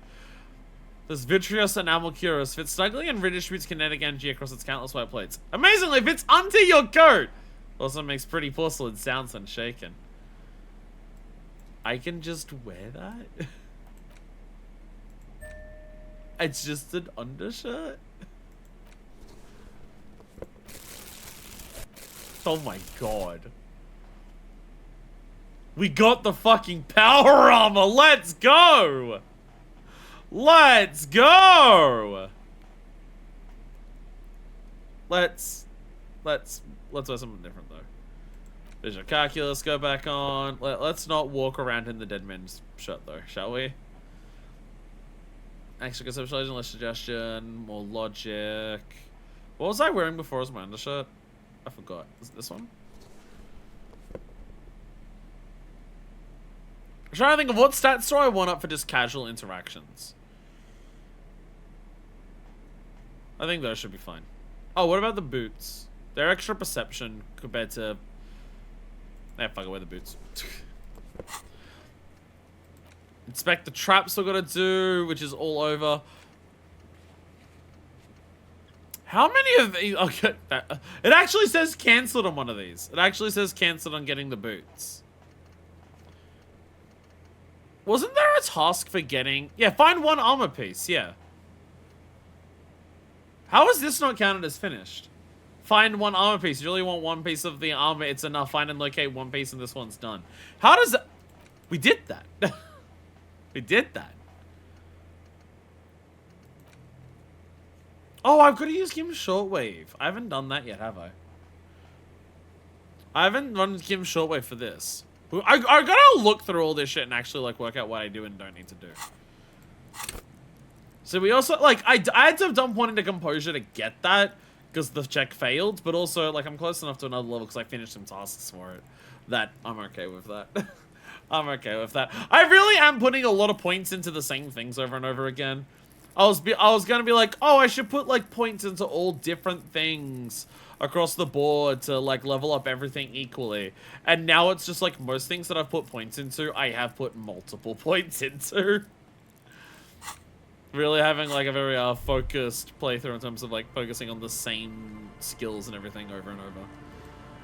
This vitreous enamel Curus fits snugly and redistributes kinetic energy across its countless white plates. Amazingly, fits onto your coat! Also makes pretty porcelain sounds when shaken. I can just wear that? It's just an undershirt? Oh my god. We got the fucking power armor! Let's go! Let's go! Let's wear something different though. Visual calculus, go back on. Let's not walk around in the dead man's shirt though, shall we? Extra conceptualization, less suggestion, more logic. What was I wearing before as my undershirt? I forgot. Is it this one? I'm trying to think of what stats do I want up for just casual interactions. I think those should be fine. Oh, what about the boots? They're extra perception compared to... Eh, fuck it, wear the boots. Inspect the traps we're gonna do, which is all over. How many of these? Okay, it actually says cancelled on one of these. It actually says cancelled on getting the boots. Wasn't there a task for getting... Yeah, find one armor piece, yeah. How is this not counted as finished? Find one armor piece. You really want one piece of the armor, it's enough. Find and locate one piece and this one's done. How does that... We did that. We did that. Oh, I've got to use Kim's shortwave. I haven't done that yet, have I? I haven't run Kim's shortwave for this. I gotta look through all this shit and actually like work out what I do and don't need to do. So we also like I had to dump one into composure to get that because the check failed, but also like I'm close enough to another level because I finished some tasks for it that I'm okay with that. I'm okay with that. I really am putting a lot of points into the same things over and over again. I was gonna be like, oh, I should put like points into all different things across the board to like level up everything equally. And now it's just like most things that I've put points into, I have put multiple points into. Really having like a very focused playthrough in terms of like focusing on the same skills and everything over and over.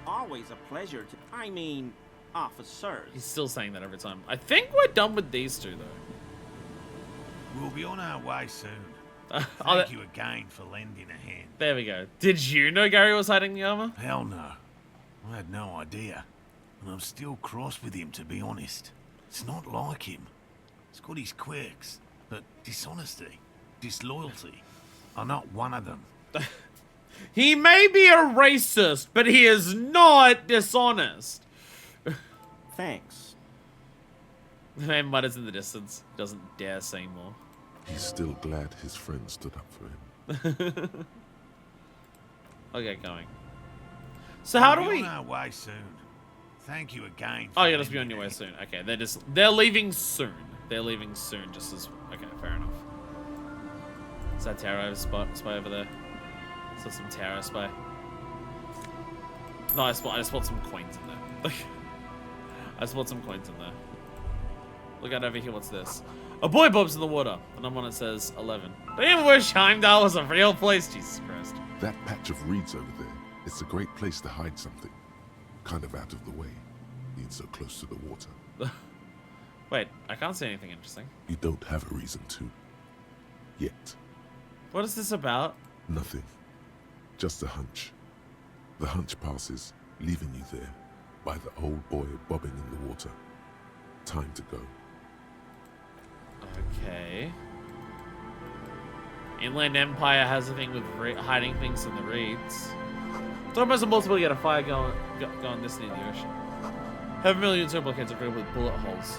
Always a pleasure to, I mean, officers. He's still saying that every time. I think we're done with these two though. We'll be on our way soon. Thank you again for lending a hand. There we go. Did you know Gary was hiding the armor? Hell no. I had no idea. And I'm still cross with him, to be honest. It's not like him. He's got his quirks. But dishonesty, disloyalty are not one of them. He may be a racist, but he is not dishonest. Thanks. The man mutters in the distance. Doesn't dare say more. He's still glad his friend stood up for him. Okay, going. So how do we... We'll be on our way soon. Thank you again. Oh, you gotta be on your way soon. Okay, they're leaving soon. They're leaving soon, just as... Okay, fair enough. Is that Taro spy over there? Is there some Taro spy? No, I just bought some coins in there. I just bought some coins in there. Look out over here, what's this? A boy bobs in the water. The number on it says 11. I didn't even wish Heimdall was a real place, Jesus Christ. That patch of reeds over there, it's a great place to hide something. Kind of out of the way, being so close to the water. Wait, I can't say anything interesting. You don't have a reason to. Yet. What is this about? Nothing. Just a hunch. The hunch passes, leaving you there, by the old boy bobbing in the water. Time to go. Okay. Inland Empire has a thing with hiding things in the reeds. Talk about some multiple get a fire going this near the ocean. Have millions of blockades are filled with bullet holes.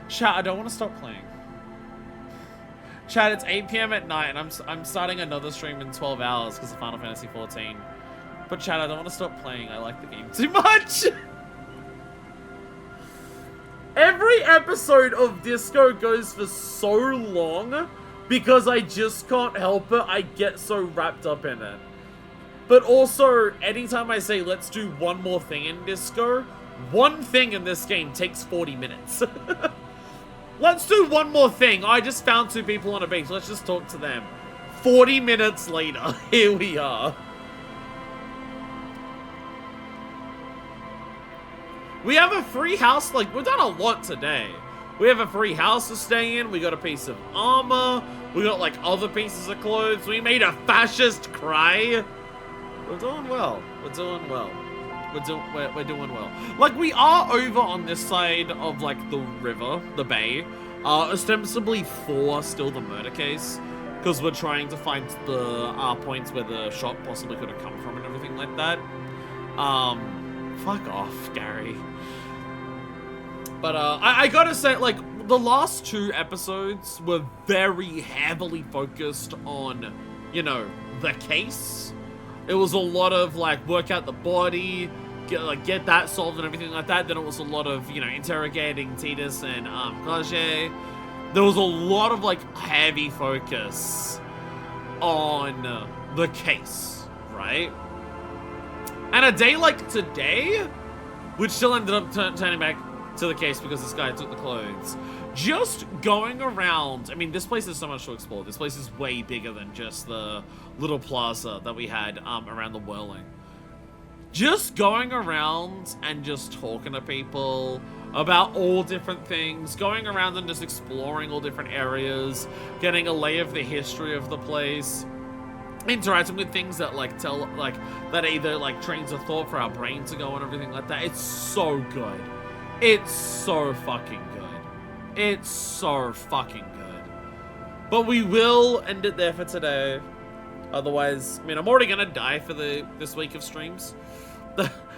Chat, I don't want to stop playing. Chat, it's 8 PM at night and I'm starting another stream in 12 hours because of Final Fantasy 14. But chat, I don't want to stop playing. I like the game too much. Every episode of Disco goes for so long because I just can't help it. I get so wrapped up in it. But also, anytime I say let's do one more thing in Disco, one thing in this game takes 40 minutes. Let's do one more thing. I just found 2 people on a beach. Let's just talk to them. 40 minutes later, here we are. We have a free house, like, we've done a lot today. We have a free house to stay in, we got a piece of armor, we got, like, other pieces of clothes, we made a fascist cry. We're doing well. We're doing well. We're doing well. Like, we are over on this side of, like, the river, the bay, ostensibly for still the murder case, because we're trying to find the points where the shot possibly could have come from and everything like that. Fuck off, Gary. But, I gotta say, like, the last 2 episodes were very heavily focused on, you know, the case. It was a lot of, like, work out the body, get that solved and everything like that. Then it was a lot of, you know, interrogating Titus and, Cage. There was a lot of, like, heavy focus on the case, right? And a day like today, which still ended up turning back to the case because this guy took the clothes. Just going around, I mean, this place is so much to explore. This place is way bigger than just the little plaza that we had around the whirling. Just going around and just talking to people about all different things, going around and just exploring all different areas, getting a lay of the history of the place, interacting with things that like tell, like, that either like trains of thought for our brain to go and everything like that. It's so good. It's so fucking good. It's so fucking good. But we will end it there for today. Otherwise, I mean, I'm already gonna die for this week of streams.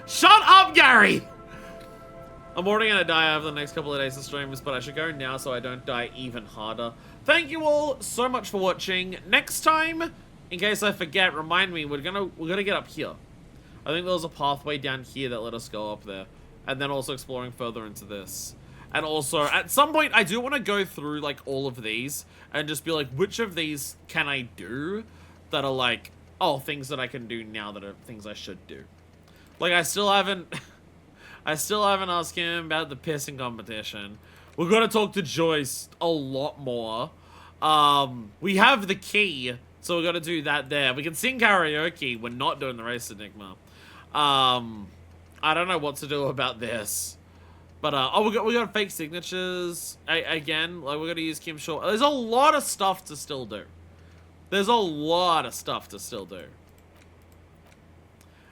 Shut up, Gary! I'm already gonna die over the next couple of days of streams, but I should go now so I don't die even harder. Thank you all so much for watching. Next time, in case I forget, remind me, we're gonna get up here. I think there was a pathway down here that let us go up there. And then also exploring further into this. And also, at some point, I do want to go through, like, all of these and just be like, which of these can I do that are, like, oh, things that I can do now that are things I should do. Like, I still haven't asked him about the pissing competition. We've got to talk to Joyce a lot more. We have the key, so we've got to do that there. We can sing karaoke. We're not doing the race enigma. I don't know what to do about this. But, oh, we got fake signatures. Again, like, we're gonna use Kim Shaw. There's a lot of stuff to still do. There's a lot of stuff to still do.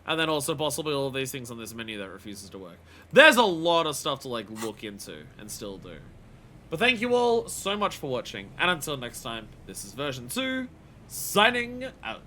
And then also possibly all of these things on this menu that refuses to work. There's a lot of stuff to, like, look into and still do. But thank you all so much for watching. And until next time, this is version 2, signing out.